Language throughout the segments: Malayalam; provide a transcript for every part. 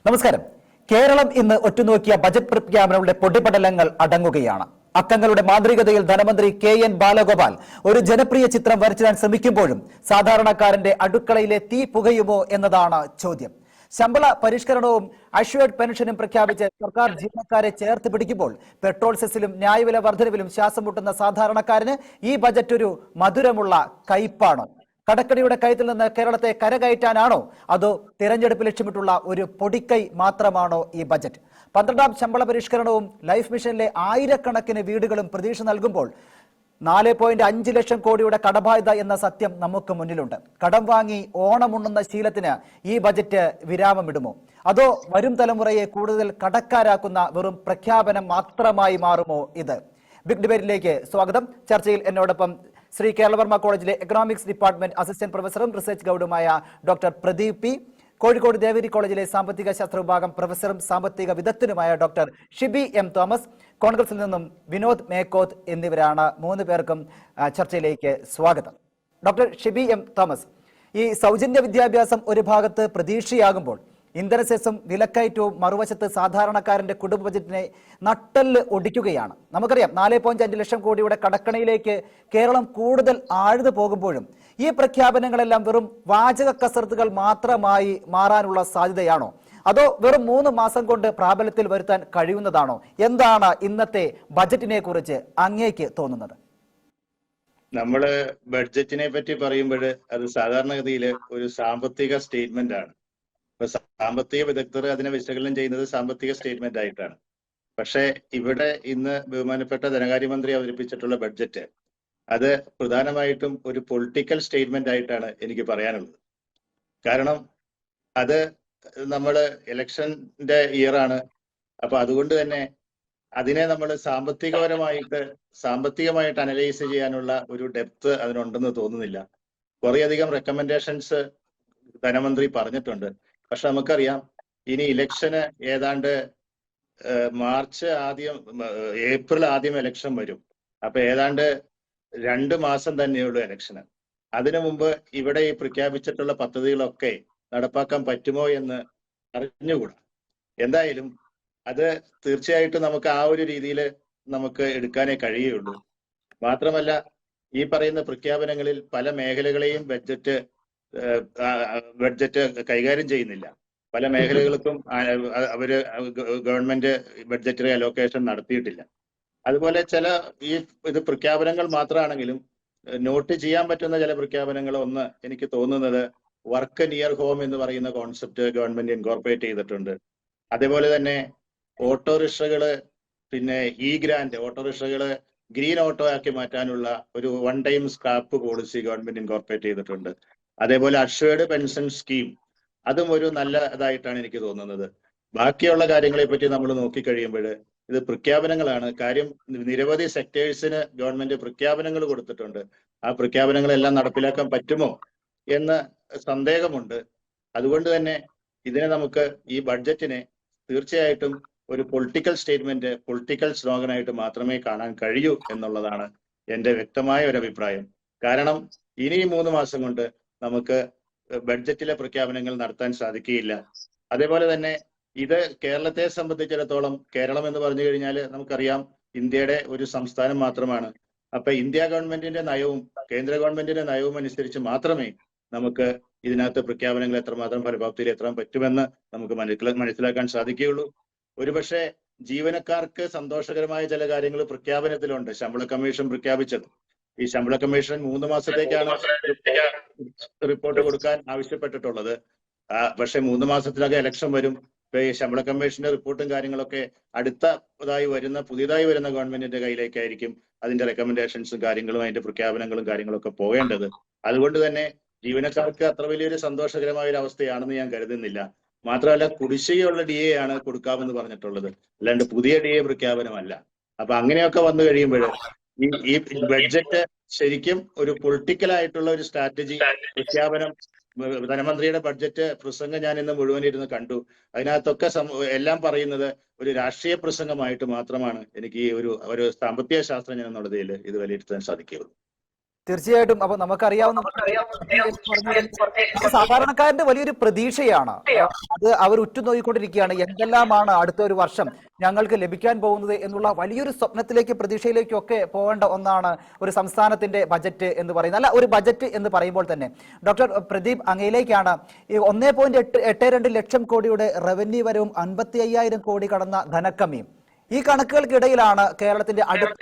നമസ്കാരം. കേരളം ഇന്ന് ഒറ്റുനോക്കിയ ബജറ്റ് പ്രഖ്യാപനങ്ങളുടെ പൊടിപടലങ്ങൾ അടങ്ങുകയാണ്. അക്കങ്ങളുടെ മാന്ത്രികതയിൽ ധനമന്ത്രി KN ബാലഗോപാൽ ഒരു ജനപ്രിയ ചിത്രം വരച്ചിടാൻ ശ്രമിക്കുമ്പോഴും സാധാരണക്കാരന്റെ അടുക്കളയിലെ തീ പുകയുമോ എന്നതാണ് ചോദ്യം. ശമ്പള പരിഷ്കരണവും അഷ്വേർഡ് പെൻഷനും പ്രഖ്യാപിച്ച് സർക്കാർ ജീവനക്കാരെ ചേർത്ത് പിടിക്കുമ്പോൾ പെട്രോൾ സെസ്സിലും ന്യായവില വർധനവിലും ശ്വാസം മുട്ടുന്ന സാധാരണക്കാരന് ഈ ബജറ്റ് ഒരു മധുരമുള്ള കയ്പാണോ? കടക്കടിയുടെ കയത്തിൽ നിന്ന് കേരളത്തെ കരകയറ്റാനാണോ, അതോ തിരഞ്ഞെടുപ്പ് ലക്ഷ്യമിട്ടുള്ള ഒരു പൊടിക്കൈ മാത്രമാണോ ഈ ബജറ്റ്? 12ാം ശമ്പള പരിഷ്കരണവും ലൈഫ് മിഷനിലെ ആയിരക്കണക്കിന് വീടുകളും പ്രതീക്ഷ നൽകുമ്പോൾ 4.5 ലക്ഷം കോടിയുടെ കടബാധ്യത എന്ന സത്യം നമുക്ക് മുന്നിലുണ്ട്. കടം വാങ്ങി ഓണമുണ്ണുന്ന ശീലത്തിന് ഈ ബജറ്റ് വിരാമമിടുമോ, അതോ വരും തലമുറയെ കൂടുതൽ കടക്കാരാക്കുന്ന വെറും പ്രഖ്യാപനം മാത്രമായി മാറുമോ ഇത്? ബിഗ് ഡിബേറ്റിലേക്ക് സ്വാഗതം. ചർച്ചയിൽ എന്നോടൊപ്പം ശ്രീ കേരളവർമ്മ കോളേജിലെ എക്കണോമിക്സ് ഡിപ്പാർട്ട്മെന്റ് അസിസ്റ്റന്റ് പ്രൊഫസറും റിസർച്ച് ഗൈഡുമായ ഡോക്ടർ പ്രദീപ് പി, കോഴിക്കോട് ദേവഗിരി കോളേജിലെ സാമ്പത്തിക ശാസ്ത്ര വിഭാഗം പ്രൊഫസറും സാമ്പത്തിക വിദഗ്ധനുമായ ഡോക്ടർ ഷിബി എം തോമസ്, കോൺഗ്രസിൽ നിന്നും വിനോദ് മേക്കോത്ത് എന്നിവരാണ്. 3 പേർക്കും ചർച്ചയിലേക്ക് സ്വാഗതം. ഡോക്ടർ ഷിബി എം തോമസ്, ഈ സൗജന്യ വിദ്യാഭ്യാസം ഒരു ഭാഗത്ത് പ്രതീക്ഷയാകുമ്പോൾ ഇന്ധന സെസ്സും വിലക്കയറ്റവും മറുവശത്ത് സാധാരണക്കാരന്റെ കുടുംബ ബജറ്റിനെ നട്ടെല്ല് ഒടിക്കുകയാണ്. നമുക്കറിയാം 4.5 ലക്ഷം കോടിയുടെ കടക്കണിയിലേക്ക് കേരളം കൂടുതൽ ആഴ്ന്നു പോകുമ്പോഴും ഈ പ്രഖ്യാപനങ്ങളെല്ലാം വെറും വാചക കസർത്തുകൾ മാത്രമായി മാറാനുള്ള സാധ്യതയാണോ, അതോ വെറും 3 മാസം കൊണ്ട് പ്രാബല്യത്തിൽ വരുത്താൻ കഴിയുന്നതാണോ? എന്താണ് ഇന്നത്തെ ബജറ്റിനെ കുറിച്ച് അങ്ങേക്ക് തോന്നുന്നത്? നമ്മള് ബഡ്ജറ്റിനെ പറ്റി പറയുമ്പോൾ അത് സാധാരണഗതിയിൽ ഒരു സാമ്പത്തിക സ്റ്റേറ്റ്മെന്റ് ആണ്. ഇപ്പൊ സാമ്പത്തിക വിദഗ്ധർ അതിനെ വിശകലനം ചെയ്യുന്നത് സാമ്പത്തിക സ്റ്റേറ്റ്മെന്റ് ആയിട്ടാണ്. പക്ഷെ ഇവിടെ ഇന്ന് ബഹുമാനപ്പെട്ട ധനകാര്യമന്ത്രി അവതരിപ്പിച്ചിട്ടുള്ള ബഡ്ജറ്റ് അത് പ്രധാനമായിട്ടും ഒരു പൊളിറ്റിക്കൽ സ്റ്റേറ്റ്മെന്റ് ആയിട്ടാണ് എനിക്ക് പറയാനുള്ളത്. കാരണം അത് നമ്മള് ഇലക്ഷന്റെ ഇയർ ആണ്. അപ്പൊ അതുകൊണ്ട് തന്നെ അതിനെ നമ്മൾ സാമ്പത്തികമായിട്ട് അനലൈസ് ചെയ്യാനുള്ള ഒരു ഡെപ്ത് അതിനുണ്ടെന്ന് തോന്നുന്നില്ല. കുറേയധികം റെക്കമെൻഡേഷൻസ് ധനമന്ത്രി പറഞ്ഞിട്ടുണ്ട്. പക്ഷെ നമുക്കറിയാം ഇനി ഇലക്ഷന് ഏതാണ്ട് ഏപ്രിൽ ആദ്യം ഇലക്ഷൻ വരും. അപ്പൊ ഏതാണ്ട് 2 മാസം തന്നെയുള്ളൂ ഇലക്ഷന്. അതിനു മുമ്പ് ഇവിടെ ഈ പ്രഖ്യാപിച്ചിട്ടുള്ള പദ്ധതികളൊക്കെ നടപ്പാക്കാൻ പറ്റുമോ എന്ന് അറിഞ്ഞുകൂടാ. എന്തായാലും അത് തീർച്ചയായിട്ടും നമുക്ക് ആ ഒരു രീതിയിൽ നമുക്ക് എടുക്കാനേ കഴിയുള്ളൂ. മാത്രമല്ല ഈ പറയുന്ന പ്രഖ്യാപനങ്ങളിൽ പല മേഖലകളെയും ബഡ്ജറ്റ് കൈകാര്യം ചെയ്യുന്നില്ല. പല മേഖലകൾക്കും ഗവൺമെന്റ് ബഡ്ജറ്ററി അലോക്കേഷൻ നടത്തിയിട്ടില്ല. അതുപോലെ ഇത് പ്രഖ്യാപനങ്ങൾ മാത്രമാണെങ്കിലും നോട്ട് ചെയ്യാൻ പറ്റുന്ന ചില പ്രഖ്യാപനങ്ങൾ, ഒന്ന് എനിക്ക് തോന്നുന്നത് വർക്ക് നിയർ ഹോം എന്ന് പറയുന്ന കോൺസെപ്റ്റ് ഗവൺമെന്റ് ഇൻകോർപ്പറേറ്റ് ചെയ്തിട്ടുണ്ട്. അതേപോലെ തന്നെ ഓട്ടോറിക്ഷകള്, പിന്നെ ഓട്ടോറിക്ഷകള് ഗ്രീൻ ഓട്ടോ ആക്കി മാറ്റാനുള്ള ഒരു 1 time scrap policy government incorporate ചെയ്തിട്ടുണ്ട്. അതേപോലെ അഷ്വേർഡ് പെൻഷൻ സ്കീം, അതും ഒരു നല്ല ഇതായിട്ടാണ് എനിക്ക് തോന്നുന്നത്. ബാക്കിയുള്ള കാര്യങ്ങളെ പറ്റി നമ്മൾ നോക്കിക്കഴിയുമ്പോൾ ഇത് പ്രഖ്യാപനങ്ങളാണ്. കാര്യം നിരവധി സെക്ടേഴ്സിന് ഗവൺമെന്റ് പ്രഖ്യാപനങ്ങൾ കൊടുത്തിട്ടുണ്ട്. ആ പ്രഖ്യാപനങ്ങളെല്ലാം നടപ്പിലാക്കാൻ പറ്റുമോ എന്ന് സന്ദേഹമുണ്ട്. അതുകൊണ്ട് തന്നെ ഈ ബഡ്ജറ്റിനെ തീർച്ചയായിട്ടും ഒരു പൊളിറ്റിക്കൽ സ്റ്റേറ്റ്മെന്റ്, പൊളിറ്റിക്കൽ സ്ലോഗനായിട്ട് മാത്രമേ കാണാൻ കഴിയൂ എന്നുള്ളതാണ് എൻ്റെ വ്യക്തമായ ഒരു അഭിപ്രായം. കാരണം ഇനി 3 മാസം കൊണ്ട് നമുക്ക് ബഡ്ജറ്റിലെ പ്രഖ്യാപനങ്ങൾ നടത്താൻ സാധിക്കുകയില്ല. അതേപോലെ തന്നെ ഇത് കേരളത്തെ സംബന്ധിച്ചിടത്തോളം, കേരളം എന്ന് പറഞ്ഞു കഴിഞ്ഞാൽ നമുക്കറിയാം ഇന്ത്യയുടെ ഒരു സംസ്ഥാനം മാത്രമാണ്. അപ്പൊ ഇന്ത്യ ഗവൺമെന്റിന്റെ നയവും കേന്ദ്ര ഗവൺമെന്റിന്റെ നയവും അനുസരിച്ച് മാത്രമേ നമുക്ക് ഇതിനകത്ത് പ്രഖ്യാപനങ്ങൾ എത്രമാത്രം ഫലപ്രാപ്തിയിൽ എത്താൻ പറ്റുമെന്ന് നമുക്ക് മനസ്സിലാക്കാൻ സാധിക്കുകയുള്ളൂ. ഒരുപക്ഷെ ജീവനക്കാർക്ക് സന്തോഷകരമായ ചില കാര്യങ്ങൾ പ്രഖ്യാപനത്തിലുണ്ട്. ശമ്പള കമ്മീഷൻ പ്രഖ്യാപിച്ചത്, ഈ ശമ്പള കമ്മീഷൻ 3 മാസത്തേക്കാണ് റിപ്പോർട്ട് കൊടുക്കാൻ ആവശ്യപ്പെട്ടിട്ടുള്ളത്. പക്ഷെ 3 മാസത്തിനകം ഇലക്ഷൻ വരും. ഇപ്പൊ ഈ ശമ്പള കമ്മീഷന്റെ റിപ്പോർട്ടും കാര്യങ്ങളൊക്കെ പുതിയതായി വരുന്ന ഗവൺമെന്റിന്റെ കയ്യിലേക്കായിരിക്കും അതിന്റെ റെക്കമെൻഡേഷൻസും കാര്യങ്ങളും അതിന്റെ പ്രഖ്യാപനങ്ങളും കാര്യങ്ങളൊക്കെ പോകേണ്ടത്. അതുകൊണ്ട് തന്നെ ജീവനക്കാർക്ക് അത്ര വലിയൊരു സന്തോഷകരമായ ഒരു അവസ്ഥയാണെന്ന് ഞാൻ കരുതുന്നില്ല. മാത്രമല്ല കുടിശ്ശികയുള്ള DA ആണ് കൊടുക്കാമെന്ന് പറഞ്ഞിട്ടുള്ളത്, അല്ലാണ്ട് പുതിയ DA പ്രഖ്യാപനമല്ല. അപ്പൊ അങ്ങനെയൊക്കെ വന്നു കഴിയുമ്പോൾ ഈ ബഡ്ജറ്റ് ശരിക്കും ഒരു പൊളിറ്റിക്കൽ ആയിട്ടുള്ള ഒരു സ്ട്രാറ്റജി പ്രഖ്യാപനം. ധനമന്ത്രിയുടെ ബഡ്ജറ്റ് പ്രസംഗം ഞാൻ ഇന്ന് മുഴുവൻ ഇരുന്ന് കണ്ടു. അതിനകത്തൊക്കെ എല്ലാം പറയുന്നത് ഒരു രാഷ്ട്രീയ പ്രസംഗമായിട്ട് മാത്രമാണ് എനിക്ക് ഈ ഒരു സാമ്പത്തിക ശാസ്ത്രജ്ഞൻ എന്നുള്ളതിൽ ഇത് വിലയിരുത്താൻ സാധിക്കുകയുള്ളൂ. തീർച്ചയായിട്ടും. അപ്പൊ നമുക്കറിയാവുന്ന സാധാരണക്കാരന്റെ വലിയൊരു പ്രതീക്ഷയാണ്. അത് അവർ ഉറ്റുനോക്കിക്കൊണ്ടിരിക്കുകയാണ്. എന്തെല്ലാമാണ് അടുത്ത ഒരു വർഷം ഞങ്ങൾക്ക് ലഭിക്കാൻ പോകുന്നത് എന്നുള്ള വലിയൊരു സ്വപ്നത്തിലേക്ക് പ്രതീക്ഷയിലേക്കും ഒക്കെ പോകേണ്ട ഒന്നാണ് ഒരു സംസ്ഥാനത്തിന്റെ ബജറ്റ് എന്ന് പറയുന്നത്. അല്ല, ഒരു ബജറ്റ് എന്ന് പറയുമ്പോൾ തന്നെ ഡോക്ടർ പ്രദീപ്, അങ്ങയിലേക്കാണ്. ഈ 1.82 ലക്ഷം കോടിയുടെ റവന്യൂ വരവും 55,000 കോടി കടന്ന ധനക്കമ്മിയും, ഈ കണക്കുകൾക്കിടയിലാണ് കേരളത്തിന്റെ അടുത്ത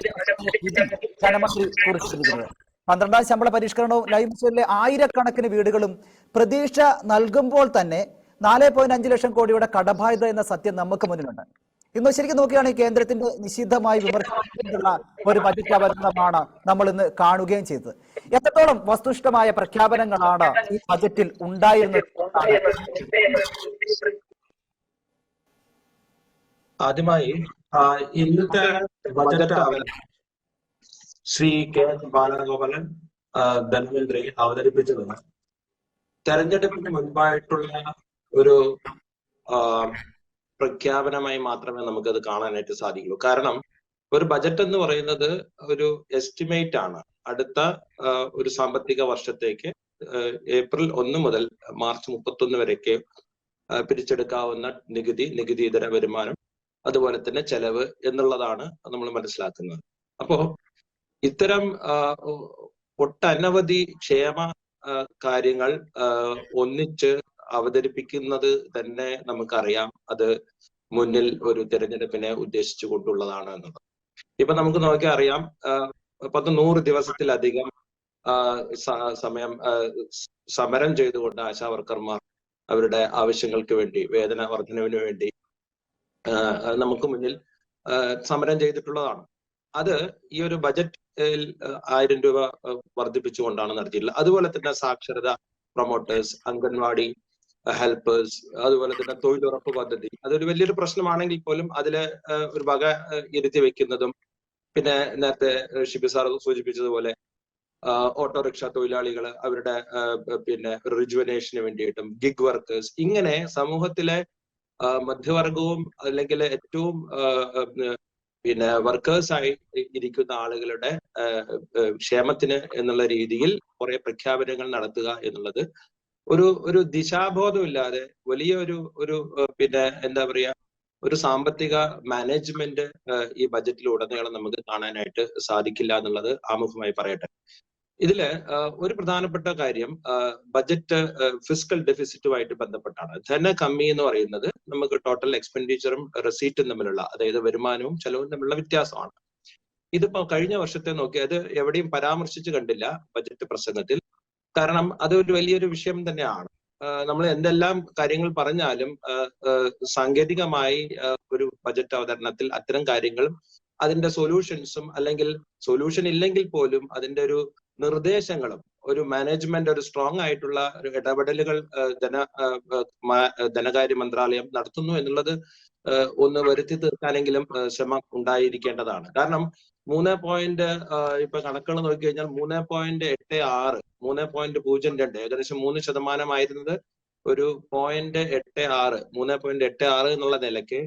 ധനമന്ത്രി കുറിച്ചിരിക്കുന്നത്. 12ാം ശമ്പള പരിഷ്കരണവും ലൈഫ് മിഷനിലെ ആയിരക്കണക്കിന് വീടുകളും പ്രതീക്ഷ നൽകുമ്പോൾ തന്നെ 4.5 ലക്ഷം കോടിയുടെ കടബാധ്യത എന്ന സത്യം നമുക്ക് മുന്നിലുണ്ട്. ഇന്ന് ശരിക്കും നോക്കുകയാണെങ്കിൽ കേന്ദ്രത്തിന്റെ നിശിതമായി വിമർശിച്ചുള്ള ഒരു ബജറ്റ് അവതരണമാണ് നമ്മൾ ഇന്ന് കാണുകയും ചെയ്തത്. എത്രത്തോളം വസ്തുനിഷ്ഠമായ പ്രഖ്യാപനങ്ങളാണ് ഈ ബജറ്റിൽ ഉണ്ടായിരുന്നത്? ആദ്യമായി ഇന്നത്തെ budget Shri K N Balagopalan ധനമന്ത്രി അവതരിപ്പിച്ചത് തെരഞ്ഞെടുപ്പിന് മുൻപായിട്ടുള്ള ഒരു പ്രഖ്യാപനമായി മാത്രമേ നമുക്കത് കാണാനായിട്ട് സാധിക്കുള്ളൂ. കാരണം ഒരു ബജറ്റ് എന്ന് പറയുന്നത് ഒരു എസ്റ്റിമേറ്റ് ആണ്. അടുത്ത ഒരു സാമ്പത്തിക വർഷത്തേക്ക് ഏപ്രിൽ 1 മുതൽ മാർച്ച് 31 വരെക്ക് പിരിച്ചെടുക്കാവുന്ന നികുതി ഇതര വരുമാനം, അതുപോലെ തന്നെ ചെലവ് എന്നുള്ളതാണ് നമ്മൾ മനസ്സിലാക്കുന്നത്. അപ്പോ ഇത്തരം ഒട്ടനവധി ക്ഷേമ കാര്യങ്ങൾ ഒന്നിച്ച് അവതരിപ്പിക്കുന്നത് തന്നെ നമുക്കറിയാം അത് മുന്നിൽ ഒരു തിരഞ്ഞെടുപ്പിനെ ഉദ്ദേശിച്ചു കൊണ്ടുള്ളതാണ് എന്നുള്ളത്. ഇപ്പൊ നമുക്ക് നോക്കിയാൽ അറിയാം, 100 ദിവസത്തിലധികം സമയം സമരം ചെയ്തുകൊണ്ട് ആശാ വർക്കർമാർ അവരുടെ ആവശ്യങ്ങൾക്ക് വേണ്ടി, വേതന വർധനവിന് വേണ്ടി നമുക്ക് മുന്നിൽ സമരം ചെയ്തിട്ടുള്ളതാണ്. അത് ഈ ഒരു ബജറ്റ് 1000 രൂപ വർദ്ധിപ്പിച്ചുകൊണ്ടാണ് നടത്തിയിട്ടുള്ളത്. അതുപോലെ തന്നെ സാക്ഷരത പ്രൊമോട്ടേഴ്സ്, അംഗൻവാടി ഹെൽപ്പേഴ്സ്, അതുപോലെ തന്നെ തൊഴിലുറപ്പ് പദ്ധതി, അതൊരു വലിയൊരു പ്രശ്നമാണെങ്കിൽ പോലും അതില് ഒരു വക ഇരുത്തി വെക്കുന്നതും, പിന്നെ നേരത്തെ ഷിബി സാർ സൂചിപ്പിച്ചതുപോലെ ഓട്ടോറിക്ഷ തൊഴിലാളികൾ അവരുടെ പിന്നെ റിജുവനേഷന് വേണ്ടിയിട്ടും, ഗിഗ് വർക്കേഴ്സ്, ഇങ്ങനെ സമൂഹത്തിലെ മധ്യവർഗവും അല്ലെങ്കിൽ ഏറ്റവും പിന്നെ വർക്കേഴ്സായി ഇരിക്കുന്ന ആളുകളുടെ ക്ഷേമത്തിന് എന്നുള്ള രീതിയിൽ കുറെ പ്രഖ്യാപനങ്ങൾ നടത്തുക എന്നുള്ളത് ഒരു ദിശാബോധമില്ലാതെ വലിയ ഒരു പിന്നെ എന്താ പറയാ ഒരു സാമ്പത്തിക മാനേജ്മെന്റ് ഈ ബജറ്റിലുടനീളം നമുക്ക് കാണാനായിട്ട് സാധിക്കില്ല എന്നുള്ളത് ആമുഖമായി പറയട്ടെ. ഇതില് ഒരു പ്രധാനപ്പെട്ട കാര്യം ബജറ്റ് ഫിസ്ക്കൽ ഡെഫിസിറ്റുമായിട്ട് ബന്ധപ്പെട്ടാണ്. ധനകമ്മി എന്ന് പറയുന്നത് നമുക്ക് ടോട്ടൽ എക്സ്പെൻഡിച്ചറും റെസീറ്റും തമ്മിലുള്ള, അതായത് വരുമാനവും ചെലവും തമ്മിലുള്ള വ്യത്യാസമാണ്. ഇതിപ്പോ കഴിഞ്ഞ വർഷത്തെ നോക്കി അത് എവിടെയും പരാമർശിച്ചു കണ്ടില്ല ബജറ്റ് പ്രസംഗത്തിൽ. കാരണം അത് ഒരു വലിയൊരു വിഷയം തന്നെയാണ്. നമ്മൾ എന്തെല്ലാം കാര്യങ്ങൾ പറഞ്ഞാലും സാങ്കേതികമായി ഒരു ബജറ്റ് അവതരണത്തിൽ അത്തരം കാര്യങ്ങളും അതിന്റെ സൊല്യൂഷൻസും, അല്ലെങ്കിൽ സൊല്യൂഷൻ ഇല്ലെങ്കിൽ പോലും അതിന്റെ ഒരു നിർദ്ദേശങ്ങളും, ഒരു മാനേജ്മെന്റ്, ഒരു സ്ട്രോങ് ആയിട്ടുള്ള ഒരു ഇടപെടലുകൾ ധനകാര്യ മന്ത്രാലയം നടത്തുന്നു എന്നുള്ളത് ഒന്ന് വരുത്തി തീർക്കാനെങ്കിലും ശ്രമം ഉണ്ടായിരിക്കേണ്ടതാണ്. കാരണം 3 ഇപ്പൊ കണക്കുകൾ നോക്കി കഴിഞ്ഞാൽ 3.86, 3.02, ഏകദേശം 3% ഒരു 0.86, 3.86 എന്നുള്ള നിലയ്ക്ക്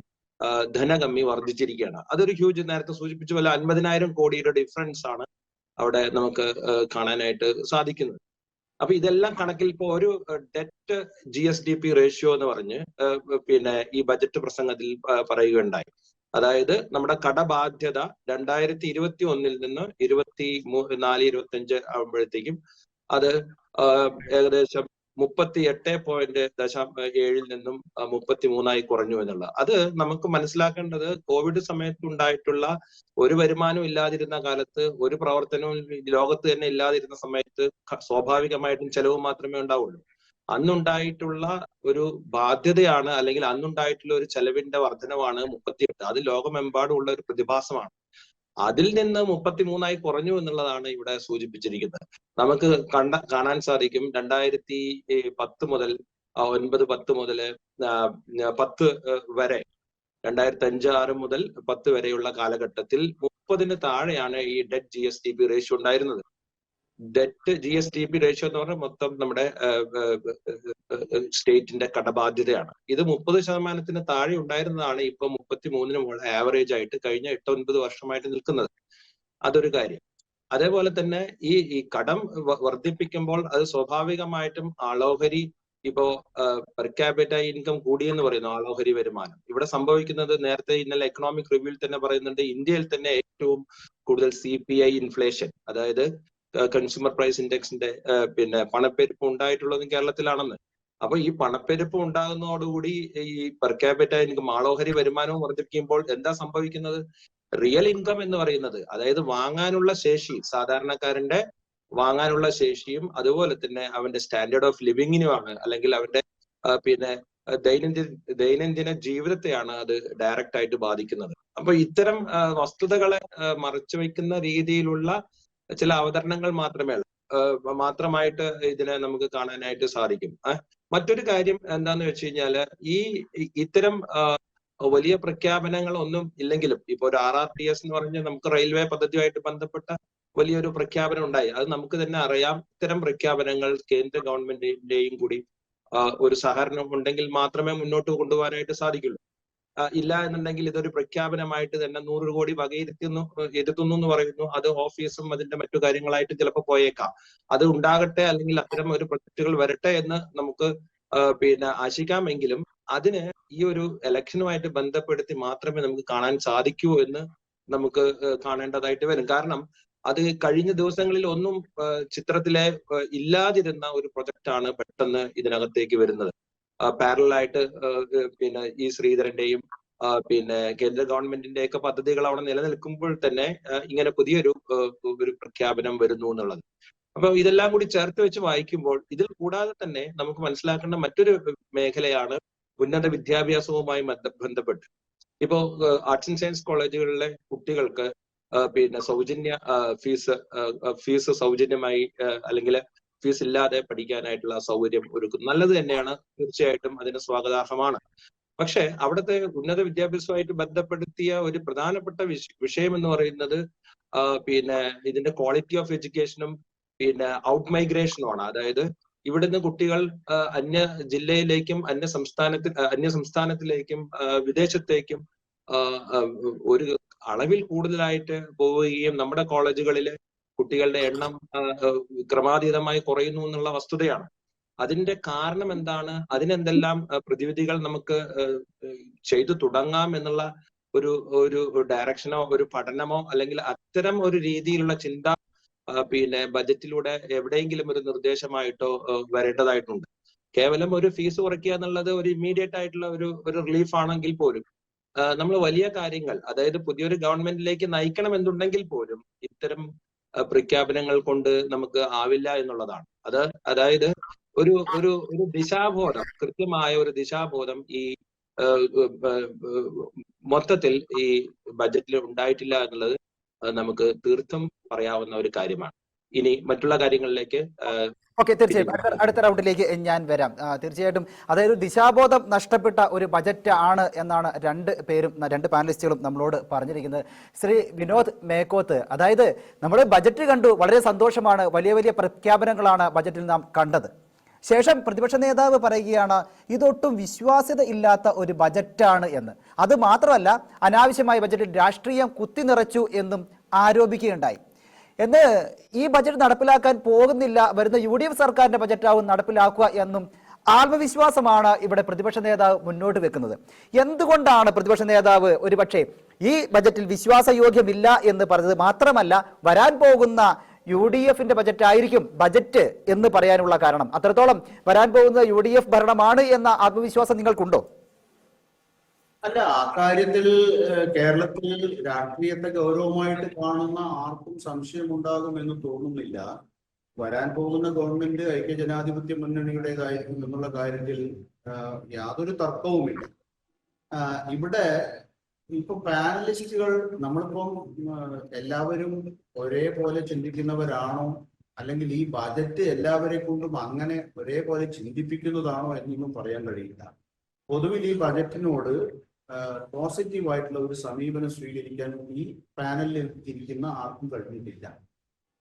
ധനകമ്മി വർദ്ധിച്ചിരിക്കുകയാണ്. അതൊരു ഹ്യൂജ്, നേരത്തെ സൂചിപ്പിച്ച പോലെ 50,000 കോടിയുടെ ഡിഫറൻസ് ആണ് അവിടെ നമുക്ക് കാണാനായിട്ട് സാധിക്കുന്നത്. അപ്പൊ ഇതെല്ലാം കണക്കിൽ ഇപ്പോ ഒരു ഡെറ്റ് GSDP റേഷ്യോ എന്ന് പറഞ്ഞ് പിന്നെ ഈ ബജറ്റ് പ്രസംഗത്തിൽ പറയുകയുണ്ടായി. അതായത് നമ്മുടെ കടബാധ്യത 2021 നിന്ന് 24-25 ആകുമ്പോഴത്തേക്കും അത് ഏകദേശം 38.7 നിന്നും 33 കുറഞ്ഞു എന്നുള്ള. അത് നമുക്ക് മനസ്സിലാക്കേണ്ടത് കോവിഡ് സമയത്ത് ഉണ്ടായിട്ടുള്ള ഒരു വരുമാനം ഇല്ലാതിരുന്ന കാലത്ത്, ഒരു പ്രവർത്തനവും ലോകത്ത് തന്നെ ഇല്ലാതിരുന്ന സമയത്ത് സ്വാഭാവികമായിട്ടും ചെലവ് മാത്രമേ ഉണ്ടാവുള്ളൂ. അന്നുണ്ടായിട്ടുള്ള ഒരു ബാധ്യതയാണ്, അല്ലെങ്കിൽ അന്നുണ്ടായിട്ടുള്ള ഒരു ചെലവിന്റെ വർധനവാണ് 38. അത് ലോകമെമ്പാടുമുള്ള ഒരു പ്രതിഭാസമാണ്. അതിൽ നിന്ന് 33 കുറഞ്ഞു എന്നുള്ളതാണ് ഇവിടെ സൂചിപ്പിച്ചിരിക്കുന്നത്. നമുക്ക് കാണാൻ സാധിക്കും 2010 മുതൽ 9-10 മുതൽ 10 വരെ, 2005-6 മുതൽ 10 വരെയുള്ള കാലഘട്ടത്തിൽ 30 താഴെയാണ് ഈ ഡെറ്റ് GSDP റേഷ്യോ ഉണ്ടായിരുന്നത്. ഡെറ്റ് GSDP റേഷ്യോ എന്ന് പറഞ്ഞാൽ മൊത്തം നമ്മുടെ സ്റ്റേറ്റിന്റെ കടബാധ്യതയാണ്. ഇത് 30% താഴെ ഉണ്ടായിരുന്നതാണ് ഇപ്പൊ 33 മുകളിൽ ആവറേജ് ആയിട്ട് കഴിഞ്ഞ 8-9 വർഷമായിട്ട് നിൽക്കുന്നത്. അതൊരു കാര്യം. അതേപോലെ തന്നെ ഈ കടം വർദ്ധിപ്പിക്കുമ്പോൾ അത് സ്വാഭാവികമായിട്ടും ആളോഹരി ഇപ്പോ പെർ ക്യാപിറ്റ ഇൻകം കൂടിയെന്ന് പറയുന്നു, ആളോഹരി വരുമാനം. ഇവിടെ സംഭവിക്കുന്നത് നേരത്തെ ഇന്നലെ എക്കണോമിക് റിവ്യൂവിൽ തന്നെ പറയുന്നുണ്ട്, ഇന്ത്യയിൽ തന്നെ ഏറ്റവും കൂടുതൽ CPI ഇൻഫ്ലേഷൻ, അതായത് കൺസ്യൂമർ പ്രൈസ് ഇൻഡെക്സിന്റെ പിന്നെ പണപ്പെരുപ്പം ഉണ്ടായിട്ടുള്ളതും കേരളത്തിലാണെന്ന്. അപ്പൊ ഈ പണപ്പെരുപ്പം ഉണ്ടാകുന്നതോടുകൂടി ഈ പെർ ക്യാപിറ്റ ഇൻകം ആളോഹരി വരുമാനവും വർദ്ധിപ്പിക്കുമ്പോൾ എന്താ സംഭവിക്കുന്നത്? റിയൽ ഇൻകം എന്ന് പറയുന്നത്, അതായത് വാങ്ങാനുള്ള ശേഷി, സാധാരണക്കാരന്റെ വാങ്ങാനുള്ള ശേഷിയും അതുപോലെ തന്നെ അവന്റെ സ്റ്റാൻഡേർഡ് ഓഫ് ലിവിങ്ങിനുമാണ്, അല്ലെങ്കിൽ അവന്റെ പിന്നെ ദൈനംദിന ജീവിതത്തെയാണ് അത് ഡയറക്റ്റ് ആയിട്ട് ബാധിക്കുന്നത്. അപ്പൊ ഇത്തരം വസ്തുതകളെ മറച്ചു വയ്ക്കുന്ന രീതിയിലുള്ള ചില അവതരണങ്ങൾ മാത്രമായിട്ട് ഇതിനെ നമുക്ക് കാണാനായിട്ട് സാധിക്കും. മറ്റൊരു കാര്യം എന്താന്ന് വെച്ച് കഴിഞ്ഞാല്, ഇത്തരം വലിയ പ്രഖ്യാപനങ്ങൾ ഒന്നും ഇല്ലെങ്കിലും, ഇപ്പൊ ഒരു RRTS എന്ന് പറഞ്ഞാൽ നമുക്ക് റെയിൽവേ പദ്ധതിയുമായിട്ട് ബന്ധപ്പെട്ട വലിയൊരു പ്രഖ്യാപനം ഉണ്ടായി. അത് നമുക്ക് തന്നെ അറിയാം. ഇത്തരം പ്രഖ്യാപനങ്ങൾ കേന്ദ്ര ഗവൺമെന്റിന്റെയും കൂടി ഒരു സഹകരണം ഉണ്ടെങ്കിൽ മാത്രമേ മുന്നോട്ട് കൊണ്ടുപോകാനായിട്ട് സാധിക്കുള്ളൂ. ഇല്ല എന്നുണ്ടെങ്കിൽ ഇതൊരു പ്രഖ്യാപനമായിട്ട് തന്നെ 100 കോടി ഇരുത്തുന്നു എന്ന് പറയുന്നു. അത് ഓഫീസും അതിന്റെ മറ്റു കാര്യങ്ങളായിട്ട് ചിലപ്പോൾ പോയേക്കാം. അത് ഉണ്ടാകട്ടെ, അല്ലെങ്കിൽ അത്തരം ഒരു പ്രൊജക്ടുകൾ വരട്ടെ എന്ന് നമുക്ക് പിന്നെ ആശിക്കാമെങ്കിലും അതിന് ഈ ഒരു ഇലക്ഷനുമായിട്ട് ബന്ധപ്പെടുത്തി മാത്രമേ നമുക്ക് കാണാൻ സാധിക്കൂ എന്ന് നമുക്ക് കാണേണ്ടതായിട്ട് വരും. കാരണം അത് കഴിഞ്ഞ ദിവസങ്ങളിൽ ഒന്നും ചിത്രത്തിലെ ഇല്ലാതിരുന്ന ഒരു പ്രൊജക്റ്റാണ് പെട്ടെന്ന് ഇതിനകത്തേക്ക് വരുന്നത്. പാരലായിട്ട് പിന്നെ ഈ ശ്രീധരന്റെയും പിന്നെ കേന്ദ്ര ഗവൺമെന്റിന്റെ ഒക്കെ പദ്ധതികൾ അവിടെ നിലനിൽക്കുമ്പോൾ തന്നെ ഇങ്ങനെ പുതിയൊരു പ്രഖ്യാപനം വരുന്നു എന്നുള്ളത്. അപ്പൊ ഇതെല്ലാം കൂടി ചേർത്ത് വെച്ച് വായിക്കുമ്പോൾ ഇതിൽ കൂടാതെ തന്നെ നമുക്ക് മനസ്സിലാക്കേണ്ട മറ്റൊരു മേഖലയാണ് ഉന്നത വിദ്യാഭ്യാസവുമായി ബന്ധപ്പെട്ട്. ഇപ്പോ ആർട്സ് ആൻഡ് സയൻസ് കോളേജുകളിലെ കുട്ടികൾക്ക് പിന്നെ സൗജന്യ ഫീസ് സൗജന്യമായി അല്ലെങ്കിൽ ഫീസ് ഇല്ലാതെ പഠിക്കാനായിട്ടുള്ള സൗകര്യം ഒരുക്കും. നല്ലത് തന്നെയാണ്, തീർച്ചയായിട്ടും അതിന് സ്വാഗതാർഹമാണ്. പക്ഷെ അവിടുത്തെ ഉന്നത വിദ്യാഭ്യാസവുമായിട്ട് ബന്ധപ്പെടുത്തിയ ഒരു പ്രധാനപ്പെട്ട വിഷയം എന്ന് പറയുന്നത് പിന്നെ ഇതിന്റെ ക്വാളിറ്റി ഓഫ് എഡ്യൂക്കേഷനും പിന്നെ ഔട്ട് മൈഗ്രേഷനുമാണ്. അതായത് ഇവിടുന്ന് കുട്ടികൾ അന്യ ജില്ലയിലേക്കും അന്യ സംസ്ഥാനത്തിലേക്കും വിദേശത്തേക്കും ഒരു അളവിൽ കൂടുതലായിട്ട് പോവുകയും നമ്മുടെ കോളേജുകളിലെ കുട്ടികളുടെ എണ്ണം ക്രമാതീതമായി കുറയുന്നു എന്നുള്ള വസ്തുതയാണ്. അതിന്റെ കാരണം എന്താണ്? അതിനെന്തെല്ലാം പ്രതിവിധികൾ നമുക്ക് ചെയ്തു തുടങ്ങാം എന്നുള്ള ഒരു ഡയറക്ഷനോ ഒരു പഠനമോ അല്ലെങ്കിൽ അത്തരം ഒരു രീതിയിലുള്ള ചിന്ത പിന്നെ ബജറ്റിലൂടെ എവിടെയെങ്കിലും ഒരു നിർദ്ദേശമായിട്ടോ വരേണ്ടതായിട്ടുണ്ട്. കേവലം ഒരു ഫീസ് കുറയ്ക്കുക എന്നുള്ളത് ഒരു ഇമ്മീഡിയറ്റ് ആയിട്ടുള്ള ഒരു റിലീഫ് ആണെങ്കിൽ പോലും നമ്മൾ വലിയ കാര്യങ്ങൾ, അതായത് പുതിയൊരു ഗവൺമെന്റിലേക്ക് നയിക്കണം എന്നുണ്ടെങ്കിൽ പോലും ഇത്തരം പ്രഖ്യാപനങ്ങൾ കൊണ്ട് നമുക്ക് ആവില്ല എന്നുള്ളതാണ്. അതായത് ഒരു ദിശാബോധം, കൃത്യമായ ഒരു ദിശാബോധം ഈ മൊത്തത്തിൽ ഈ ബജറ്റിൽ ഉണ്ടായിട്ടില്ല എന്നുള്ളത് നമുക്ക് തീർത്തും പറയാവുന്ന ഒരു കാര്യമാണ്. ഇനി മറ്റുള്ള കാര്യങ്ങളിലേക്ക് ഓക്കെ, തീർച്ചയായും അടുത്ത റൗണ്ടിലേക്ക് ഞാൻ വരാം. തീർച്ചയായിട്ടും അതായത് ദിശാബോധം നഷ്ടപ്പെട്ട ഒരു ബജറ്റ് ആണ് എന്നാണ് രണ്ട് പാനലിസ്റ്റുകളും നമ്മളോട് പറഞ്ഞിരിക്കുന്നത്. ശ്രീ വിനോദ് മേക്കോത്ത്, അതായത് നമ്മൾ ബജറ്റ് കണ്ടു, വളരെ സന്തോഷമാണ്, വലിയ വലിയ പ്രഖ്യാപനങ്ങളാണ് ബജറ്റിൽ നാം കണ്ടത്. ശേഷം പ്രതിപക്ഷ നേതാവ് പറയുകയാണ് ഇതൊട്ടും വിശ്വാസ്യത ഇല്ലാത്ത ഒരു ബജറ്റാണ് എന്ന്. അത് മാത്രമല്ല, അനാവശ്യമായ ബജറ്റിൽ രാഷ്ട്രീയം കുത്തിനിറച്ചു എന്നും ആരോപിക്കുകയുണ്ടായി. എന്ന് ഈ ബജറ്റ് നടപ്പിലാക്കാൻ പോകുന്നില്ല, വരുന്ന UDF സർക്കാരിന്റെ ബജറ്റാവും നടപ്പിലാക്കുക എന്നും ആത്മവിശ്വാസമാണ് ഇവിടെ പ്രതിപക്ഷ നേതാവ് മുന്നോട്ട് വെക്കുന്നത്. എന്തുകൊണ്ടാണ് പ്രതിപക്ഷ നേതാവ് ഒരുപക്ഷെ ഈ ബജറ്റിൽ വിശ്വാസയോഗ്യമില്ല എന്ന് പറഞ്ഞത്? മാത്രമല്ല, വരാൻ പോകുന്ന UDFന്റെ ബജറ്റ് ആയിരിക്കും ബജറ്റ് എന്ന് പറയാനുള്ള കാരണം? അത്രത്തോളം വരാൻ പോകുന്ന UDF ഭരണമാണ് എന്ന ആത്മവിശ്വാസം നിങ്ങൾക്കുണ്ടോ? അല്ല, അക്കാര്യത്തിൽ കേരളത്തിൽ രാഷ്ട്രീയത്തെ ഗൗരവമായിട്ട് കാണുന്ന ആർക്കും സംശയമുണ്ടാകുമെന്ന് തോന്നുന്നില്ല. വരാൻ പോകുന്ന ഗവൺമെന്റ് ഐക്യജനാധിപത്യ മുന്നണിയുടേതായിരിക്കും എന്നുള്ള കാര്യത്തിൽ യാതൊരു തർക്കവുമില്ല. ഇവിടെ ഇപ്പൊ പാനലിസ്റ്റുകൾ നമ്മളിപ്പം എല്ലാവരും ഒരേപോലെ ചിന്തിക്കുന്നവരാണോ, അല്ലെങ്കിൽ ഈ ബജറ്റ് എല്ലാവരെ കൊണ്ടും അങ്ങനെ ഒരേപോലെ ചിന്തിപ്പിക്കുന്നതാണോ എന്നൊന്നും പറയാൻ കഴിയില്ല. പൊതുവിൽ ഈ ബജറ്റിനോട് പോസിറ്റീവായിട്ടുള്ള ഒരു സമീപനം സ്വീകരിക്കാൻ ഈ പാനലിൽ ഇരിക്കുന്ന ആർക്കും കഴിഞ്ഞിട്ടില്ല.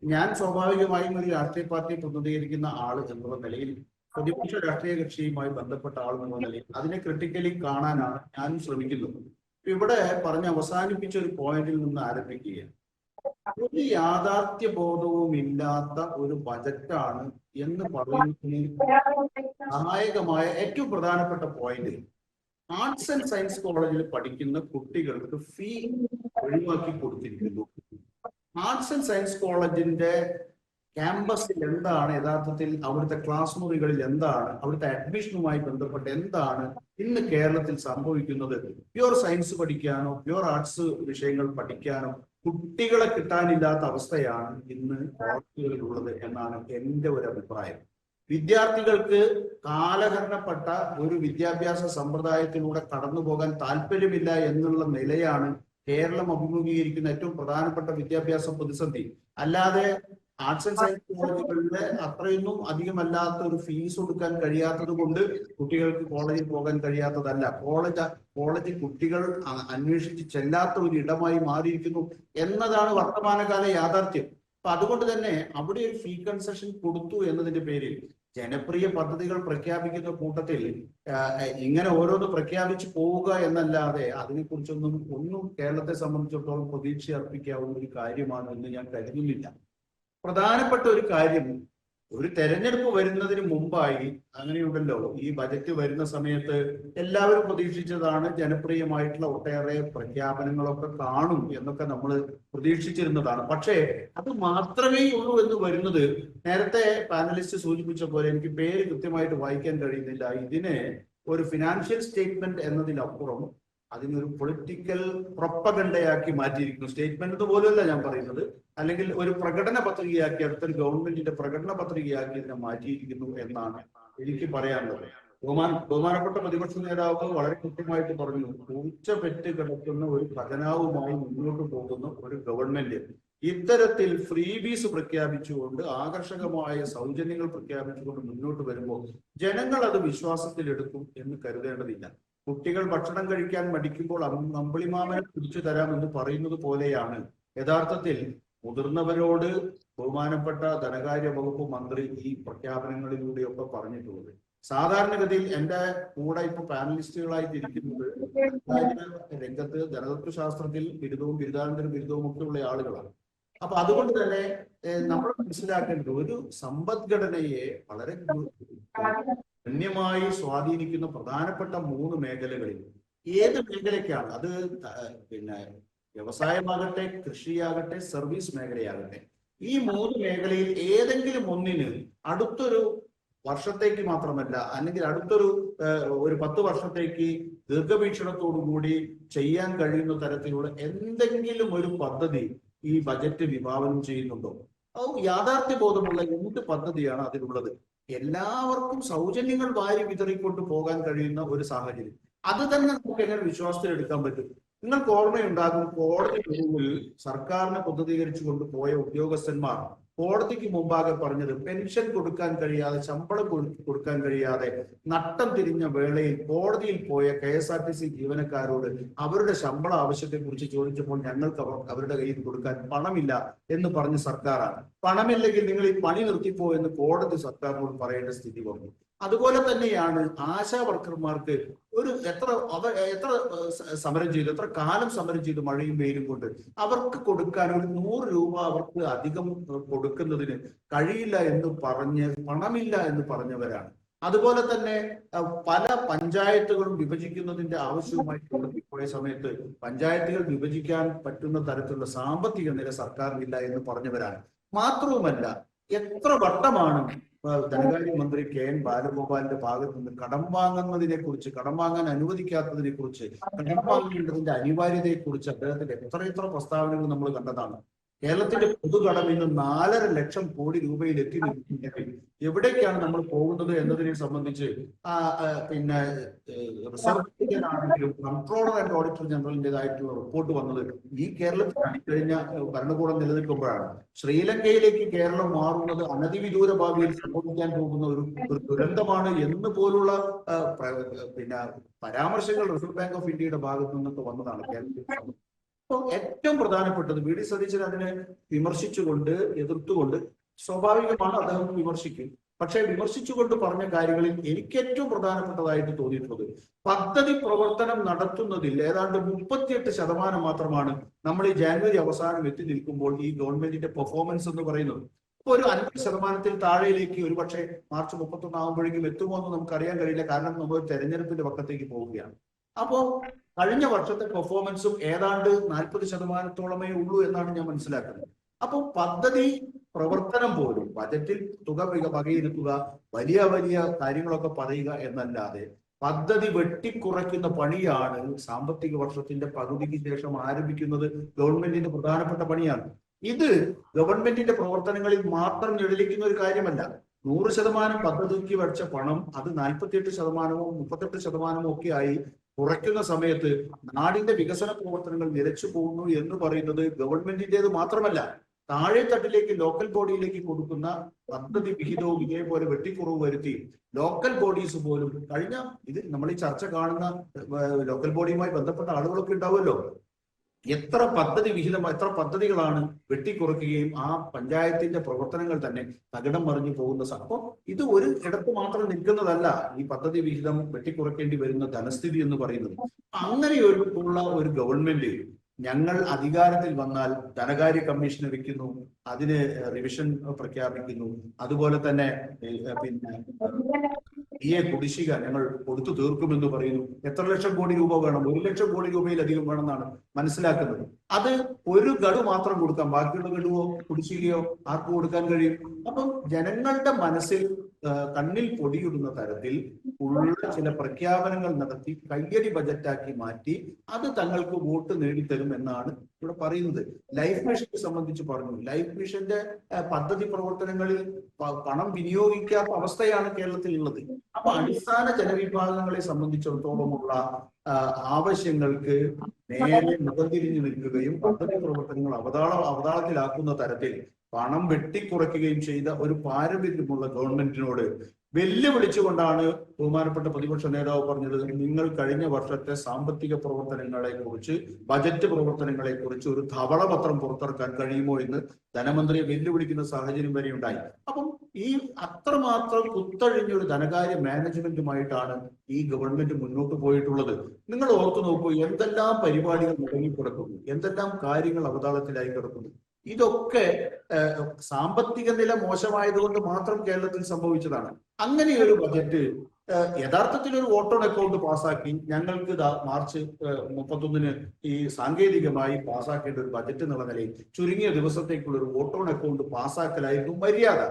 ഞാൻ സ്വാഭാവികമായും ഒരു രാഷ്ട്രീയ പാർട്ടിയെ പ്രതിനിധീകരിക്കുന്ന ആള് എന്നുള്ള നിലയിൽ, പ്രതിപക്ഷ രാഷ്ട്രീയ കക്ഷിയുമായി ബന്ധപ്പെട്ട ആളെന്നുള്ള നിലയിൽ അതിനെ ക്രിട്ടിക്കലി കാണാനാണ് ഞാനും ശ്രമിക്കുന്നത്. ഇവിടെ പറഞ്ഞ് അവസാനിപ്പിച്ച ഒരു പോയിന്റിൽ നിന്ന് ആരംഭിക്കുകയാണ്. ഒരു യാഥാർത്ഥ്യ ബോധവും ഇല്ലാത്ത ഒരു ബജറ്റാണ് എന്ന് പറയുന്നതിന് സഹായകമായ ഏറ്റവും പ്രധാനപ്പെട്ട പോയിന്റ്, ആർട്സ് ആൻഡ് സയൻസ് കോളേജിൽ പഠിക്കുന്ന കുട്ടികൾക്ക് ഫീ ഒഴിവാക്കി കൊടുത്തിരിക്കുന്നു. ആർട്സ് ആൻഡ് സയൻസ് കോളേജിന്റെ ക്യാമ്പസിൽ എന്താണ് യഥാർത്ഥത്തിൽ, അവിടുത്തെ ക്ലാസ് മുറികളിൽ എന്താണ്, അവിടുത്തെ അഡ്മിഷനുമായി ബന്ധപ്പെട്ട് എന്താണ് ഇന്ന് കേരളത്തിൽ സംഭവിക്കുന്നത്? പ്യുവർ സയൻസ് പഠിക്കാനോ പ്യുവർ ആർട്സ് വിഷയങ്ങൾ പഠിക്കാനോ കുട്ടികളെ കിട്ടാനില്ലാത്ത അവസ്ഥയാണ് ഇന്ന് കോളേജുകളിലുള്ളത് എന്നാണ് എൻ്റെ ഒരു അഭിപ്രായം. വിദ്യാർത്ഥികൾക്ക് കാലഹരണപ്പെട്ട ഒരു വിദ്യാഭ്യാസ സമ്പ്രദായത്തിലൂടെ കടന്നു പോകാൻ താല്പര്യമില്ല എന്നുള്ള നിലയാണ് കേരളം അഭിമുഖീകരിക്കുന്ന ഏറ്റവും പ്രധാനപ്പെട്ട വിദ്യാഭ്യാസ പ്രതിസന്ധി. അല്ലാതെ ആർട്സ് ആൻഡ് സയൻസ് കോളേജുകളിലെ അത്രയൊന്നും അധികമല്ലാത്ത ഒരു ഫീസ് കൊടുക്കാൻ കഴിയാത്തത് കൊണ്ട് കുട്ടികൾക്ക് കോളേജിൽ പോകാൻ കഴിയാത്തതല്ല. കോളേജ് കുട്ടികൾ അന്വേഷിച്ച് ചെല്ലാത്ത ഒരു ഇടമായി മാറിയിരിക്കുന്നു എന്നതാണ് വർത്തമാനകാല യാഥാർത്ഥ്യം. അപ്പൊ അതുകൊണ്ട് തന്നെ അവിടെ ഒരു ഫീ കൺസെഷൻ കൊടുത്തു എന്നതിന്റെ പേരിൽ ജനപ്രിയ പദ്ധതികൾ പ്രഖ്യാപിക്കുന്ന കൂട്ടത്തിൽ ഇങ്ങനെ ഓരോന്ന് പ്രഖ്യാപിച്ചു പോവുക എന്നല്ലാതെ അതിനെക്കുറിച്ചൊന്നും കേരളത്തെ സംബന്ധിച്ചിടത്തോളം പ്രതീക്ഷ അർപ്പിക്കാവുന്ന ഒരു കാര്യമാണ് എന്ന് ഞാൻ കരുതുന്നില്ല. പ്രധാനപ്പെട്ട ഒരു കാര്യം, ഒരു തെരഞ്ഞെടുപ്പ് വരുന്നതിന് മുമ്പായി അങ്ങനെയുണ്ടല്ലോ, ഈ ബജറ്റ് വരുന്ന സമയത്ത് എല്ലാവരും പ്രതീക്ഷിച്ചതാണ് ജനപ്രിയമായിട്ടുള്ള ഒട്ടേറെ പ്രഖ്യാപനങ്ങളൊക്കെ കാണും എന്നൊക്കെ നമ്മൾ പ്രതീക്ഷിച്ചിരുന്നതാണ്. പക്ഷേ അത് മാത്രമേ ഉള്ളൂ എന്ന് വരുന്നത്, നേരത്തെ പാനലിസ്റ്റ് സൂചിപ്പിച്ച പോലെ എനിക്ക് പേര് കൃത്യമായിട്ട് വായിക്കാൻ കഴിയുന്നില്ല, ഇതിനെ ഒരു ഫിനാൻഷ്യൽ സ്റ്റേറ്റ്മെന്റ് എന്നതിനപ്പുറം അതിനൊരു പൊളിറ്റിക്കൽ പ്രൊപ്പഗണ്ടയാക്കി മാറ്റിയിരിക്കുന്നു. സ്റ്റേറ്റ്മെന്റ് പോലുമല്ല ഞാൻ പറയുന്നത്, അല്ലെങ്കിൽ ഒരു പ്രകടന പത്രികയാക്കി, അടുത്തൊരു ഗവൺമെന്റിന്റെ പ്രകടന പത്രികയാക്കി ഇതിനെ മാറ്റിയിരിക്കുന്നു എന്നാണ് എനിക്ക് പറയാനുള്ളത്. ബഹുമാനപ്പെട്ട പ്രതിപക്ഷ നേതാവ് വളരെ കൃത്യമായിട്ട് പറഞ്ഞു, പൂച്ചപെറ്റ് കിടക്കുന്ന ഒരു ഖജനാവുമായി മുന്നോട്ട് പോകുന്ന ഒരു ഗവൺമെന്റ് ഇത്തരത്തിൽ ഫ്രീബീസ് പ്രഖ്യാപിച്ചുകൊണ്ട്, ആകർഷകമായ സൗജന്യങ്ങൾ പ്രഖ്യാപിച്ചുകൊണ്ട് മുന്നോട്ട് വരുമ്പോൾ ജനങ്ങൾ അത് വിശ്വാസത്തിലെടുക്കും എന്ന് കരുതേണ്ടതില്ല. കുട്ടികൾ ഭക്ഷണം കഴിക്കാൻ മടിക്കുമ്പോൾ അമ്പിളിമാമനെ പിടിച്ചു തരാമെന്ന് പറയുന്നത് പോലെയാണ് യഥാർത്ഥത്തിൽ മുതിർന്നവരോട് ബഹുമാനപ്പെട്ട ധനകാര്യ വകുപ്പ് മന്ത്രി ഈ പ്രഖ്യാപനങ്ങളിലൂടെയൊക്കെ പറഞ്ഞിട്ടുള്ളത്. സാധാരണഗതിയിൽ എൻ്റെ കൂടെ ഇപ്പൊ പാനലിസ്റ്റുകളായി തിരിക്കുന്നത് രംഗത്ത് ധനതത്വശാസ്ത്രത്തിൽ ബിരുദവും ബിരുദാനന്തര ബിരുദവും ഒക്കെ ഉള്ള ആളുകളാണ്. അപ്പൊ അതുകൊണ്ട് തന്നെ നമ്മൾ മനസ്സിലാക്കേണ്ടത്, ഒരു സമ്പദ്ഘടനയെ വളരെ ഗണ്യമായി സ്വാധീനിക്കുന്ന പ്രധാനപ്പെട്ട 3 മേഖലകളിൽ ഏത് മേഖലയ്ക്കാണ് അത്, പിന്നെ വ്യവസായമാകട്ടെ, കൃഷിയാകട്ടെ, സർവീസ് മേഖലയാകട്ടെ, ഈ 3 മേഖലയിൽ ഏതെങ്കിലും ഒന്നിന് അടുത്തൊരു വർഷത്തേക്ക് മാത്രമല്ല, അല്ലെങ്കിൽ അടുത്തൊരു 10 വർഷത്തേക്ക് ദീർഘവീക്ഷണത്തോടുകൂടി ചെയ്യാൻ കഴിയുന്ന തരത്തിലുള്ള എന്തെങ്കിലും ഒരു പദ്ധതി ഈ ബജറ്റ് വിഭാവനം ചെയ്യുന്നുണ്ടോ? യാഥാർത്ഥ്യബോധമുള്ള എന്ത് പദ്ധതിയാണ് അതിലുള്ളത്? എല്ലാവർക്കും സൗജന്യങ്ങൾ വാരി വിതറിക്കൊണ്ട് പോകാൻ കഴിയുന്ന ഒരു സാഹചര്യം, അത് തന്നെ നമുക്ക് എങ്ങനെ വിശ്വാസത്തിൽ എടുക്കാൻ പറ്റും? നിങ്ങൾക്ക് ഓർമ്മയുണ്ടാകും, കോടതി മുന്നിൽ സർക്കാരിനെ പ്രതിനിധീകരിച്ചു കൊണ്ട് പോയ ഉദ്യോഗസ്ഥന്മാർ കോടതിക്ക് മുമ്പാകെ പറഞ്ഞത്, പെൻഷൻ കൊടുക്കാൻ കഴിയാതെ, ശമ്പളം കൊടുക്കാൻ കഴിയാതെ നട്ടം തിരിഞ്ഞ വേളയിൽ കോടതിയിൽ പോയ KSRTC ജീവനക്കാരോട് അവരുടെ ശമ്പള ആവശ്യത്തെക്കുറിച്ച് ചോദിച്ചപ്പോൾ ഞങ്ങൾക്ക് അവരുടെ കയ്യിൽ കൊടുക്കാൻ പണമില്ല എന്ന് പറഞ്ഞ സർക്കാരാണ്. പണമില്ലെങ്കിൽ നിങ്ങൾ ഈ പണി നിർത്തിപ്പോ എന്ന് കോടതി സർക്കാരിനോട് പറയേണ്ട സ്ഥിതി വന്നു. അതുപോലെ തന്നെയാണ് ആശാ വർക്കർമാർക്ക് എത്ര സമരം ചെയ്തു, എത്ര കാലം സമരം ചെയ്തു മഴയും വെയിലും കൊണ്ട്, അവർക്ക് കൊടുക്കാൻ ഒരു 100 രൂപ അവർക്ക് അധികം കൊടുക്കുന്നതിന് കഴിയില്ല എന്ന് പറഞ്ഞ്, പണമില്ല എന്ന് പറഞ്ഞവരാണ്. അതുപോലെ തന്നെ പല പഞ്ചായത്തുകളും വിഭജിക്കുന്നതിന്റെ ആവശ്യവുമായി കോടതി പോയ സമയത്ത് പഞ്ചായത്തുകൾ വിഭജിക്കാൻ പറ്റുന്ന തരത്തിലുള്ള സാമ്പത്തിക നില സർക്കാരിനില്ല എന്ന് പറഞ്ഞവരാണ്. മാത്രവുമല്ല, എത്ര വട്ടമാണ് ധനകാര്യമന്ത്രി KN ബാലഗോപാലിന്റെ ഭാഗത്ത് നിന്ന് കടം വാങ്ങുന്നതിനെ കുറിച്ച്, കടം വാങ്ങാൻ അനുവദിക്കാത്തതിനെ കുറിച്ച്, കടം വാങ്ങേണ്ടതിന്റെ അനിവാര്യതയെ കുറിച്ച് അദ്ദേഹത്തിന്റെ എത്ര പ്രസ്താവനകൾ നമ്മൾ കണ്ടതാണ്. കേരളത്തിന്റെ പൊതുകടം ഇന്ന് 4.5 ലക്ഷം കോടി രൂപയിൽ എത്തി നിൽക്കുന്നെങ്കിൽ എവിടേക്കാണ് നമ്മൾ പോകുന്നത് എന്നതിനെ സംബന്ധിച്ച് പിന്നെ റിസർവ് ബാങ്കിനാണെങ്കിലും കൺട്രോളർ ആൻഡ് ഓഡിറ്റർ ജനറലിൻ്റെതായിട്ടുള്ള റിപ്പോർട്ട് വന്നത് ഈ കേരളത്തിൽ കഴിഞ്ഞ ഭരണകൂടം നിലനിൽക്കുമ്പോഴാണ്. ശ്രീലങ്കയിലേക്ക് കേരളം മാറുന്നത് അനധിവിദൂര ഭാവിയിൽ സംഭവിക്കാൻ പോകുന്ന ഒരു ദുരന്തമാണ് എന്ന് പോലുള്ള പിന്നെ പരാമർശങ്ങൾ റിസർവ് ബാങ്ക് ഓഫ് ഇന്ത്യയുടെ ഭാഗത്തു നിന്നൊക്കെ വന്നതാണ് കേരളത്തിൽ. ഏറ്റവും പ്രധാനപ്പെട്ടത്, വി ഡി സതീശൻ അതിനെ വിമർശിച്ചുകൊണ്ട്, എതിർത്തുകൊണ്ട്, സ്വാഭാവികമാണ് അദ്ദേഹം വിമർശിക്കും. പക്ഷേ വിമർശിച്ചുകൊണ്ട് പറഞ്ഞ കാര്യങ്ങളിൽ എനിക്ക് ഏറ്റവും പ്രധാനപ്പെട്ടതായിട്ട് തോന്നിയിട്ടുള്ളത് പദ്ധതി പ്രവർത്തനം നടത്തുന്നതിൽ ഏതാണ്ട് 38% മാത്രമാണ് നമ്മൾ ഈ ജാനുവരി അവസാനം എത്തി നിൽക്കുമ്പോൾ ഈ ഗവൺമെന്റിന്റെ പെർഫോമൻസ് എന്ന് പറയുന്നത്. അപ്പൊ ഒരു 50% താഴെയിലേക്ക് ഒരു പക്ഷേ മാർച്ച് 31 ആകുമ്പോഴേക്കും എത്തുമോ എന്ന് നമുക്ക് അറിയാൻ കഴിയില്ല. കാരണം നമ്മൾ തെരഞ്ഞെടുപ്പിന്റെ പക്കത്തേക്ക് പോവുകയാണ്. അപ്പോ കഴിഞ്ഞ വർഷത്തെ പെർഫോമൻസും ഏതാണ്ട് 40%-ഓളമേ ഉള്ളൂ എന്നാണ് ഞാൻ മനസ്സിലാക്കുന്നത്. അപ്പൊ പദ്ധതി പ്രവർത്തനം പോലും ബജറ്റിൽ തുക വകയിരുത്തുക, വലിയ വലിയ കാര്യങ്ങളൊക്കെ പറയുക എന്നല്ലാതെ പദ്ധതി വെട്ടിക്കുറയ്ക്കുന്ന പണിയാണ് സാമ്പത്തിക വർഷത്തിന്റെ പകുതിക്ക് ശേഷം ആരംഭിക്കുന്നത്. ഗവൺമെന്റിന്റെ പ്രധാനപ്പെട്ട പണിയാണ് ഇത്. ഗവൺമെന്റിന്റെ പ്രവർത്തനങ്ങളിൽ മാത്രം നിഴലിക്കുന്ന ഒരു കാര്യമല്ല. 100% പദ്ധതിക്ക് വെച്ച പണം അത് 48%-ഓ 38%-ഓ ഒക്കെ ആയി കുറയ്ക്കുന്ന സമയത്ത് നാടിന്റെ വികസന പ്രവർത്തനങ്ങൾ നിലച്ചു പോകുന്നു എന്ന് പറയുന്നത് ഗവൺമെന്റിന്റേത് മാത്രമല്ല, താഴെത്തട്ടിലേക്ക് ലോക്കൽ ബോഡിയിലേക്ക് കൊടുക്കുന്ന പദ്ധതി വിഹിതവും ഇതേപോലെ വെട്ടിക്കുറവ് വരുത്തി ലോക്കൽ ബോഡീസ് പോലും കഴിഞ്ഞ ഇത് നമ്മൾ ഈ ചർച്ച കാണുന്ന ലോക്കൽ ബോഡിയുമായി ബന്ധപ്പെട്ട ആളുകളൊക്കെ ഉണ്ടാവുമല്ലോ. എത്ര പദ്ധതി വിഹിതം, എത്ര പദ്ധതികളാണ് വെട്ടിക്കുറയ്ക്കുകയും ആ പഞ്ചായത്തിന്റെ പ്രവർത്തനങ്ങൾ തന്നെ തകിടം മറിഞ്ഞു പോകുന്ന. അപ്പോൾ ഇത് ഒരു ഇടത്ത് മാത്രം നിൽക്കുന്നതല്ല ഈ പദ്ധതി വിഹിതം വെട്ടിക്കുറയ്ക്കേണ്ടി വരുന്ന ധനസ്ഥിതി എന്ന് പറയുന്നത്. അങ്ങനെ ഒരു ഗവൺമെന്റ് ഞങ്ങൾ അധികാരത്തിൽ വന്നാൽ ധനകാര്യ കമ്മീഷനെ വെക്കുന്നു, അതിന് റിവിഷൻ പ്രഖ്യാപിക്കുന്നു, അതുപോലെ തന്നെ പിന്നെ കുടിശ്ശിക ഞങ്ങൾ കൊടുത്തു തീർക്കുമെന്ന് പറയുന്നു. എത്ര ലക്ഷം കോടി രൂപ വേണം? 1 ലക്ഷം കോടി രൂപയിലധികം വേണമെന്നാണ് മനസ്സിലാക്കുന്നത്. അത് ഒരു ഗഡു മാത്രം കൊടുക്കാം, ബാക്കിയുള്ള ഗഡുവോ കുടിശ്ശികയോ ആർക്ക് കൊടുക്കാൻ കഴിയും? അപ്പം ജനങ്ങളുടെ മനസ്സിൽ കണ്ണിൽ പൊടിയിടുന്ന തരത്തിൽ ഉള്ള ചില പ്രഖ്യാപനങ്ങൾ നടത്തി കയ്യടി ബജറ്റാക്കി മാറ്റി അത് തങ്ങൾക്ക് വോട്ട് നേടിത്തരും എന്നാണ് ഇവിടെ പറയുന്നത്. ലൈഫ് മിഷനെ സംബന്ധിച്ച് പറഞ്ഞു, ലൈഫ് മിഷന്റെ പദ്ധതി പ്രവർത്തനങ്ങളിൽ പണം വിനിയോഗിക്കാത്ത അവസ്ഥയാണ് കേരളത്തിൽ ഉള്ളത്. അപ്പൊ അടിസ്ഥാന ജനവിഭാഗങ്ങളെ സംബന്ധിച്ചിടത്തോളമുള്ള ആവശ്യങ്ങൾക്ക് നേരെ മുഖംതിരിഞ്ഞു നിൽക്കുകയും പദ്ധതി പ്രവർത്തനങ്ങൾ അവതാളത്തിലാക്കുന്ന തരത്തിൽ പണം വെട്ടിക്കുറയ്ക്കുകയും ചെയ്ത ഒരു പാരമ്പര്യമുള്ള ഗവൺമെന്റിനോട് വെല്ലുവിളിച്ചുകൊണ്ടാണ് ബഹുമാനപ്പെട്ട പ്രതിപക്ഷ നേതാവ് പറഞ്ഞത്, നിങ്ങൾ കഴിഞ്ഞ വർഷത്തെ സാമ്പത്തിക പ്രവർത്തനങ്ങളെ കുറിച്ച്, ബജറ്റ് പ്രവർത്തനങ്ങളെ കുറിച്ച് ഒരു ധവളപത്രം പുറത്തിറക്കാൻ കഴിയുമോ എന്ന് ധനമന്ത്രിയെ വെല്ലുവിളിക്കുന്ന സാഹചര്യം വരെ ഉണ്ടായി. അപ്പം ഈ അത്രമാത്രം കുത്തഴിഞ്ഞൊരു ധനകാര്യ മാനേജ്മെന്റുമായിട്ടാണ് ഈ ഗവൺമെന്റ് മുന്നോട്ട് പോയിട്ടുള്ളത്. നിങ്ങൾ ഓർത്തു നോക്കൂ, എന്തെല്ലാം പരിപാടികൾ മുടങ്ങിക്കിടക്കുന്നു, എന്തെല്ലാം കാര്യങ്ങൾ അവതാളത്തിലായി കിടക്കുന്നു. ഇതൊക്കെ സാമ്പത്തിക നില മോശമായതുകൊണ്ട് മാത്രം കേരളത്തിൽ സംഭവിച്ചതാണ്. അങ്ങനെയൊരു ബജറ്റ് യഥാർത്ഥത്തിൽ ഒരു വോട്ട് ഓൺ അക്കൗണ്ട് പാസ്സാക്കി ഞങ്ങൾക്ക് മാർച്ച് 31 ഈ സാങ്കേതികമായി പാസ്സാക്കേണ്ട ഒരു ബജറ്റ് എന്നുള്ള നിലയിൽ ചുരുങ്ങിയ ദിവസത്തേക്കുള്ള ഒരു വോട്ട് ഓൺ അക്കൗണ്ട് പാസ്സാക്കലായിരുന്നു മര്യാദ.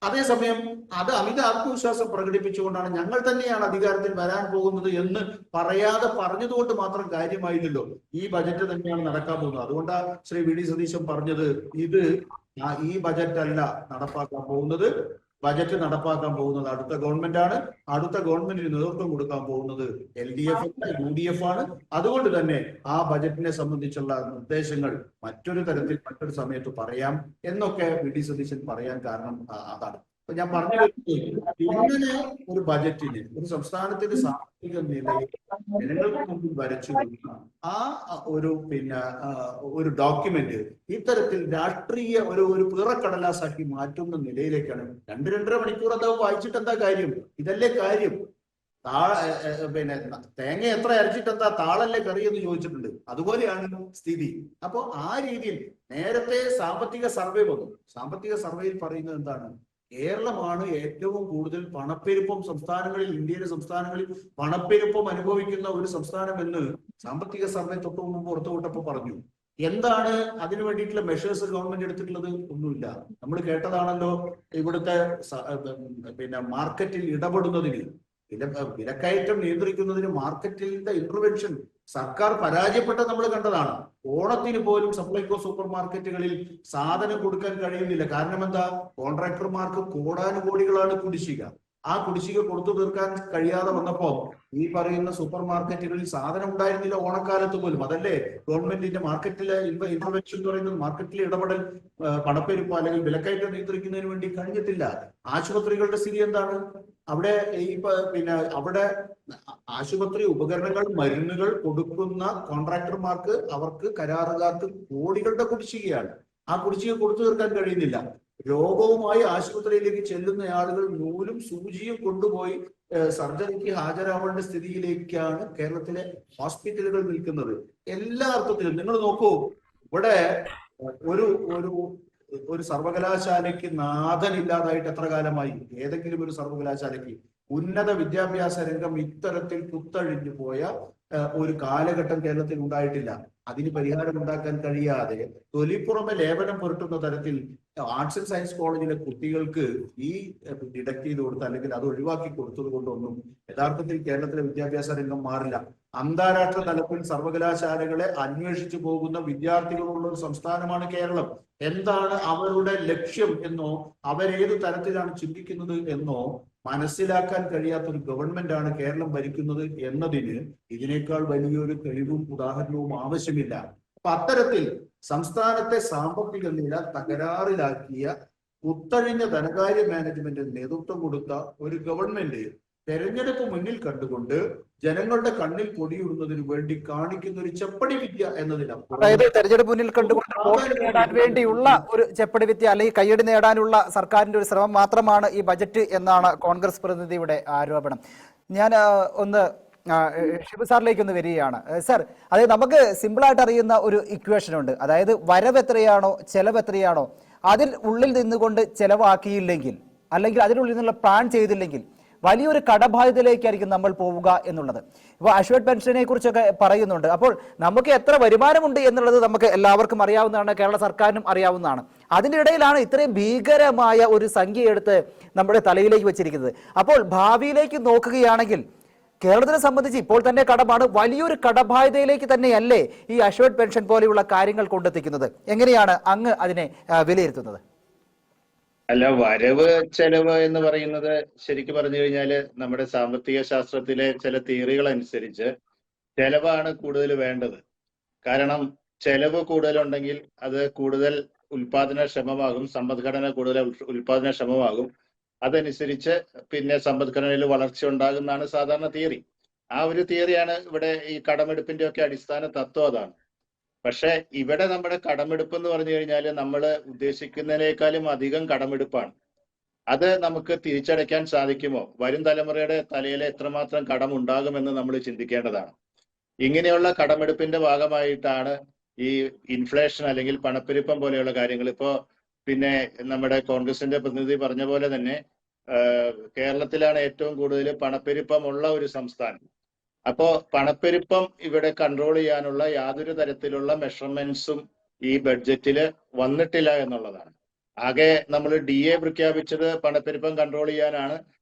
അതേസമയം അത് അമിത ആത്മവിശ്വാസം പ്രകടിപ്പിച്ചുകൊണ്ടാണ് ഞങ്ങൾ തന്നെയാണ് അധികാരത്തിൽ വരാൻ പോകുന്നത് എന്ന് പറയാതെ പറഞ്ഞതുകൊണ്ട് മാത്രം കാര്യമായില്ലല്ലോ. ഈ ബജറ്റ് തന്നെയാണ് നടക്കാൻ പോകുന്നത്. അതുകൊണ്ടാണ് ശ്രീ വി ഡി സതീശൻ പറഞ്ഞത്, ഇത് ഈ ബജറ്റ് അല്ല നടപ്പാക്കാൻ പോകുന്നത്, ബജറ്റ് നടപ്പാക്കാൻ പോകുന്നത് അടുത്ത ഗവൺമെന്റ് ആണ്. അടുത്ത ഗവൺമെന്റിന് നേതൃത്വം കൊടുക്കാൻ പോകുന്നത് LDF അല്ല, UDF ആണ്. അതുകൊണ്ട് തന്നെ ആ ബജറ്റിനെ സംബന്ധിച്ചുള്ള നിർദ്ദേശങ്ങൾ മറ്റൊരു തരത്തിൽ മറ്റൊരു സമയത്ത് പറയാം എന്നൊക്കെ വി ഡി സതീശൻ പറയാൻ കാരണം അതാണ്. അപ്പൊ ഞാൻ പറഞ്ഞു, ഇങ്ങനെ ഒരു ബജറ്റിന് ഒരു സംസ്ഥാനത്തിന്റെ സാമ്പത്തിക നിലയിൽ ജനങ്ങൾക്ക് മുമ്പിൽ വരച്ചു ആ ഒരു ഡോക്യുമെന്റ് ഇത്തരത്തിൽ രാഷ്ട്രീയ ഒരു പിറക്കടലാസാക്കി മാറ്റുന്ന നിലയിലേക്കാണ്. 2-2.5 മണിക്കൂർ അത് വായിച്ചിട്ട് എന്താ കാര്യം? ഇതല്ലേ കാര്യം. തേങ്ങ എത്ര അരച്ചിട്ടെന്താ, താളല്ലേ കറി എന്ന് ചോദിച്ചിട്ടുണ്ട്. അതുപോലെയാണ് സ്ഥിതി. അപ്പൊ ആ രീതിയിൽ നേരത്തെ സാമ്പത്തിക സർവേ വന്നു. സാമ്പത്തിക സർവേയിൽ പറയുന്നത് എന്താണ്? കേരളമാണ് ഏറ്റവും കൂടുതൽ പണപ്പെരുപ്പം സംസ്ഥാനങ്ങളിൽ, ഇന്ത്യയിലെ സംസ്ഥാനങ്ങളിൽ പണപ്പെരുപ്പം അനുഭവിക്കുന്ന ഒരു സംസ്ഥാനം എന്ന് സാമ്പത്തിക സർവേ തൊട്ട് മുമ്പ് പുറത്തുവിട്ടപ്പോൾ പറഞ്ഞു. എന്താണ് അതിനു വേണ്ടിയിട്ടുള്ള മെഷേഴ്സ് ഗവൺമെന്റ് എടുത്തിട്ടുള്ളത്? ഒന്നുമില്ല. നമ്മൾ കേട്ടതാണല്ലോ, ഇവിടുത്തെ മാർക്കറ്റിൽ ഇടപെടുന്നതിന്, വിലക്കയറ്റം നിയന്ത്രിക്കുന്നതിന് മാർക്കറ്റിന്റെ ഇന്റർവെൻഷൻ സർക്കാർ പരാജയപ്പെട്ട നമ്മൾ കണ്ടതാണ്. ഓണത്തിന് പോലും സപ്ലൈകോ സൂപ്പർ മാർക്കറ്റുകളിൽ സാധനം കൊടുക്കാൻ കഴിയുന്നില്ല. കാരണം എന്താ? കോൺട്രാക്ടർമാർക്ക് കോടാനുകോടികളാണ് കുടിശ്ശിക. ആ കുടിശ്ശിക കൊടുത്തു തീർക്കാൻ കഴിയാതെ വന്നപ്പോ ഈ പറയുന്ന സൂപ്പർ മാർക്കറ്റുകളിൽ സാധനം ഉണ്ടായിരുന്നില്ല ഓണക്കാലത്ത് പോലും. അതല്ലേ ഗവൺമെന്റിന്റെ മാർക്കറ്റിലെ ഇന്റർവെൻഷൻ എന്ന് പറയുന്നത്? മാർക്കറ്റിലെ ഇടപെടൽ പണപ്പെരുപ്പം അല്ലെങ്കിൽ വിലക്കയറ്റം നിയന്ത്രിക്കുന്നതിന് വേണ്ടി കഴിഞ്ഞിട്ടില്ല. ആശുപത്രികളുടെ സ്ഥിതി എന്താണ്? അവിടെ അവിടെ ആശുപത്രി ഉപകരണങ്ങൾ, മരുന്നുകൾ കൊടുക്കുന്ന കോൺട്രാക്ടർമാർക്ക്, അവർക്ക് കരാറുകാർക്ക് കോടികളുടെ കുടിശ്ശികയാണ്. ആ കുടിശ്ശിക കൊടുത്തു തീർക്കാൻ കഴിയുന്നില്ല. രോഗവുമായി ആശുപത്രിയിലേക്ക് ചെല്ലുന്ന ആളുകൾ നൂലും സൂചിയും കൊണ്ടുപോയി സർജറിക്ക് ഹാജരാവേണ്ട സ്ഥിതിയിലേക്കാണ് കേരളത്തിലെ ഹോസ്പിറ്റലുകൾ നിൽക്കുന്നത്. എല്ലാ അർത്ഥത്തിലും നിങ്ങൾ നോക്കൂ, ഇവിടെ ഒരു ഒരു ഒരു സർവകലാശാലയ്ക്ക് നാഥനില്ലാതായിട്ട് എത്ര കാലമായി? ഏതെങ്കിലും ഒരു സർവകലാശാലയ്ക്ക് ഉന്നത വിദ്യാഭ്യാസ രംഗം ഇത്തരത്തിൽ കുത്തഴിഞ്ഞു പോയ ഒരു കാലഘട്ടം കേരളത്തിൽ ഉണ്ടായിട്ടില്ല. അതിന് പരിഹാരം ഉണ്ടാക്കാൻ കഴിയാതെ തൊലിപ്പുറമെ ലേപനം പുരട്ടുന്ന തരത്തിൽ ആർട്സ് ആൻഡ് സയൻസ് കോളേജിലെ കുട്ടികൾക്ക് ഈ ഡിഡക്ട് ചെയ്ത് കൊടുത്ത് അല്ലെങ്കിൽ അത് ഒഴിവാക്കി കൊടുത്തത് കൊണ്ടൊന്നും യഥാർത്ഥത്തിൽ കേരളത്തിലെ വിദ്യാഭ്യാസ രംഗം മാറില്ല. അന്താരാഷ്ട്ര തലത്തിൽ സർവകലാശാലകളെ അന്വേഷിച്ചു പോകുന്ന വിദ്യാർത്ഥികളുള്ള ഒരു സംസ്ഥാനമാണ് കേരളം. എന്താണ് അവരുടെ ലക്ഷ്യം എന്നോ അവരേത് തരത്തിലാണ് ചിന്തിക്കുന്നത് എന്നോ മനസ്സിലാക്കാൻ കഴിയാത്ത ഒരു ഗവൺമെന്റ് ആണ് കേരളം ഭരിക്കുന്നത് എന്നതിന് ഇതിനേക്കാൾ വലിയൊരു തെളിവും ഉദാഹരണവും ആവശ്യമില്ല. അപ്പൊ അത്തരത്തിൽ സംസ്ഥാനത്തെ സാമ്പത്തിക നില തകരാറിലാക്കിയ കുത്തഴിഞ്ഞ ധനകാര്യ മാനേജ്മെന്റിന് നേതൃത്വം കൊടുത്ത ഒരു ഗവൺമെന്റ് തെരഞ്ഞെടുപ്പ് മുന്നിൽ കണ്ടുകൊണ്ട് ജനങ്ങളുടെ കണ്ണിൽ പൊടിയിടുന്നതിന് വേണ്ടി കാണിക്കുന്ന ഒരു ചെപ്പടി വിദ്യ എന്നതിനപ്പുറം, അതായത് തെരഞ്ഞെടുപ്പ് മുന്നിൽ കണ്ടുകൊണ്ട് വോട്ട് നേടാൻ വേണ്ടിയുള്ള ഒരു ചെപ്പടി വിദ്യ അല്ലെങ്കിൽ കയ്യടി നേടാനുള്ള സർക്കാരിന്റെ ഒരു ശ്രമം മാത്രമാണ് ഈ ബജറ്റ് എന്നാണ് കോൺഗ്രസ് പ്രതിനിധിയുടെ ആരോപണം. ഞാൻ ഒന്ന് ഷിബു സാറിലേക്ക് ഒന്ന് വരികയാണ്. സർ, അതായത് നമുക്ക് സിമ്പിളായിട്ട് അറിയുന്ന ഒരു ഇക്വേഷൻ ഉണ്ട്. അതായത് വരവ് എത്രയാണോ ചെലവ് എത്രയാണോ അതിൽ ഉള്ളിൽ നിന്നുകൊണ്ട് ചെലവാക്കിയില്ലെങ്കിൽ അല്ലെങ്കിൽ അതിനുള്ളിൽ നിന്നുള്ള പ്ലാൻ ചെയ്തില്ലെങ്കിൽ വലിയൊരു കടബാധ്യതയിലേക്കായിരിക്കും നമ്മൾ പോവുക എന്നുള്ളത്. ഇപ്പോൾ അശ്വത് പെൻഷനെ കുറിച്ചൊക്കെ പറയുന്നുണ്ട്. അപ്പോൾ നമുക്ക് എത്ര വരുമാനമുണ്ട് എന്നുള്ളത് നമുക്ക് എല്ലാവർക്കും അറിയാവുന്നതാണ്, കേരള സർക്കാരിനും അറിയാവുന്നതാണ്. അതിൻ്റെ ഇടയിലാണ് ഇത്രയും ഭീകരമായ ഒരു സംഖ്യ എടുത്ത് നമ്മുടെ തലയിലേക്ക് വെച്ചിരിക്കുന്നത്. അപ്പോൾ ഭാവിയിലേക്ക് നോക്കുകയാണെങ്കിൽ കേരളത്തിനെ സംബന്ധിച്ച് ഇപ്പോൾ തന്നെ കടമാണ്, വലിയൊരു കടബാധ്യതയിലേക്ക് തന്നെയല്ലേ ഈ അശ്വത് പെൻഷൻ പോലെയുള്ള കാര്യങ്ങൾ കൊണ്ടെത്തിക്കുന്നത്? എങ്ങനെയാണ് അങ്ങ് അതിനെ വിലയിരുത്തുന്നത്? അല്ല, വരവ് ചെലവ് എന്ന് പറയുന്നത് ശരിക്കും പറഞ്ഞു കഴിഞ്ഞാൽ നമ്മുടെ സാമ്പത്തിക ശാസ്ത്രത്തിലെ ചില തിയറികൾ അനുസരിച്ച് ചെലവാണ് കൂടുതൽ വേണ്ടത്. കാരണം ചെലവ് കൂടുതലുണ്ടെങ്കിൽ അത് കൂടുതൽ ഉൽപാദനക്ഷമമാകും, സമ്പദ്ഘടന കൂടുതൽ ഉൽപാദനക്ഷമമാകും. അതനുസരിച്ച് പിന്നെ സമ്പദ്ഘടനയിൽ വളർച്ച ഉണ്ടാകുന്നതാണ് സാധാരണ തിയറി. ആ ഒരു തിയറിയാണ് ഇവിടെ ഈ കടമെടുപ്പിന്റെ ഒക്കെ അടിസ്ഥാന തത്വം അതാണ്. പക്ഷെ ഇവിടെ നമ്മുടെ കടമെടുപ്പ് എന്ന് പറഞ്ഞു കഴിഞ്ഞാൽ നമ്മൾ ഉദ്ദേശിക്കുന്നതിനേക്കാളും അധികം കടമെടുപ്പാണ്. അത് നമുക്ക് തിരിച്ചടയ്ക്കാൻ സാധിക്കുമോ? വരും തലമുറയുടെ തലയിൽ എത്രമാത്രം കടം ഉണ്ടാകുമെന്ന് നമ്മൾ ചിന്തിക്കേണ്ടതാണ്. ഇങ്ങനെയുള്ള കടമെടുപ്പിന്റെ ഭാഗമായിട്ടാണ് ഈ ഇൻഫ്ലേഷൻ അല്ലെങ്കിൽ പണപ്പെരുപ്പം പോലെയുള്ള കാര്യങ്ങൾ. ഇപ്പോ പിന്നെ നമ്മുടെ കോൺഗ്രസിന്റെ പ്രതിനിധി പറഞ്ഞ പോലെ തന്നെ കേരളത്തിലാണ് ഏറ്റവും കൂടുതൽ പണപ്പെരുപ്പം ഉള്ള ഒരു സംസ്ഥാനം. അപ്പോ പണപ്പെരുപ്പം ഇവിടെ കൺട്രോൾ ചെയ്യാനുള്ള യാതൊരു തരത്തിലുള്ള മെഷർമെന്റ്സും ഈ ബഡ്ജറ്റിൽ വന്നിട്ടില്ല എന്നുള്ളതാണ്. ആകെ നമ്മൾ DA പ്രഖ്യാപിച്ചത് പണപ്പെരുപ്പം കൺട്രോൾ ചെയ്യാനാണ്,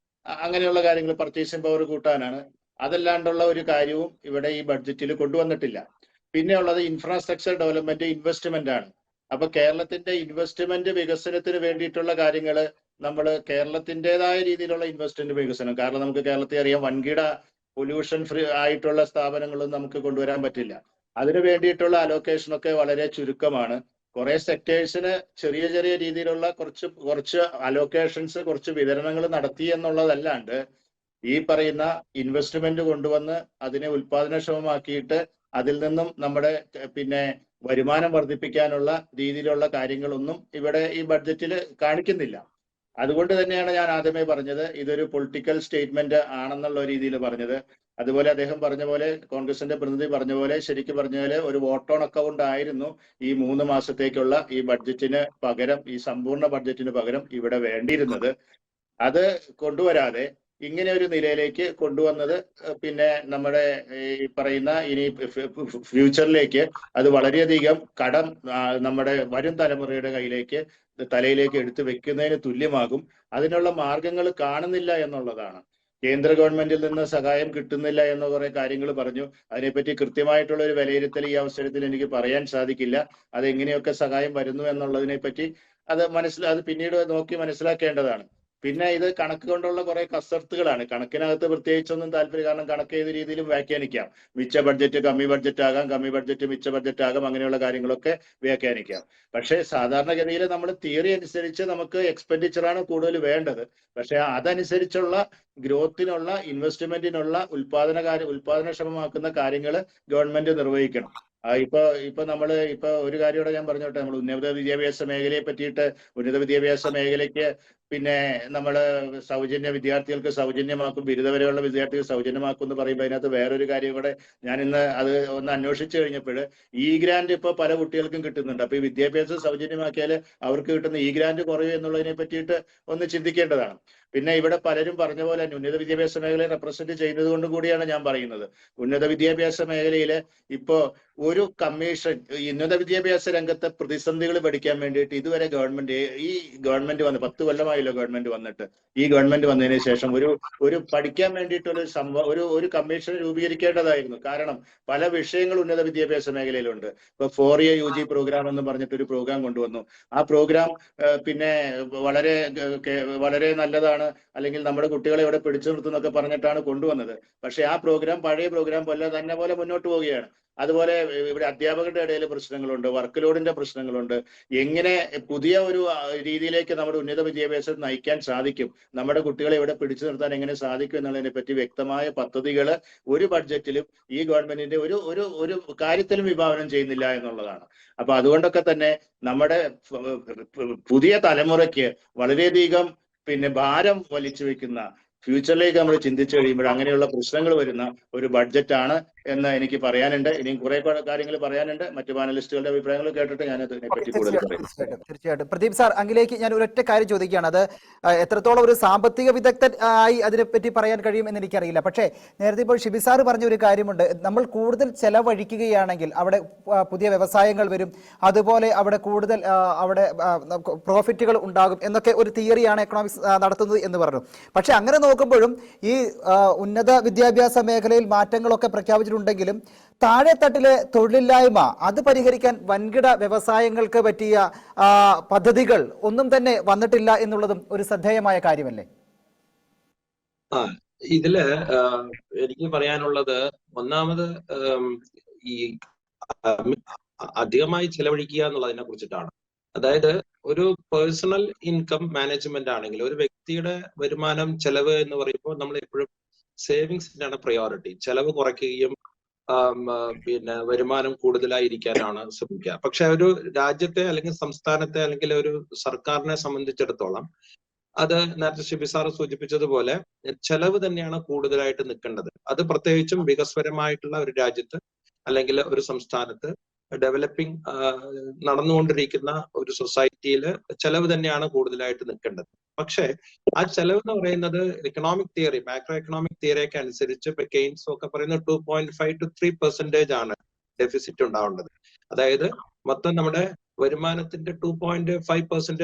അങ്ങനെയുള്ള കാര്യങ്ങൾ പർച്ചേസിംഗ് പവർ കൂട്ടാനാണ്. അതല്ലാണ്ടുള്ള ഒരു കാര്യവും ഇവിടെ ഈ ബഡ്ജറ്റിൽ കൊണ്ടുവന്നിട്ടില്ല. പിന്നെ ഉള്ളത് ഇൻഫ്രാസ്ട്രക്ചർ ഡെവലപ്മെന്റ്, ഇൻവെസ്റ്റ്മെന്റ് ആണ്. അപ്പൊ കേരളത്തിന്റെ ഇൻവെസ്റ്റ്മെന്റ് വികസനത്തിന് വേണ്ടിയിട്ടുള്ള കാര്യങ്ങൾ നമ്മൾ കേരളത്തിൻ്റെതായ രീതിയിലുള്ള ഇൻവെസ്റ്റ്മെന്റ് വികസനം, കാരണം നമുക്ക് കേരളത്തെ അറിയാം, വൻകിട പൊല്യൂഷൻ ഫ്രീ ആയിട്ടുള്ള സ്ഥാപനങ്ങളൊന്നും നമുക്ക് കൊണ്ടുവരാൻ പറ്റില്ല. അതിനു വേണ്ടിയിട്ടുള്ള അലോക്കേഷൻ ഒക്കെ വളരെ ചുരുക്കമാണ്. കുറെ സെക്ടേഴ്സിന് ചെറിയ ചെറിയ രീതിയിലുള്ള കുറച്ച് അലോക്കേഷൻസ്, കുറച്ച് വിതരണങ്ങൾ നടത്തി എന്നുള്ളതല്ലാണ്ട് ഈ പറയുന്ന ഇൻവെസ്റ്റ്മെന്റ് കൊണ്ടുവന്ന് അതിനെ ഉൽപാദനക്ഷമമാക്കിയിട്ട് അതിൽ നിന്നും നമ്മുടെ പിന്നെ വരുമാനം വർദ്ധിപ്പിക്കാനുള്ള രീതിയിലുള്ള കാര്യങ്ങളൊന്നും ഇവിടെ ഈ ബഡ്ജറ്റിൽ കാണിക്കുന്നില്ല. അതുകൊണ്ട് തന്നെയാണ് ഞാൻ ആദ്യമേ പറഞ്ഞത് ഇതൊരു പൊളിറ്റിക്കൽ സ്റ്റേറ്റ്മെന്റ് ആണെന്നുള്ള രീതിയിൽ പറഞ്ഞത്. അതുപോലെ അദ്ദേഹം പറഞ്ഞ പോലെ, കോൺഗ്രസിന്റെ പ്രതിനിധി പറഞ്ഞ പോലെ, ശരിക്കും പറഞ്ഞാൽ ഒരു വോട്ട് ഓൺ അക്കൗണ്ട് ആയിരുന്നു ഈ 3 മാസത്തേക്കുള്ള ഈ ബഡ്ജറ്റിന് പകരം, ഈ സമ്പൂർണ്ണ ബഡ്ജറ്റിന് പകരം ഇവിടെ വേണ്ടിയിരുന്നത്. അത് കൊണ്ടുവരാതെ ഇങ്ങനെ ഒരു നിലയിലേക്ക് കൊണ്ടുവന്നത് പിന്നെ നമ്മുടെ ഈ പറയുന്ന ഇനി ഫ്യൂച്ചറിലേക്ക് അത് വളരെയധികം കടം നമ്മുടെ വരും തലമുറയുടെ തലയിലേക്ക് എടുത്തു വെക്കുന്നതിന് തുല്യമാകും. അതിനുള്ള മാർഗങ്ങൾ കാണുന്നില്ല എന്നുള്ളതാണ്. കേന്ദ്ര ഗവൺമെന്റിൽ നിന്ന് സഹായം കിട്ടുന്നില്ല എന്ന കുറെ കാര്യങ്ങൾ പറഞ്ഞു. അതിനെപ്പറ്റി കൃത്യമായിട്ടുള്ള ഒരു വിലയിരുത്തൽ ഈ അവസരത്തിൽ എനിക്ക് പറയാൻ സാധിക്കില്ല. അതെങ്ങനെയൊക്കെ സഹായം വരുന്നു എന്നുള്ളതിനെ പറ്റി അത് പിന്നീട് നോക്കി മനസ്സിലാക്കേണ്ടതാണ്. പിന്നെ ഇത് കണക്ക് കൊണ്ടുള്ള കുറെ കസർത്തുകളാണ്. കണക്കിനകത്ത് പ്രത്യേകിച്ചൊന്നും താല്പര്യം, കാരണം കണക്ക് ഏത് രീതിയിലും വ്യാഖ്യാനിക്കാം. മിച്ച ബഡ്ജറ്റ് കമ്മി ബഡ്ജറ്റ് ആകാം, കമ്മി ബഡ്ജറ്റ് മിച്ച ബഡ്ജറ്റ് ആകാം, അങ്ങനെയുള്ള കാര്യങ്ങളൊക്കെ വ്യാഖ്യാനിക്കാം. പക്ഷേ സാധാരണഗതിയിൽ നമ്മൾ തിയറി അനുസരിച്ച് നമുക്ക് എക്സ്പെൻഡിച്ചറാണ് കൂടുതൽ വേണ്ടത്. പക്ഷെ അതനുസരിച്ചുള്ള ഗ്രോത്തിനുള്ള, ഇൻവെസ്റ്റ്മെന്റിനുള്ള, ഉൽപാദനക്ഷമമാക്കുന്ന കാര്യങ്ങൾ ഗവൺമെന്റ് നിർവഹിക്കണം. ഇപ്പൊ നമ്മള് ഒരു കാര്യം കൂടെ ഞാൻ പറഞ്ഞോട്ടെ. നമ്മൾ ഉന്നത വിദ്യാഭ്യാസ മേഖലയെ പറ്റിയിട്ട്, ഉന്നത വിദ്യാഭ്യാസ മേഖലയ്ക്ക് പിന്നെ നമ്മള് വിദ്യാർത്ഥികൾക്ക് സൗജന്യമാക്കും, ബിരുദ വരെയുള്ള വിദ്യാർത്ഥികൾ സൗജന്യമാക്കും എന്ന് പറയുമ്പോൾ അതിനകത്ത് വേറൊരു കാര്യം കൂടെ ഞാൻ ഇന്ന് അത് ഒന്ന് അന്വേഷിച്ചു കഴിഞ്ഞപ്പോൾ ഈ ഗ്രാന്റ് ഇപ്പൊ പല കുട്ടികൾക്കും കിട്ടുന്നുണ്ട്. അപ്പൊ ഈ വിദ്യാഭ്യാസം സൗജന്യമാക്കിയാൽ അവർക്ക് കിട്ടുന്ന ഈ ഗ്രാന്റ് കുറയും എന്നുള്ളതിനെ പറ്റിയിട്ട് ഒന്ന് ചിന്തിക്കേണ്ടതാണ്. പിന്നെ ഇവിടെ പലരും പറഞ്ഞ പോലെ തന്നെ ഉന്നത വിദ്യാഭ്യാസ മേഖലയെ റെപ്രസെന്റ് ചെയ്യുന്നത് കൊണ്ട് കൂടിയാണ് ഞാൻ പറയുന്നത്. ഉന്നത വിദ്യാഭ്യാസ മേഖലയില് ഇപ്പോ ഒരു കമ്മീഷൻ, ഉന്നത വിദ്യാഭ്യാസ രംഗത്തെ പ്രതിസന്ധികൾ പഠിക്കാൻ വേണ്ടിയിട്ട് ഇതുവരെ ഈ ഗവൺമെന്റ് വന്ന് 10 കൊല്ലമായല്ലോ ഗവൺമെന്റ് വന്നിട്ട്. ഈ ഗവൺമെന്റ് വന്നതിന് ശേഷം ഒരു പഠിക്കാൻ വേണ്ടിയിട്ടുള്ള ഒരു കമ്മീഷൻ രൂപീകരിക്കേണ്ടതായിരുന്നു. കാരണം പല വിഷയങ്ങൾ ഉന്നത വിദ്യാഭ്യാസ മേഖലയിലുണ്ട്. ഇപ്പൊ 4 year UG പ്രോഗ്രാം എന്ന് പറഞ്ഞിട്ട് ഒരു പ്രോഗ്രാം കൊണ്ടുവന്നു. ആ പ്രോഗ്രാം പിന്നെ വളരെ നല്ലതാണ്, അല്ലെങ്കിൽ നമ്മുടെ കുട്ടികളെ ഇവിടെ പിടിച്ചു നിർത്തുന്നൊക്കെ പറഞ്ഞിട്ടാണ് കൊണ്ടുവന്നത്. പക്ഷെ ആ പ്രോഗ്രാം പഴയ പ്രോഗ്രാം പോലെ മുന്നോട്ട് പോവുകയാണ്. അതുപോലെ ഇവിടെ അധ്യാപകരുടെ ഇടയിൽ പ്രശ്നങ്ങളുണ്ട്, വർക്ക് ലോഡിന്റെ പ്രശ്നങ്ങളുണ്ട്. എങ്ങനെ പുതിയ ഒരു രീതിയിലേക്ക് നമ്മുടെ ഉന്നത വിദ്യാഭ്യാസം നയിക്കാൻ സാധിക്കും, നമ്മുടെ കുട്ടികളെ ഇവിടെ പിടിച്ചു നിർത്താൻ എങ്ങനെ സാധിക്കും എന്നുള്ളതിനെ പറ്റി വ്യക്തമായ പദ്ധതികൾ ഒരു ബഡ്ജറ്റിലും ഈ ഗവൺമെന്റിന്റെ ഒരു കാര്യത്തിലും വിഭാവനം ചെയ്യുന്നില്ല എന്നുള്ളതാണ്. അപ്പൊ അതുകൊണ്ടൊക്കെ തന്നെ നമ്മുടെ പുതിയ തലമുറയ്ക്ക് വളരെയധികം ഭാരം വലിച്ചു വെക്കുന്ന, ഫ്യൂച്ചറിലേക്ക് നമ്മൾ ചിന്തിച്ചു കഴിയുമ്പോൾ അങ്ങനെയുള്ള പ്രശ്നങ്ങൾ വരുന്ന ഒരു ബഡ്ജറ്റാണ് എന്ന് എനിക്ക് പറയാനുണ്ട്. ഇനിയും കുറെ കാര്യങ്ങൾ പറയാനുണ്ട്. മറ്റു പാനലിസ്റ്റുകളുടെ അഭിപ്രായങ്ങൾ കേട്ടിട്ട് ഞാൻ അതിനെ പറ്റി കൂടുതൽ പറയും. തീർച്ചയായിട്ടും പ്രദീപ് സാർ, അങ്കിലേക്ക് ഞാൻ ഒരൊറ്റ കാര്യം ചോദിക്കുകയാണ്. അത് എത്രത്തോളം ഒരു സാമ്പത്തിക വിദഗ്ധൻ ആയി അതിനെപ്പറ്റി പറയാൻ കഴിയും എന്ന് എനിക്കറിയില്ല. പക്ഷേ നേരത്തെ ഇപ്പോൾ ഷിബി സാർ പറഞ്ഞ ഒരു കാര്യമുണ്ട്. നമ്മൾ കൂടുതൽ ചെലവഴിക്കുകയാണെങ്കിൽ അവിടെ പുതിയ വ്യവസായങ്ങൾ വരും, അതുപോലെ അവിടെ കൂടുതൽ പ്രോഫിറ്റുകൾ ഉണ്ടാകും എന്നൊക്കെ ഒരു തിയറിയാണ് എക്കണോമിക്സ് നടത്തുന്നത് എന്ന് പറഞ്ഞു. പക്ഷെ അങ്ങനെ നോക്കുമ്പോഴും ഈ ഉന്നത വിദ്യാഭ്യാസ മേഖലയിൽ മാറ്റങ്ങളൊക്കെ പ്രഖ്യാപിച്ചിട്ടുണ്ടെങ്കിലും താഴെത്തട്ടിലെ തൊഴിലില്ലായ്മ അത് പരിഹരിക്കാൻ വൻകിട വ്യവസായങ്ങൾക്ക് പറ്റിയ പദ്ധതികൾ ഒന്നും തന്നെ വന്നിട്ടില്ല എന്നുള്ളതും ഒരു ശ്രദ്ധേയമായ കാര്യമല്ലേ? ഇതില് എനിക്ക് പറയാനുള്ളത്, ഒന്നാമത് ഈ അധികമായി ചെലവഴിക്കുക എന്നുള്ളതിനെ കുറിച്ചിട്ടാണ്. അതായത് ഒരു പേഴ്സണൽ ഇൻകം മാനേജ്മെന്റ് ആണെങ്കിൽ, ഒരു വ്യക്തിയുടെ വരുമാനം ചെലവ് എന്ന് പറയുമ്പോൾ നമ്മൾ എപ്പോഴും സേവിങ്സിനാണ് പ്രയോറിറ്റി. ചെലവ് കുറയ്ക്കുകയും വരുമാനം കൂടുതലായിരിക്കാനാണ് ശ്രമിക്കുക. പക്ഷെ ഒരു രാജ്യത്തെ അല്ലെങ്കിൽ സംസ്ഥാനത്തെ അല്ലെങ്കിൽ ഒരു സർക്കാരിനെ സംബന്ധിച്ചിടത്തോളം അത് നേരത്തെ ഷിബി സാർ സൂചിപ്പിച്ചതുപോലെ ചെലവ് തന്നെയാണ് കൂടുതലായിട്ട് നിൽക്കേണ്ടത്. അത് പ്രത്യേകിച്ചും വികസ്വരമായിട്ടുള്ള ഒരു രാജ്യത്ത് അല്ലെങ്കിൽ ഒരു സംസ്ഥാനത്ത്, ഡെവലപ്പിംഗ് നടന്നുകൊണ്ടിരിക്കുന്ന ഒരു സൊസൈറ്റിയിൽ ചെലവ് തന്നെയാണ് കൂടുതലായിട്ട് നിൽക്കേണ്ടത്. പക്ഷേ ആ ചെലവ് എന്ന് പറയുന്നത് എക്കണോമിക് തിയറി, മാക്രോ എക്കണോമിക് തിയറിയൊക്കെ അനുസരിച്ച് ഇപ്പൊ കെയ്ൻസ് ഒക്കെ പറയുന്നത് 2.5 to 3% ആണ് ഡെഫിസിറ്റ് ഉണ്ടാവേണ്ടത്. അതായത് മൊത്തം നമ്മുടെ വരുമാനത്തിന്റെ 2.5%,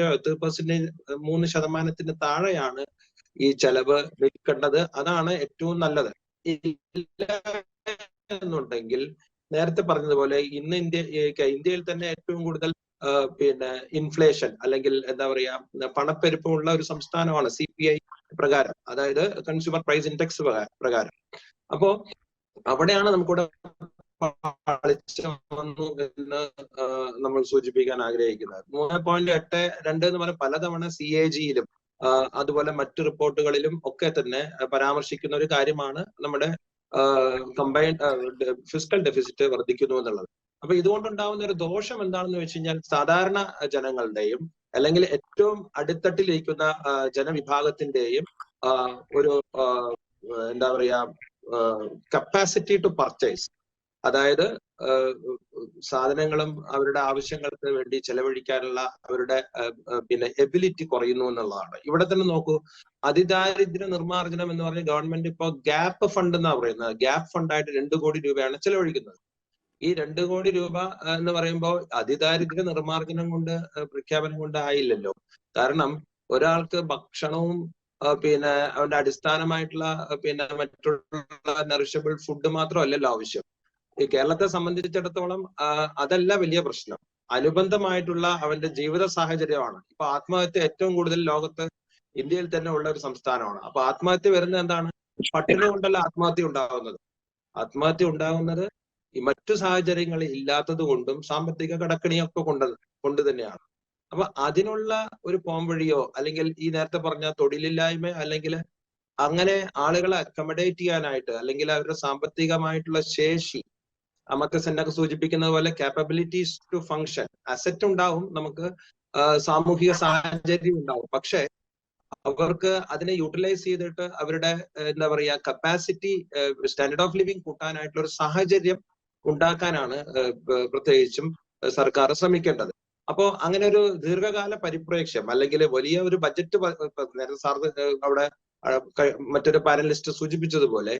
3% താഴെയാണ് ഈ ചെലവ് നിൽക്കേണ്ടത്. അതാണ് ഏറ്റവും നല്ലത്. എന്നുണ്ടെങ്കിൽ നേരത്തെ പറഞ്ഞതുപോലെ ഇന്ന് ഇന്ത്യയിൽ തന്നെ ഏറ്റവും കൂടുതൽ ഇൻഫ്ലേഷൻ അല്ലെങ്കിൽ എന്താ പറയാ പണപ്പെരുപ്പമുള്ള ഒരു സംസ്ഥാനമാണ് CPI പ്രകാരം, അതായത് കൺസ്യൂമർ പ്രൈസ് ഇൻഡെക്സ് പ്രകാരം. അപ്പോ അവിടെയാണ് നമുക്കിവിടെ വന്നു എന്ന് നമ്മൾ സൂചിപ്പിക്കാൻ ആഗ്രഹിക്കുന്നത്. 3.82 എന്ന് പറഞ്ഞ പലതവണ CAG-യിലും അതുപോലെ മറ്റു റിപ്പോർട്ടുകളിലും ഒക്കെ തന്നെ പരാമർശിക്കുന്ന ഒരു കാര്യമാണ് നമ്മുടെ കമ്പൈൻഡ് ഫിസ്ക്കൽ ഡെഫിസിറ്റ് വർദ്ധിക്കുന്നു എന്നുള്ളത്. അപ്പൊ ഇതുകൊണ്ടുണ്ടാവുന്ന ഒരു ദോഷം എന്താണെന്ന് വെച്ച് കഴിഞ്ഞാൽ, സാധാരണ ജനങ്ങളുടെയും അല്ലെങ്കിൽ ഏറ്റവും അടിത്തട്ടിലിരിക്കുന്ന ജനവിഭാഗത്തിന്റെയും ഒരു എന്താ പറയാ കപ്പാസിറ്റി ടു പർച്ചേസ്, അതായത് സാധനങ്ങളും അവരുടെ ആവശ്യങ്ങൾക്ക് വേണ്ടി ചെലവഴിക്കാനുള്ള അവരുടെ എബിലിറ്റി കുറയുന്നു എന്നുള്ളതാണ്. ഇവിടെ തന്നെ നോക്കൂ, അതിദാരിദ്ര്യ നിർമ്മാർജ്ജനം എന്ന് പറഞ്ഞ ഗവൺമെന്റ് ഇപ്പോൾ ഗ്യാപ്പ് ഫണ്ട് എന്നാ പറയുന്നത്. ഗ്യാപ്പ് ഫണ്ടായിട്ട് 2 കോടി രൂപയാണ് ചെലവഴിക്കുന്നത്. ഈ 2 കോടി രൂപ എന്ന് പറയുമ്പോൾ അതിദാരിദ്ര്യ നിർമ്മാർജ്ജനം കൊണ്ട് പ്രഖ്യാപനം കൊണ്ട് ആയില്ലല്ലോ. കാരണം ഒരാൾക്ക് ഭക്ഷണവും അവന്റെ അടിസ്ഥാനമായിട്ടുള്ള മറ്റുള്ള നറിഷബിൾ ഫുഡ് മാത്രമല്ലല്ലോ ആവശ്യം. ഈ കേരളത്തെ സംബന്ധിച്ചിടത്തോളം അതല്ല വലിയ പ്രശ്നം, അനുബന്ധമായിട്ടുള്ള അവന്റെ ജീവിത സാഹചര്യമാണ്. ഇപ്പൊ ആത്മഹത്യ ഏറ്റവും കൂടുതൽ ലോകത്ത് ഇന്ത്യയിൽ തന്നെ ഉള്ള ഒരു സംസ്ഥാനമാണ്. അപ്പൊ ആത്മഹത്യ വരുന്നത് എന്താണ്? പട്ടിണി കൊണ്ടല്ല ആത്മഹത്യ ഉണ്ടാകുന്നത്. ആത്മഹത്യ ഉണ്ടാകുന്നത് ഈ മറ്റു സാഹചര്യങ്ങൾ ഇല്ലാത്തത് കൊണ്ടും സാമ്പത്തിക കടക്കണിയൊക്കെ കൊണ്ട് തന്നെയാണ്. അപ്പൊ അതിനുള്ള ഒരു പോംവഴിയോ അല്ലെങ്കിൽ ഈ നേരത്തെ പറഞ്ഞ തൊഴിലില്ലായ്മ അല്ലെങ്കിൽ അങ്ങനെ ആളുകളെ അക്കമഡേറ്റ് ചെയ്യാനായിട്ട് അല്ലെങ്കിൽ അവരുടെ സാമ്പത്തികമായിട്ടുള്ള ശേഷി അമക്കസ് എന്നൊക്കെ സൂചിപ്പിക്കുന്നത് പോലെ കാപ്പബിലിറ്റീസ് ടു ഫങ്ഷൻ, അസറ്റ് ഉണ്ടാവും, നമുക്ക് സാമൂഹിക സാഹചര്യം ഉണ്ടാവും, പക്ഷെ അവർക്ക് അതിനെ യൂട്ടിലൈസ് ചെയ്തിട്ട് അവരുടെ എന്താ പറയുക കപ്പാസിറ്റി, സ്റ്റാൻഡേർഡ് ഓഫ് ലിവിങ് കൂട്ടാനായിട്ടുള്ള ഒരു സാഹചര്യം ഉണ്ടാക്കാനാണ് പ്രത്യേകിച്ചും സർക്കാർ ശ്രമിക്കേണ്ടത്. അപ്പോ അങ്ങനെ ഒരു ദീർഘകാല പരിപ്രേക്ഷ്യം അല്ലെങ്കിൽ വലിയ ഒരു ബജറ്റ്, നേരത്തെ സാർ അവിടെ മറ്റൊരു പാനലിസ്റ്റ് സൂചിപ്പിച്ചതുപോലെ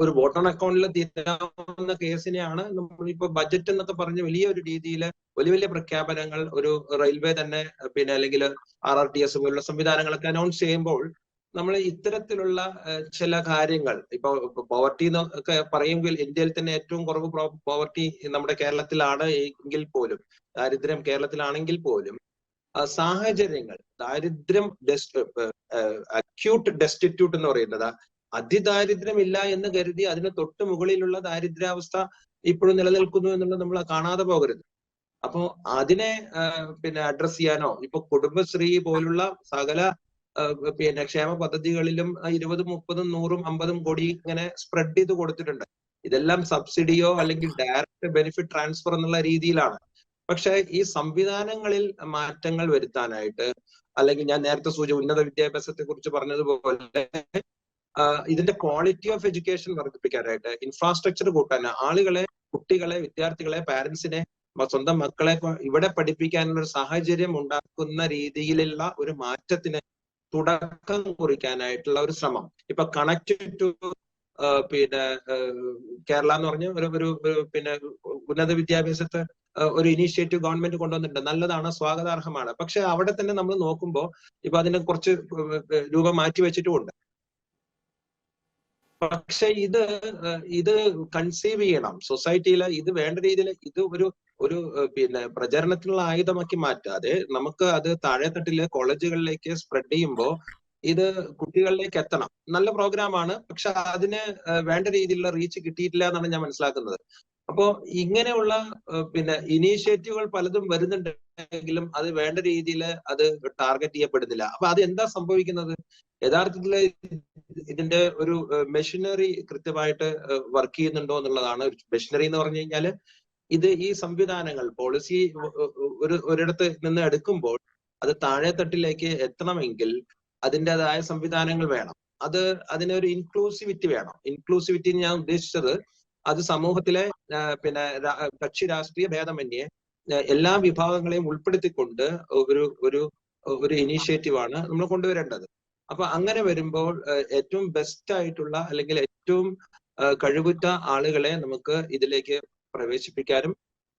ഒരു വോട്ട് ഓൺ അക്കൗണ്ടിൽ തീരാവുന്ന കേസിനെയാണ് നമ്മളിപ്പോ ബജറ്റ് എന്നൊക്കെ പറഞ്ഞ് വലിയൊരു രീതിയിൽ വലിയ വലിയ പ്രഖ്യാപനങ്ങൾ, ഒരു റെയിൽവേ തന്നെ പിന്നെ അല്ലെങ്കിൽ RRTS പോലുള്ള സംവിധാനങ്ങളൊക്കെ അനൗൺസ് ചെയ്യുമ്പോൾ നമ്മൾ ഇത്തരത്തിലുള്ള ചില കാര്യങ്ങൾ, ഇപ്പൊ പോവർട്ടി എന്നൊക്കെ പറയുമെങ്കിൽ ഇന്ത്യയിൽ തന്നെ ഏറ്റവും കുറവ് പോവർട്ടി നമ്മുടെ കേരളത്തിലാണ് എങ്കിൽ പോലും, ദാരിദ്ര്യം കേരളത്തിലാണെങ്കിൽ പോലും സാഹചര്യങ്ങൾ, ദാരിദ്ര്യം അക്യൂട്ട് ഡെസ്റ്റിറ്റ്യൂട്ട് എന്ന് പറയുന്നത് അതിദാരിദ്ര്യമില്ല എന്ന് കരുതി അതിന് തൊട്ട് മുകളിലുള്ള ദാരിദ്ര്യാവസ്ഥ ഇപ്പോഴും നിലനിൽക്കുന്നു എന്നുള്ളത് നമ്മൾ കാണാതെ പോകരുത്. അപ്പോ അതിനെ പിന്നെ അഡ്രസ് ചെയ്യാനോ, ഇപ്പൊ കുടുംബശ്രീ പോലുള്ള സകല പിന്നെ ക്ഷേമ പദ്ധതികളിലും 20, 30, 100, 50 കോടി ഇങ്ങനെ സ്പ്രെഡ് ചെയ്ത് കൊടുത്തിട്ടുണ്ട്. ഇതെല്ലാം സബ്സിഡിയോ അല്ലെങ്കിൽ ഡയറക്റ്റ് ബെനിഫിറ്റ് ട്രാൻസ്ഫർ എന്നുള്ള രീതിയിലാണ്. പക്ഷെ ഈ സംവിധാനങ്ങളിൽ മാറ്റങ്ങൾ വരുത്താനായിട്ട്, അല്ലെങ്കിൽ ഞാൻ നേരത്തെ ഉന്നത വിദ്യാഭ്യാസത്തെ കുറിച്ച് പറഞ്ഞതുപോലെ ഇതിന്റെ ക്വാളിറ്റി ഓഫ് എഡ്യൂക്കേഷൻ വർദ്ധിപ്പിക്കാനായിട്ട്, ഇൻഫ്രാസ്ട്രക്ചർ കൂട്ടാൻ, ആളുകളെ, കുട്ടികളെ, വിദ്യാർത്ഥികളെ, പാരന്റ്സിനെ, സ്വന്തം മക്കളെ ഇവിടെ പഠിപ്പിക്കാനുള്ള ഒരു സാഹചര്യം ഉണ്ടാക്കുന്ന രീതിയിലുള്ള ഒരു മാറ്റത്തിന് തുടക്കം കുറിക്കാനായിട്ടുള്ള ഒരു ശ്രമം. ഇപ്പൊ കണക്ട് ടു പിന്നെ കേരള എന്ന് പറഞ്ഞ ഒരു പിന്നെ ഉന്നത വിദ്യാഭ്യാസത്തെ ഒരു ഇനീഷ്യേറ്റീവ് ഗവൺമെന്റ് കൊണ്ടുവന്നിട്ടുണ്ട്. നല്ലതാണ്, സ്വാഗതാർഹമാണ്. പക്ഷെ അവിടെ തന്നെ നമ്മൾ നോക്കുമ്പോൾ ഇപ്പൊ അതിനെ കുറച്ച് രൂപ മാറ്റി വെച്ചിട്ടുമുണ്ട്. പക്ഷെ ഇത് കൺസീവ് ചെയ്യണം സൊസൈറ്റിയിൽ, ഇത് വേണ്ട രീതിയിൽ ഇത് ഒരു പിന്നെ പ്രചരണത്തിനുള്ള ആയുധമാക്കി മാറ്റാതെ നമുക്ക് അത് താഴെത്തട്ടിലെ കോളേജുകളിലേക്ക് സ്പ്രെഡ് ചെയ്യുമ്പോൾ ഇത് കുട്ടികളിലേക്ക് എത്തണം. നല്ല പ്രോഗ്രാമാണ്, പക്ഷെ അതിന് വേണ്ട രീതിയിലുള്ള റീച്ച് കിട്ടിയിട്ടില്ല എന്നാണ് ഞാൻ മനസ്സിലാക്കുന്നത്. അപ്പോ ഇങ്ങനെയുള്ള പിന്നെ ഇനീഷ്യേറ്റീവുകൾ പലതും വരുന്നുണ്ടെങ്കിലും അത് വേണ്ട രീതിയിൽ അത് ടാർഗറ്റ് ചെയ്യപ്പെടുന്നില്ല. അപ്പൊ അത് എന്താ സംഭവിക്കുന്നത്? യഥാർത്ഥത്തിൽ ഇതിന്റെ ഒരു മെഷീനറി കൃത്യമായിട്ട് വർക്ക് ചെയ്യുന്നുണ്ടോ എന്നുള്ളതാണ്. മെഷീനറി എന്ന് പറഞ്ഞു കഴിഞ്ഞാൽ ഇത് ഈ സംവിധാനങ്ങൾ, പോളിസി ഒരിടത്ത് നിന്ന് എടുക്കുമ്പോൾ അത് താഴെത്തട്ടിലേക്ക് എത്തണമെങ്കിൽ അതിൻ്റെതായ സംവിധാനങ്ങൾ വേണം. അതിനൊരു ഇൻക്ലൂസിവിറ്റി വേണം. ഇൻക്ലൂസിവിറ്റി ഞാൻ ഉദ്ദേശിച്ചത് അത് സമൂഹത്തിലെ പിന്നെ കക്ഷി രാഷ്ട്രീയ ഭേദമന്യേ എല്ലാ വിഭാഗങ്ങളെയും ഉൾപ്പെടുത്തിക്കൊണ്ട് ഒരു ഇനീഷ്യേറ്റീവാണ് നമ്മൾ കൊണ്ടുവരേണ്ടത്. അപ്പൊ അങ്ങനെ വരുമ്പോൾ ഏറ്റവും ബെസ്റ്റ് ആയിട്ടുള്ള അല്ലെങ്കിൽ ഏറ്റവും കഴിവുറ്റ ആളുകളെ നമുക്ക് ഇതിലേക്ക് പ്രവേശിപ്പിക്കാനും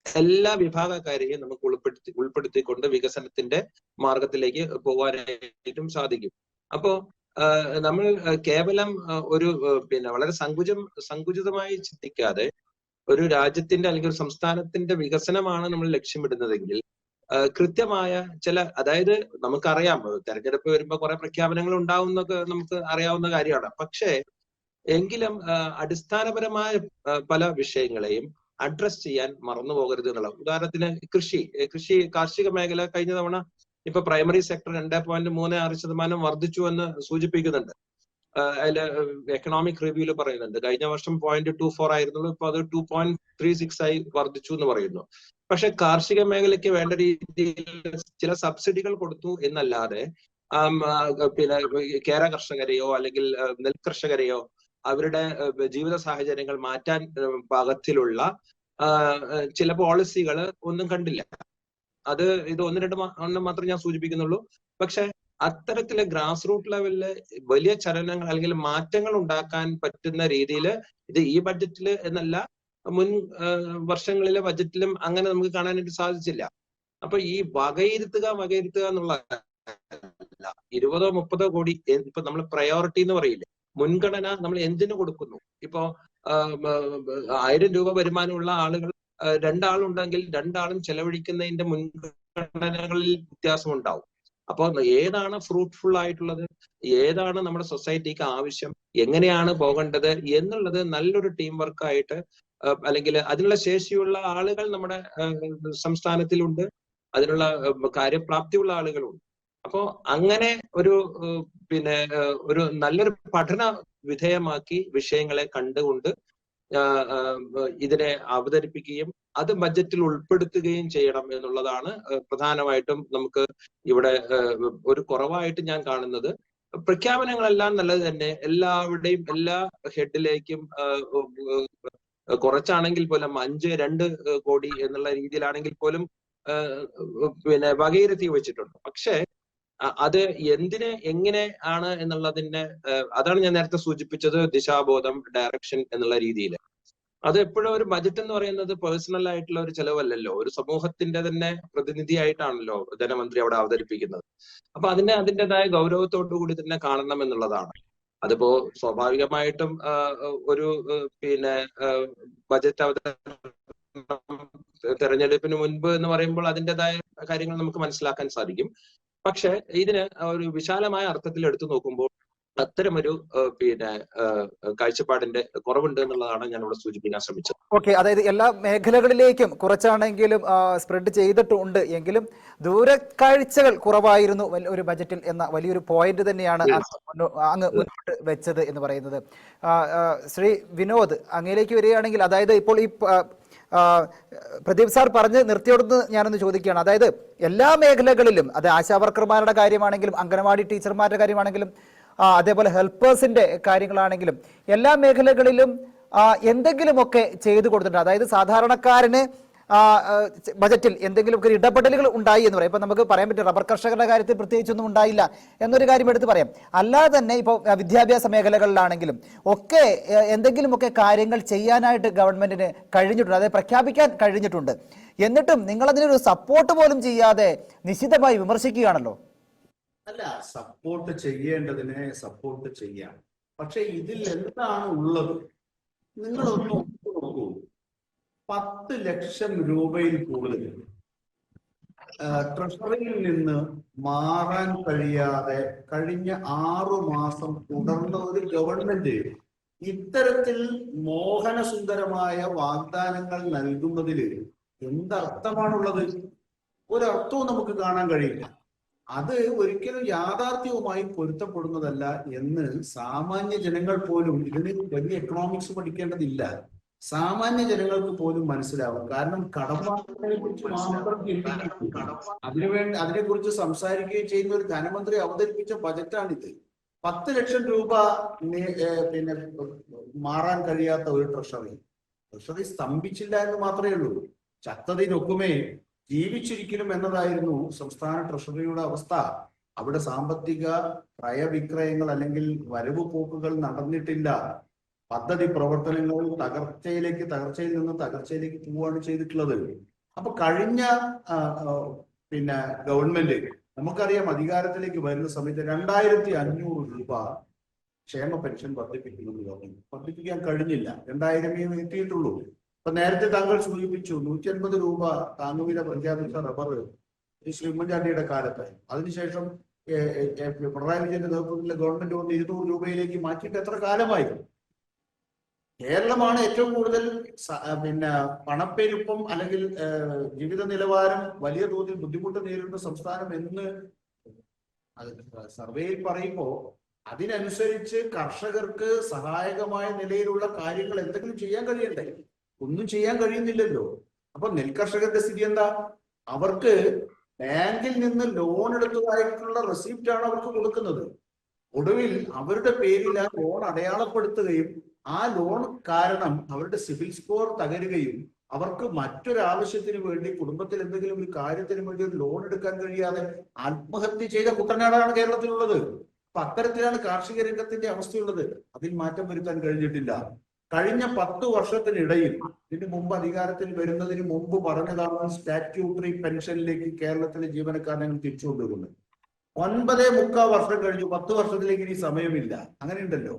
എല്ലാ വിഭാഗക്കാരെയും നമുക്ക് ഉൾപ്പെടുത്തിക്കൊണ്ട് വികസനത്തിന്റെ മാർഗത്തിലേക്ക് പോകാനായിട്ടും സാധിക്കും. അപ്പോ നമ്മൾ കേവലം ഒരു പിന്നെ വളരെ സങ്കുചിതമായി ചിന്തിക്കാതെ ഒരു രാജ്യത്തിന്റെ അല്ലെങ്കിൽ ഒരു സംസ്ഥാനത്തിന്റെ വികസനമാണ് നമ്മൾ ലക്ഷ്യമിടുന്നതെങ്കിൽ കൃത്യമായ അതായത് നമുക്കറിയാം തെരഞ്ഞെടുപ്പ് വരുമ്പോൾ കുറെ പ്രഖ്യാപനങ്ങൾ ഉണ്ടാവും എന്നൊക്കെ നമുക്ക് അറിയാവുന്ന കാര്യമാണ്. പക്ഷേ എങ്കിലും അടിസ്ഥാനപരമായ പല വിഷയങ്ങളെയും അഡ്രസ് ചെയ്യാൻ മറന്നു പോകരുത് എന്നുള്ള. ഉദാഹരണത്തിന് കാർഷിക മേഖല കഴിഞ്ഞ തവണ ഇപ്പൊ പ്രൈമറി സെക്ടർ 2.36% വർദ്ധിച്ചു എന്ന് സൂചിപ്പിക്കുന്നുണ്ട്. അതിൽ എക്കണോമിക് റിവ്യൂല് പറയുന്നുണ്ട്. കഴിഞ്ഞ വർഷം 0.24 ആയിരുന്നുള്ളൂ, ഇപ്പൊ അത് 2.36 ആയി വർദ്ധിച്ചു എന്ന് പറയുന്നു. പക്ഷെ കാർഷിക മേഖലയ്ക്ക് വേണ്ട രീതിയിൽ ചില സബ്സിഡികൾ കൊടുത്തു എന്നല്ലാതെ പിന്നെ കേര കർഷകരെയോ അല്ലെങ്കിൽ നെൽകർഷകരെയോ അവരുടെ ജീവിത സാഹചര്യങ്ങൾ മാറ്റാൻ പാകത്തിലുള്ള ചില പോളിസികൾ ഒന്നും കണ്ടില്ല. ഇത് 1-2 മാത്രം ഞാൻ സൂചിപ്പിക്കുന്നുള്ളൂ. പക്ഷെ അത്തരത്തിലെ ഗ്രാസ് റൂട്ട് ലെവലില് വലിയ ചലനങ്ങൾ അല്ലെങ്കിൽ മാറ്റങ്ങൾ ഉണ്ടാക്കാൻ പറ്റുന്ന രീതിയിൽ ഇത് ഈ ബഡ്ജറ്റിൽ എന്നല്ല മുൻ വർഷങ്ങളിലെ ബഡ്ജറ്റിലും അങ്ങനെ നമുക്ക് കാണാനായിട്ട് സാധിച്ചില്ല. അപ്പൊ ഈ വകയിരുത്തുക എന്നുള്ള 20-30 കോടി ഇപ്പൊ നമ്മൾ പ്രയോറിറ്റി എന്ന് പറയില്ലേ, മുൻഗണന നമ്മൾ എന്തിനു കൊടുക്കുന്നു? ഇപ്പോ 1000 രൂപ വരുമാനമുള്ള ആളുകൾ 2 ആളുണ്ടെങ്കിൽ 2 ആളും ചെലവഴിക്കുന്നതിന്റെ മുൻഗണനകളിൽ വ്യത്യാസം ഉണ്ടാവും. അപ്പോൾ ഏതാണ് ഫ്രൂട്ട്ഫുൾ ആയിട്ടുള്ളത്, ഏതാണ് നമ്മുടെ സൊസൈറ്റിക്ക് ആവശ്യം, എങ്ങനെയാണ് പോകേണ്ടത് എന്നുള്ളത് നല്ലൊരു ടീം വർക്കായിട്ട് അല്ലെങ്കിൽ അതിനുള്ള ശേഷിയുള്ള ആളുകൾ നമ്മുടെ സംസ്ഥാനത്തിലുണ്ട്, അതിനുള്ള കാര്യപ്രാപ്തിയുള്ള ആളുകളുണ്ട്. അപ്പോ അങ്ങനെ ഒരു നല്ലൊരു പഠന വിധേയമാക്കി വിഷയങ്ങളെ കണ്ടുകൊണ്ട് ഇതിനെ അവതരിപ്പിക്കുകയും അത് ബജറ്റിൽ ഉൾപ്പെടുത്തുകയും ചെയ്യണം എന്നുള്ളതാണ് പ്രധാനമായിട്ടും നമുക്ക് ഇവിടെ ഒരു കുറവായിട്ട് ഞാൻ കാണുന്നത്. പ്രഖ്യാപനങ്ങളെല്ലാം നല്ലത് തന്നെ, എല്ലാവരുടെയും എല്ലാ ഹെഡിലേക്കും കുറച്ചാണെങ്കിൽ പോലും 2 കോടി എന്നുള്ള രീതിയിലാണെങ്കിൽ പോലും പിന്നെ വകയിരുത്തി വെച്ചിട്ടുണ്ട്. പക്ഷേ അത് എന്തിനെ എങ്ങനെ ആണ് എന്നുള്ളതിന്റെ അതാണ് ഞാൻ നേരത്തെ സൂചിപ്പിച്ചത്, ദിശാബോധം, ഡയറക്ഷൻ എന്നുള്ള രീതിയിൽ. അത് എപ്പോഴും ഒരു ബജറ്റ് എന്ന് പറയുന്നത് പേഴ്സണൽ ആയിട്ടുള്ള ഒരു ചെലവല്ലല്ലോ, ഒരു സമൂഹത്തിന്റെ തന്നെ പ്രതിനിധിയായിട്ടാണല്ലോ ധനമന്ത്രി അവിടെ അവതരിപ്പിക്കുന്നത്. അപ്പൊ അതിൻ്റെതായ ഗൗരവത്തോടു കൂടി തന്നെ കാണണം എന്നുള്ളതാണ്. അതിപ്പോ സ്വാഭാവികമായിട്ടും ഒരു പിന്നെ ബജറ്റ് തെരഞ്ഞെടുപ്പിന് മുൻപ് എന്ന് പറയുമ്പോൾ അതിൻ്റെതായ കാര്യങ്ങൾ നമുക്ക് മനസ്സിലാക്കാൻ സാധിക്കും. പക്ഷെ ഇതിന് ഒരു വിശാലമായ അർത്ഥത്തിൽ എടുത്തു നോക്കുമ്പോൾ അത്തരമൊരു പിന്നെ കാഴ്ചപ്പാടിന്റെ കുറവുണ്ട് എന്നുള്ളതാണ് ഞാൻ ഇവിടെ സൂചിപ്പിക്കാൻ ശ്രമിച്ചത്. ഓക്കെ, അതായത് എല്ലാ മേഖലകളിലേക്കും കുറച്ചാണെങ്കിലും സ്പ്രെഡ് ചെയ്തിട്ടുണ്ട്, എങ്കിലും ദൂരക്കാഴ്ചകൾ കുറവായിരുന്നു ഒരു ബജറ്റിൽ എന്ന വലിയൊരു പോയിന്റ് തന്നെയാണ് അങ്ങ് മുന്നോട്ട് വെച്ചത് എന്ന് പറയുന്നത്. ശ്രീ വിനോദ്, അങ്ങയിലേക്ക് വരികയാണെങ്കിൽ, അതായത് ഇപ്പോൾ ഈ പ്രദീപ് സാർ പറഞ്ഞ് നിർത്തിയോടുന്ന് ഞാനൊന്ന് ചോദിക്കുകയാണ്. അതായത് എല്ലാ മേഖലകളിലും, അത് ആശാവർക്കർമാരുടെ കാര്യമാണെങ്കിലും അംഗനവാടി ടീച്ചർമാരുടെ കാര്യമാണെങ്കിലും അതേപോലെ ഹെൽപ്പേഴ്സിന്റെ കാര്യങ്ങളാണെങ്കിലും എല്ലാ മേഖലകളിലും എന്തെങ്കിലുമൊക്കെ ചെയ്തു കൊടുത്തിട്ടുണ്ട്. അതായത് സാധാരണക്കാരന് ബജറ്റിൽ എന്തെങ്കിലുമൊക്കെ ഇടപെടലുകൾ ഉണ്ടായി എന്ന് പറയാം. ഇപ്പൊ നമുക്ക് പറയാൻ പറ്റും റബ്ബർ കർഷകരുടെ കാര്യത്തിൽ പ്രത്യേകിച്ചൊന്നും ഉണ്ടായില്ല എന്നൊരു കാര്യം എടുത്ത് പറയാം. അല്ലാതെ തന്നെ ഇപ്പോൾ വിദ്യാഭ്യാസ മേഖലകളിലാണെങ്കിലും ഒക്കെ എന്തെങ്കിലുമൊക്കെ കാര്യങ്ങൾ ചെയ്യാനായിട്ട് ഗവൺമെന്റിന് കഴിഞ്ഞിട്ടുണ്ട്, അതായത് പ്രഖ്യാപിക്കാൻ കഴിഞ്ഞിട്ടുണ്ട്. എന്നിട്ടും നിങ്ങളതിനൊരു സപ്പോർട്ട് പോലും ചെയ്യാതെ നിശിതമായി വിമർശിക്കുകയാണല്ലോ. അല്ല, സപ്പോർട്ട് ചെയ്യേണ്ടതിനെ സപ്പോർട്ട് ചെയ്യാം. പക്ഷെ ഇതിൽ എന്താണ് ഉള്ളത് നിങ്ങളൊന്ന് നോക്കൂ. 10 ലക്ഷം രൂപയിൽ കൂടുതൽ ട്രഷറിയിൽ നിന്ന് മാറാൻ കഴിയാതെ കഴിഞ്ഞ 6 മാസം തുടർന്ന ഒരു ഗവൺമെന്റ് ഇത്തരത്തിൽ മോഹനസുന്ദരമായ വാഗ്ദാനങ്ങൾ നൽകുന്നതിൽ എന്തർത്ഥമാണുള്ളത്? ഒരർത്ഥവും നമുക്ക് കാണാൻ കഴിയില്ല. അത് ഒരിക്കലും യാഥാർത്ഥ്യവുമായി പൊരുത്തപ്പെടുന്നതല്ല എന്ന് സാമാന്യ ജനങ്ങൾ പോലും, ഇതിന് വലിയ എക്കണോമിക്സ് പഠിക്കേണ്ടതില്ല, സാമാന്യ ജനങ്ങൾക്ക് പോലും മനസ്സിലാവും. കാരണം കടം വാങ്ങുന്നതിനെ കുറിച്ച് മാത്രം ചിന്തിക്കുകയും അതിനെക്കുറിച്ച് സംസാരിക്കുകയും ചെയ്യുന്ന ഒരു ധനമന്ത്രി അവതരിപ്പിച്ച ബജറ്റാണിത്. 10 ലക്ഷം രൂപ പിന്നെ മാറാൻ കഴിയാത്ത ഒരു ട്രഷറി സ്തംഭിച്ചില്ല എന്ന് മാത്രമേ ഉള്ളൂ. ചത്തതിനൊക്കുമേ ജീവിച്ചിരിക്കണം എന്നതായിരുന്നു സംസ്ഥാന ട്രഷറിയുടെ അവസ്ഥ. അവിടെ സാമ്പത്തിക ക്രയവിക്രയങ്ങൾ അല്ലെങ്കിൽ വരവ് പോക്കുകൾ നടന്നിട്ടില്ല. പദ്ധതി പ്രവർത്തനങ്ങൾ തകർച്ചയിൽ നിന്ന് തകർച്ചയിലേക്ക് പോവുകയാണ് ചെയ്തിട്ടുള്ളത്. അപ്പൊ കഴിഞ്ഞ പിന്നെ ഗവൺമെന്റ് നമുക്കറിയാം അധികാരത്തിലേക്ക് വരുന്ന സമയത്ത് 2500 രൂപ ക്ഷേമ പെൻഷൻ വർദ്ധിപ്പിക്കുമെന്ന് പറഞ്ഞു. വർദ്ധിപ്പിക്കാൻ കഴിഞ്ഞില്ല, 2000 എത്തിയിട്ടുള്ളൂ. അപ്പൊ നേരത്തെ താങ്കൾ സൂചിപ്പിച്ചു 150 രൂപ താങ്ങുവില പ്രഖ്യാപിച്ച റബ്ബർ ശ്രീ ഉമ്മൻചാണ്ടിയുടെ കാലത്തായി. അതിനുശേഷം പിണറായി വിജയന്റെ നേതൃത്വത്തിലെ ഗവൺമെന്റ് വന്ന് 200 രൂപയിലേക്ക് മാറ്റിയിട്ട് എത്ര കാലമായി? കേരളമാണ് ഏറ്റവും കൂടുതൽ പിന്നെ പണപ്പെരുപ്പം അല്ലെങ്കിൽ ജീവിത നിലവാരം വലിയ തോതിൽ ബുദ്ധിമുട്ട് നേരിടുന്ന സംസ്ഥാനം എന്ന് സർവേയിൽ പറയുമ്പോൾ അതിനനുസരിച്ച് കർഷകർക്ക് സഹായകമായ നിലയിലുള്ള കാര്യങ്ങൾ എന്തെങ്കിലും ചെയ്യാൻ കഴിയണ്ടേ? ഒന്നും ചെയ്യാൻ കഴിയുന്നില്ലല്ലോ. അപ്പൊ നെൽകർഷകരുടെ സ്ഥിതി എന്താ? അവർക്ക് ബാങ്കിൽ നിന്ന് ലോൺ എടുത്തതായിട്ടുള്ള റെസിപ്റ്റ് ആണ് അവർക്ക് കൊടുക്കുന്നത്. ഒടുവിൽ അവരുടെ പേരിൽ ആ ലോൺ അടയാളപ്പെടുത്തുകയും ആ ലോൺ കാരണം അവരുടെ സിബിൽ സ്കോർ തകരുകയും അവർക്ക് മറ്റൊരാവശ്യത്തിന് വേണ്ടി കുടുംബത്തിൽ എന്തെങ്കിലും ഒരു കാര്യത്തിന് വേണ്ടി ഒരു ലോൺ എടുക്കാൻ കഴിയാതെ ആത്മഹത്യ ചെയ്ത കുട്ടനാടാണ് കേരളത്തിലുള്ളത്. അപ്പൊ അത്തരത്തിലാണ് കാർഷിക രംഗത്തിന്റെ അവസ്ഥയുള്ളത്. അതിൽ മാറ്റം വരുത്താൻ കഴിഞ്ഞിട്ടില്ല. കഴിഞ്ഞ 10 വർഷത്തിനിടയിൽ, ഇതിന് മുമ്പ് അധികാരത്തിൽ വരുന്നതിന് മുമ്പ് പറഞ്ഞതാണ് സ്റ്റാറ്റ്യൂട്ടറി പെൻഷനിലേക്ക് കേരളത്തിലെ ജീവനക്കാരനെ തിരിച്ചുകൊണ്ടുവരുന്നത്. 9.25 വർഷം കഴിഞ്ഞു, 10 വർഷത്തിലേക്ക് ഇനി സമയമില്ല. അങ്ങനെ ഉണ്ടല്ലോ.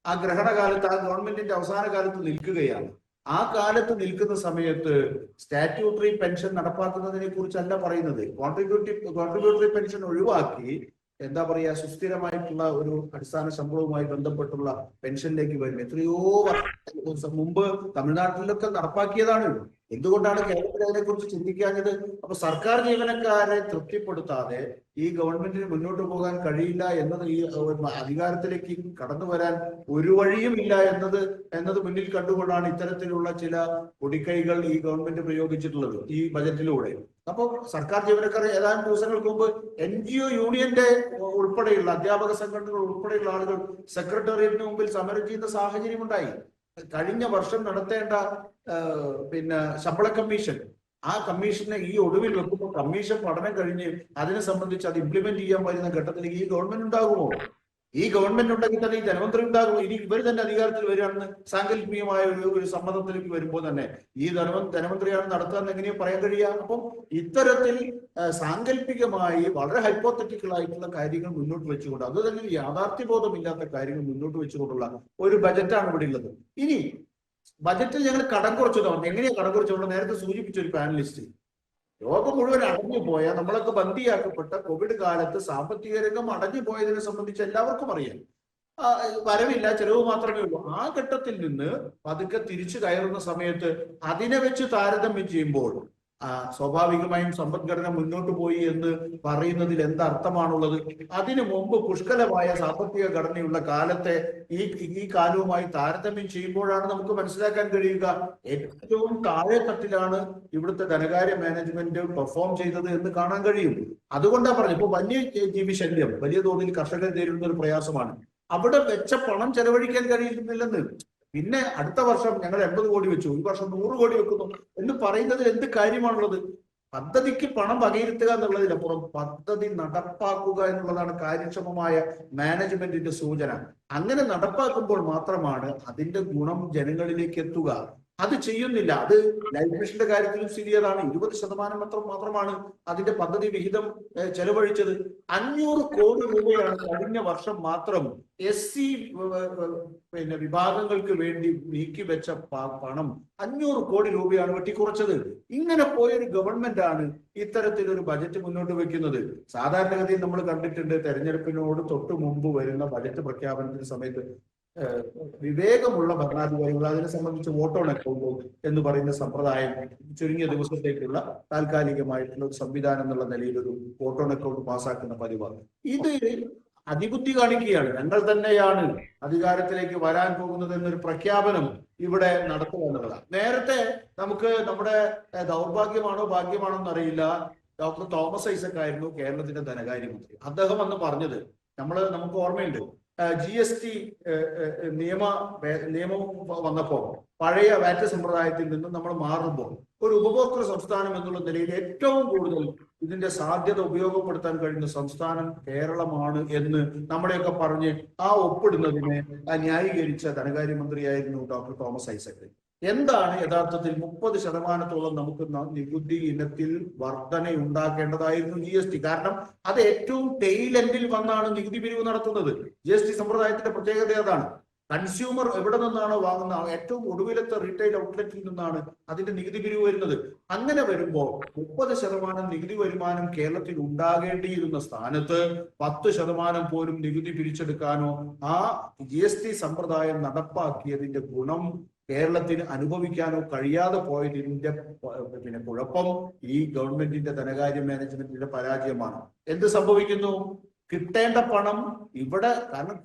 ആ ഗ്രഹണകാലത്ത്, ആ ഗവൺമെന്റിന്റെ അവസാന കാലത്ത് നിൽക്കുകയാണ്. ആ കാലത്ത് നിൽക്കുന്ന സമയത്ത് സ്റ്റാറ്റ്യൂട്ടറി പെൻഷൻ നടപ്പാക്കുന്നതിനെ കുറിച്ചല്ല പറയുന്നത്. കോൺട്രിബ്യൂട്ടറി പെൻഷൻ ഒഴിവാക്കി എന്താ പറയാ, സുസ്ഥിരമായിട്ടുള്ള ഒരു അടിസ്ഥാന ശമ്പളവുമായി ബന്ധപ്പെട്ടുള്ള പെൻഷനിലേക്ക് വരും. എത്രയോ വർഷം മുമ്പ് തമിഴ്നാട്ടിലൊക്കെ നടപ്പാക്കിയതാണ്. എന്തുകൊണ്ടാണ് കേരളത്തിൽ അതിനെക്കുറിച്ച് ചിന്തിക്കാഞ്ഞത്? അപ്പൊ സർക്കാർ ജീവനക്കാരെ തൃപ്തിപ്പെടുത്താതെ ഈ ഗവൺമെന്റിന് മുന്നോട്ട് പോകാൻ കഴിയില്ല എന്നത്, ഈ അധികാരത്തിലേക്ക് കടന്നു വരാൻ ഒരു വഴിയും ഇല്ല എന്നത് മുന്നിൽ കണ്ടുകൊണ്ടാണ് ഇത്തരത്തിലുള്ള ചില പൊടിക്കൈകൾ ഈ ഗവൺമെന്റ് പ്രയോഗിച്ചിട്ടുള്ളത് ഈ ബജറ്റിലൂടെ. അപ്പോൾ സർക്കാർ ജീവനക്കാർ ഏതാനും ദിവസങ്ങൾക്ക് മുമ്പ് NGO യൂണിയന്റെ ഉൾപ്പെടെയുള്ള അധ്യാപക സംഘടനകൾ ഉൾപ്പെടെയുള്ള ആളുകൾ സെക്രട്ടേറിയറ്റിന് മുമ്പിൽ സമരം ചെയ്യുന്ന സാഹചര്യം ഉണ്ടായി. കഴിഞ്ഞ വർഷം നടത്തേണ്ട ശമ്പള കമ്മീഷൻ, ആ കമ്മീഷനെ ഈ ഒടുവിൽ വെക്കുമ്പോൾ കമ്മീഷൻ പഠനം കഴിഞ്ഞ് അതിനെ സംബന്ധിച്ച് അത് ഇംപ്ലിമെന്റ് ചെയ്യാൻ വരുന്ന ഘട്ടത്തിലേക്ക് ഈ ഗവൺമെന്റ് ഉണ്ടാകുമോ? ഈ ഗവൺമെന്റ് ഉണ്ടെങ്കിൽ തന്നെ ഈ ധനമന്ത്രി ഉണ്ടാകുമോ? ഇനി ഇവർ തന്നെ അധികാരത്തിൽ വരികയാണെന്ന് സാങ്കല്പികമായ ഒരു സമ്മതത്തിലേക്ക് വരുമ്പോൾ തന്നെ ഈ ധനമന്ത്രിയാണ് നടത്തുകയെന്ന് എങ്ങനെയും പറയാൻ കഴിയുക? അപ്പം ഇത്തരത്തിൽ സാങ്കല്പികമായി വളരെ ഹൈപ്പോത്തറ്റിക്കൽ ആയിട്ടുള്ള കാര്യങ്ങൾ മുന്നോട്ട് വെച്ചുകൊണ്ട്, അത് തന്നെ യാഥാർത്ഥ്യബോധമില്ലാത്ത കാര്യങ്ങൾ മുന്നോട്ട് വെച്ചുകൊണ്ടുള്ള ഒരു ബജറ്റാണ് ഇവിടെ ഉള്ളത്. ഇനി ബജറ്റിൽ ഞങ്ങൾ കടം കുറച്ചു തവണ എങ്ങനെയാ കടം കുറച്ചുകൊണ്ട് നേരത്തെ സൂചിപ്പിച്ച ഒരു പാനലിസ്റ്റ്, ലോകം മുഴുവൻ അടഞ്ഞു പോയ, നമ്മളൊക്കെ ബന്ദിയാക്കപ്പെട്ട കോവിഡ് കാലത്ത് സാമ്പത്തിക രംഗം അടഞ്ഞു പോയതിനെ സംബന്ധിച്ച് എല്ലാവർക്കും അറിയാം. വരവില്ല, ചെലവ് മാത്രമേ ഉള്ളൂ. ആ ഘട്ടത്തിൽ നിന്ന് പതുക്കെ തിരിച്ചു കയറുന്ന സമയത്ത് അതിനെ വെച്ച് താരതമ്യം ചെയ്യുമ്പോൾ സ്വാഭാവികമായും സമ്പദ്ഘടന മുന്നോട്ട് പോയി എന്ന് പറയുന്നതിൽ എന്തർത്ഥമാണുള്ളത്? അതിനു മുമ്പ് പുഷ്കലമായ സാമ്പത്തിക ഘടനയുള്ള കാലത്തെ ഈ കാലവുമായി താരതമ്യം ചെയ്യുമ്പോഴാണ് നമുക്ക് മനസ്സിലാക്കാൻ കഴിയുക ഏറ്റവും താഴെ തട്ടിലാണ് ഇവിടുത്തെ ധനകാര്യ മാനേജ്മെന്റ് പെർഫോം ചെയ്തത് എന്ന് കാണാൻ കഴിയും. അതുകൊണ്ടാണ് പറഞ്ഞു, ഇപ്പൊ വന്യജീവി ശല്യം വലിയ തോതിൽ കർഷകർ നേരിടുന്ന ഒരു പ്രയാസമാണ്. അവിടെ വെച്ച പണം ചെലവഴിക്കാൻ കഴിയുന്നില്ലെന്ന്. പിന്നെ അടുത്ത വർഷം ഞങ്ങൾ 80 കോടി വെച്ചു, ഈ വർഷം 100 കോടി വെക്കുന്നു എന്ന് പറയുന്നതിൽ എന്ത് കാര്യമാണുള്ളത്? പദ്ധതിക്ക് പണം വകയിരുത്തുക എന്നുള്ളതിലപ്പുറം പദ്ധതി നടപ്പാക്കുക എന്നുള്ളതാണ് കാര്യക്ഷമമായ മാനേജ്മെന്റിന്റെ സൂചന. അങ്ങനെ നടപ്പാക്കുമ്പോൾ മാത്രമാണ് അതിന്റെ ഗുണം ജനങ്ങളിലേക്ക് എത്തുക. അത് ചെയ്യുന്നില്ല. അത് ലൈഫ് മിഷന്റെ കാര്യത്തിലും സ്ഥിതിയതാണ്. 20% മാത്രമാണ് അതിന്റെ പദ്ധതി വിഹിതം ചെലവഴിച്ചത്. 500 കോടി രൂപയാണ് കഴിഞ്ഞ വർഷം മാത്രം SC വിഭാഗങ്ങൾക്ക് വേണ്ടി നീക്കിവെച്ച പണം. 500 കോടി രൂപയാണ് വെട്ടിക്കുറച്ചത്. ഇങ്ങനെ പോയൊരു ഗവൺമെന്റ് ആണ് ഇത്തരത്തിലൊരു ബജറ്റ് മുന്നോട്ട് വെക്കുന്നത്. സാധാരണഗതിയിൽ നമ്മൾ കണ്ടിട്ടുണ്ട്, തെരഞ്ഞെടുപ്പിനോട് തൊട്ടു മുമ്പ് വരുന്ന ബജറ്റ് പ്രഖ്യാപനത്തിന് സമയത്ത് വിവേകമുള്ള ഭരണാധികാരികൾ അതിനെ സംബന്ധിച്ച് വോട്ട് ഓൺ അക്കൗണ്ട് എന്ന് പറയുന്ന സമ്പ്രദായം ചുരുങ്ങിയ ദിവസത്തേക്കുള്ള താൽക്കാലികമായിട്ടുള്ള ഒരു സംവിധാനം എന്നുള്ള നിലയിൽ ഒരു വോട്ട് ഓൺ അക്കൗണ്ട് പാസ്സാക്കുന്ന പതിവാണ്. ഇത് അതിബുദ്ധി കാണിക്കുകയാണ്. ഞങ്ങൾ തന്നെയാണ് അധികാരത്തിലേക്ക് വരാൻ പോകുന്നത് എന്നൊരു പ്രഖ്യാപനം ഇവിടെ നടത്തുക എന്നുള്ളതാണ്. നേരത്തെ നമുക്ക് നമ്മുടെ ദൗർഭാഗ്യമാണോ ഭാഗ്യമാണോ എന്നറിയില്ല, ഡോക്ടർ തോമസ് ഐസക് ആയിരുന്നു കേരളത്തിന്റെ ധനകാര്യമന്ത്രി. അദ്ദേഹം അന്ന് പറഞ്ഞത് നമുക്ക് ഓർമ്മയുണ്ട്, GST നിയമം വന്നപ്പോ പഴയ വാറ്റ് സമ്പ്രദായത്തിൽ നിന്ന് നമ്മൾ മാറുമ്പോൾ ഒരു ഉപഭോക്തൃ സംസ്ഥാനം എന്നുള്ള നിലയിൽ ഏറ്റവും കൂടുതൽ ഇതിന്റെ സാധ്യത ഉപയോഗപ്പെടുത്താൻ കഴിയുന്ന സംസ്ഥാനം കേരളമാണ് എന്ന് നമ്മളെയൊക്കെ പറഞ്ഞ് ഒപ്പിടുന്നതിനെ ന്യായീകരിച്ച ധനകാര്യമന്ത്രിയായിരുന്നു ഡോക്ടർ തോമസ് ഐസക്. എന്താണ് യഥാർത്ഥത്തിൽ 30% നമുക്ക് നികുതി ഇനത്തിൽ വർധനയുണ്ടാക്കേണ്ടതായിരുന്നു GST. കാരണം അത് ഏറ്റവും ടെയിൽ എൻഡിൽ വന്നാണ് നികുതി പിരിവ് നടത്തുന്നത്. GST സമ്പ്രദായത്തിന്റെ പ്രത്യേകത അതാണ്. കൺസ്യൂമർ എവിടെ നിന്നാണോ വാങ്ങുന്ന ഏറ്റവും ഒടുവിലത്തെ റീറ്റെയിൽ ഔട്ട്ലെറ്റിൽ നിന്നാണ് അതിന്റെ നികുതി പിരിവ് വരുന്നത്. അങ്ങനെ വരുമ്പോൾ 30% നികുതി വരുമാനം കേരളത്തിൽ ഉണ്ടാകേണ്ടിയിരുന്ന സ്ഥാനത്ത് 10% പോലും നികുതി പിരിച്ചെടുക്കാനോ ആ GST സമ്പ്രദായം നടപ്പാക്കിയതിന്റെ ഗുണം കേരളത്തിന് അനുഭവിക്കാനോ കഴിയാതെ പോയതിന്റെ കുഴപ്പം ഈ ഗവൺമെന്റിന്റെ ധനകാര്യ മാനേജ്മെന്റിന്റെ പരാജയമാണ്. എന്ത് സംഭവിക്കുന്നു? കിട്ടേണ്ട പണം ഇവിടെ, കാരണം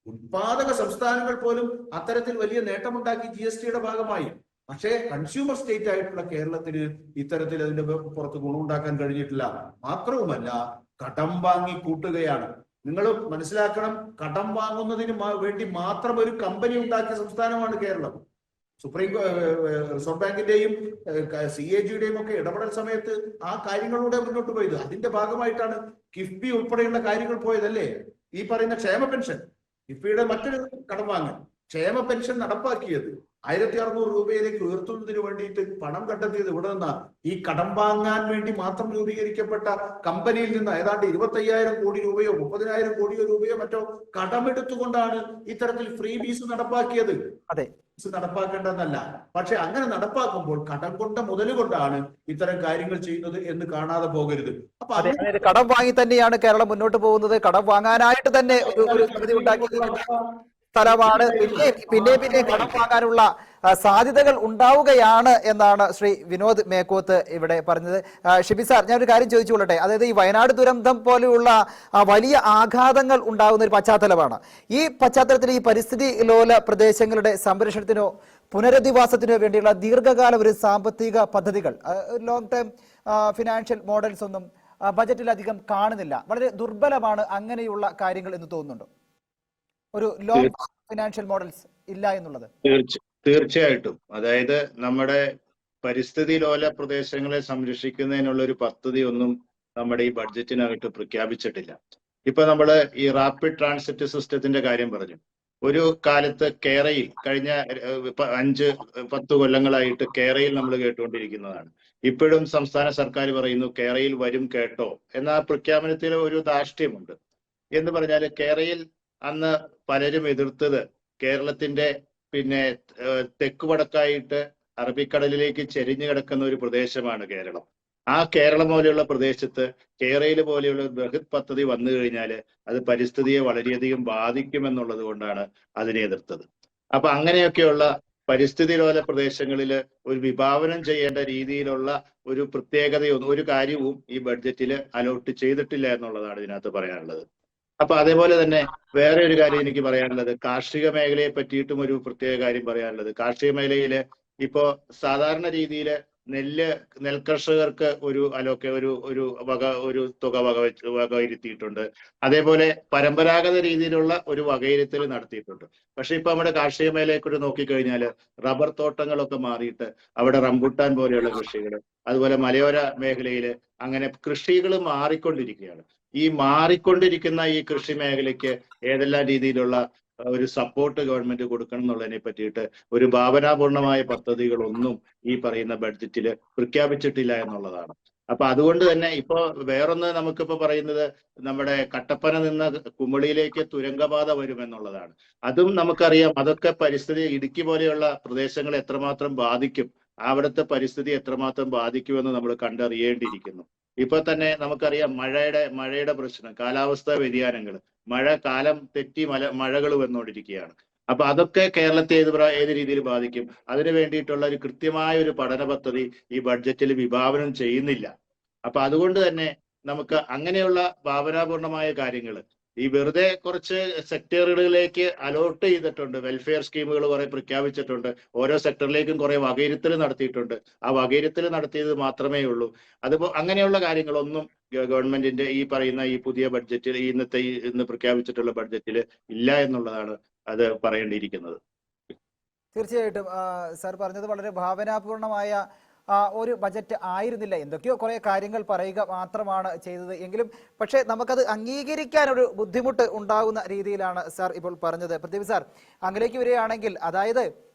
ഉത്പാദക സംസ്ഥാനങ്ങൾ പോലും അത്തരത്തിൽ വലിയ നേട്ടമുണ്ടാക്കി GSTയുടെ ഭാഗമായി. പക്ഷേ കൺസ്യൂമർ സ്റ്റേറ്റ് ആയിട്ടുള്ള കേരളത്തിന് ഇത്തരത്തിൽ അതിന്റെ പുറത്ത് ഗുണമുണ്ടാക്കാൻ കഴിഞ്ഞിട്ടില്ല. മാത്രവുമല്ല, കടം വാങ്ങി കൂട്ടുകയാണ്. നിങ്ങൾ മനസ്സിലാക്കണം, കടം വാങ്ങുന്നതിന് വേണ്ടി മാത്രം ഒരു കമ്പനി ഉണ്ടാക്കിയ സംസ്ഥാനമാണ് കേരളം. റിസർവ് ബാങ്കിന്റെയും CAGയുടെയും ഒക്കെ ഇടപെടൽ സമയത്ത് ആ കാര്യങ്ങളിലൂടെ മുന്നോട്ട് പോയത്. അതിന്റെ ഭാഗമായിട്ടാണ് കിഫ്ബി ഉൾപ്പെടെയുള്ള കാര്യങ്ങൾ പോയതല്ലേ. ഈ പറയുന്ന ക്ഷേമ പെൻഷൻ, കിഫ്ബിയുടെ മറ്റൊരു കടം വാങ്ങൽ, ക്ഷേമ പെൻഷൻ നടപ്പാക്കിയത് 1600 രൂപയിലേക്ക് ഉയർത്തുന്നതിന് വേണ്ടിയിട്ട് പണം കണ്ടെത്തിയത് ഇവിടെ നിന്നാ. ഈ കടം വാങ്ങാൻ വേണ്ടി മാത്രം രൂപീകരിക്കപ്പെട്ട കമ്പനിയിൽ നിന്ന് ഏതാണ്ട് 25,000 കോടി രൂപയോ 30,000 കോടിയോ രൂപയോ മറ്റോ കടമെടുത്തുകൊണ്ടാണ് ഇത്തരത്തിൽ ഫ്രീ ബീസ് നടപ്പാക്കിയത്. അതെ, നടപ്പാക്കേണ്ടതല്ല. പക്ഷെ അങ്ങനെ നടപ്പാക്കുമ്പോൾ കടം കൊണ്ട മുതൽ കൊണ്ടാണ് ഇത്തരം കാര്യങ്ങൾ ചെയ്യുന്നത് എന്ന് കാണാതെ പോകരുത്. അപ്പൊ കടം വാങ്ങി തന്നെയാണ് കേരളം മുന്നോട്ട് പോകുന്നത്. കടം വാങ്ങാനായിട്ട് തന്നെ ഒരു സമിതി ഉണ്ടാക്കി സ്ഥലമാണ്. പിന്നെ കടം വാങ്ങാനുള്ള സാധ്യതകൾ ഉണ്ടാവുകയാണ് എന്നാണ് ശ്രീ വിനോദ് മേക്കോത്ത് ഇവിടെ പറഞ്ഞത്. ഷിബി സാർ, ഞാനൊരു കാര്യം ചോദിച്ചുകൊള്ളട്ടെ. അതായത് ഈ വയനാട് ദുരന്തം പോലെയുള്ള വലിയ ആഘാതങ്ങൾ ഉണ്ടാകുന്ന ഒരു പശ്ചാത്തലമാണ്. ഈ പശ്ചാത്തലത്തിൽ ഈ പരിസ്ഥിതി ലോല പ്രദേശങ്ങളുടെ സംരക്ഷണത്തിനോ പുനരധിവാസത്തിനോ വേണ്ടിയുള്ള ദീർഘകാല ഒരു സാമ്പത്തിക പദ്ധതികൾ, ലോങ് ടേം ഫിനാൻഷ്യൽ മോഡൽസ് ഒന്നും ബജറ്റിൽ അധികം കാണുന്നില്ല. വളരെ ദുർബലമാണ് അങ്ങനെയുള്ള കാര്യങ്ങൾ എന്ന് തോന്നുന്നുണ്ടോ? ഒരു ലോങ് ഫിനാൻഷ്യൽ മോഡൽസ് ഇല്ല എന്നുള്ളത്. തീർച്ചയായിട്ടും. അതായത് നമ്മുടെ പരിസ്ഥിതി ലോല പ്രദേശങ്ങളെ സംരക്ഷിക്കുന്നതിനുള്ള ഒരു പദ്ധതി ഒന്നും നമ്മുടെ ഈ ബഡ്ജറ്റിനകത്ത് പ്രഖ്യാപിച്ചിട്ടില്ല. ഇപ്പൊ നമ്മള് ഈ റാപ്പിഡ് ട്രാൻസിറ്റ് സിസ്റ്റത്തിന്റെ കാര്യം പറഞ്ഞു. ഒരു കാലത്ത് കേരയിൽ കഴിഞ്ഞ 5-10 കൊല്ലങ്ങളായിട്ട് കേരയിൽ നമ്മൾ കേട്ടുകൊണ്ടിരിക്കുന്നതാണ്. ഇപ്പോഴും സംസ്ഥാന സർക്കാർ പറയുന്നു കേരയിൽ വരും കേട്ടോ എന്ന ആ പ്രഖ്യാപനത്തിൽ ഒരു ധാർഷ്ട്യമുണ്ട്. എന്ന് പറഞ്ഞാൽ കേരയിൽ അന്ന് പലരും എതിർത്തത് കേരളത്തിന്റെ തെക്ക് വടക്കായിട്ട് അറബിക്കടലിലേക്ക് ചെരിഞ്ഞു കിടക്കുന്ന ഒരു പ്രദേശമാണ് കേരളം. ആ കേരളം പോലെയുള്ള പ്രദേശത്ത് കേരയിൽ പോലെയുള്ള ബൃഹത് പദ്ധതി വന്നു കഴിഞ്ഞാൽ അത് പരിസ്ഥിതിയെ വളരെയധികം ബാധിക്കുമെന്നുള്ളത് കൊണ്ടാണ് അതിനെ എതിർത്തത്. അപ്പൊ അങ്ങനെയൊക്കെയുള്ള പരിസ്ഥിതി ലോല പ്രദേശങ്ങളിൽ ഒരു വിഭാവനം ചെയ്യേണ്ട രീതിയിലുള്ള ഒരു പ്രത്യേകതയൊന്നും ഒരു കാര്യവും ഈ ബഡ്ജറ്റിൽ അലോട്ട് ചെയ്തിട്ടില്ല എന്നുള്ളതാണ് ഇതിനകത്ത് പറയാനുള്ളത്. അപ്പൊ അതേപോലെ തന്നെ വേറെ ഒരു കാര്യം എനിക്ക് പറയാനുള്ളത്, കാർഷിക മേഖലയെ പറ്റിയിട്ടും ഒരു പ്രത്യേക കാര്യം പറയാനുള്ളത്. കാർഷിക മേഖലയിൽ ഇപ്പോ സാധാരണ രീതിയിൽ നെൽകർഷകർക്ക് ഒരു തുക വകയിരുത്തിയിട്ടുണ്ട്. അതേപോലെ പരമ്പരാഗത രീതിയിലുള്ള ഒരു വകയിരുത്തൽ നടത്തിയിട്ടുണ്ട്. പക്ഷെ ഇപ്പൊ നമ്മുടെ കാർഷിക മേഖലയെക്കുറിച്ച് നോക്കിക്കഴിഞ്ഞാൽ റബ്ബർ തോട്ടങ്ങളൊക്കെ മാറിയിട്ട് അവിടെ റംബുട്ടാൻ പോലെയുള്ള കൃഷികൾ, അതുപോലെ മലയോര മേഖലയിൽ അങ്ങനെ കൃഷികൾ മാറിക്കൊണ്ടിരിക്കുകയാണ്. ഈ മാറിക്കൊണ്ടിരിക്കുന്ന ഈ കൃഷി മേഖലയ്ക്ക് ഏതെല്ലാം രീതിയിലുള്ള ഒരു സപ്പോർട്ട് ഗവൺമെന്റ് കൊടുക്കണം എന്നുള്ളതിനെ പറ്റിയിട്ട് ഒരു ഭാവനാപൂർണമായ പദ്ധതികളൊന്നും ഈ പറയുന്ന ബഡ്ജറ്റിൽ പ്രഖ്യാപിച്ചിട്ടില്ല എന്നുള്ളതാണ്. അപ്പൊ അതുകൊണ്ട് തന്നെ ഇപ്പോ വേറൊന്ന് നമുക്കിപ്പോ പറയുന്നത് നമ്മുടെ കട്ടപ്പന നിന്ന് കുമളിയിലേക്ക് തുരങ്കപാത വരുമെന്നുള്ളതാണ്. അതും നമുക്കറിയാം. അതൊക്കെ പരിസ്ഥിതി ഇടുക്കി പോലെയുള്ള പ്രദേശങ്ങളെ എത്രമാത്രം ബാധിക്കും, അവിടുത്തെ പരിസ്ഥിതി എത്രമാത്രം ബാധിക്കുമെന്ന് നമ്മൾ കണ്ടറിയേണ്ടിയിരിക്കുന്നു. ഇപ്പൊ തന്നെ നമുക്കറിയാം മഴയുടെ പ്രശ്നം, കാലാവസ്ഥാ വ്യതിയാനങ്ങൾ, മഴ കാലം തെറ്റി മഴകൾ വന്നുകൊണ്ടിരിക്കുകയാണ്. അപ്പൊ അതൊക്കെ കേരളത്തെ ഏത് രീതിയിൽ ബാധിക്കും, അതിനു വേണ്ടിയിട്ടുള്ള ഒരു കൃത്യമായ ഒരു പഠന പദ്ധതി ഈ ബഡ്ജറ്റിൽ വിഭാവനം ചെയ്യുന്നില്ല. അപ്പൊ അതുകൊണ്ട് തന്നെ നമുക്ക് അങ്ങനെയുള്ള ഭാവനാപൂർണമായ കാര്യങ്ങൾ ഈ വെറുതെ കുറച്ച് സെക്ടറുകളിലേക്ക് അലോട്ട് ചെയ്തിട്ടുണ്ട്. വെൽഫെയർ സ്കീമുകൾ കുറെ പ്രഖ്യാപിച്ചിട്ടുണ്ട്. ഓരോ സെക്ടറിലേക്കും കുറെ വകയിരുത്തൽ നടത്തിയിട്ടുണ്ട്. ആ വകയിരുത്തൽ നടത്തിയത് മാത്രമേ ഉള്ളൂ. അങ്ങനെയുള്ള കാര്യങ്ങളൊന്നും ഗവൺമെന്റിന്റെ ഈ പറയുന്ന ഈ പുതിയ ബഡ്ജറ്റിൽ ഇന്ന് പ്രഖ്യാപിച്ചിട്ടുള്ള ബഡ്ജറ്റിൽ ഇല്ല എന്നുള്ളതാണ് അത് പറയേണ്ടിയിരിക്കുന്നത്. തീർച്ചയായിട്ടും സാർ പറഞ്ഞത് വളരെ ഭാവനാപൂർണമായ ഒരു ബജറ്റ് ആയിരുന്നില്ല. എന്തൊക്കെയോ കുറെ കാര്യങ്ങൾ പറയുക മാത്രമാണ് ചെയ്തത് എങ്കിലും പക്ഷേ നമുക്കത് അംഗീകരിക്കാൻ ഒരു ബുദ്ധിമുട്ട് ഉണ്ടാകുന്ന രീതിയിലാണ് സാർ ഇപ്പോൾ പറഞ്ഞത്. പ്രദീപ് സാർ, അങ്ങനെയൊക്കെ വരികയാണെങ്കിൽ അതായത്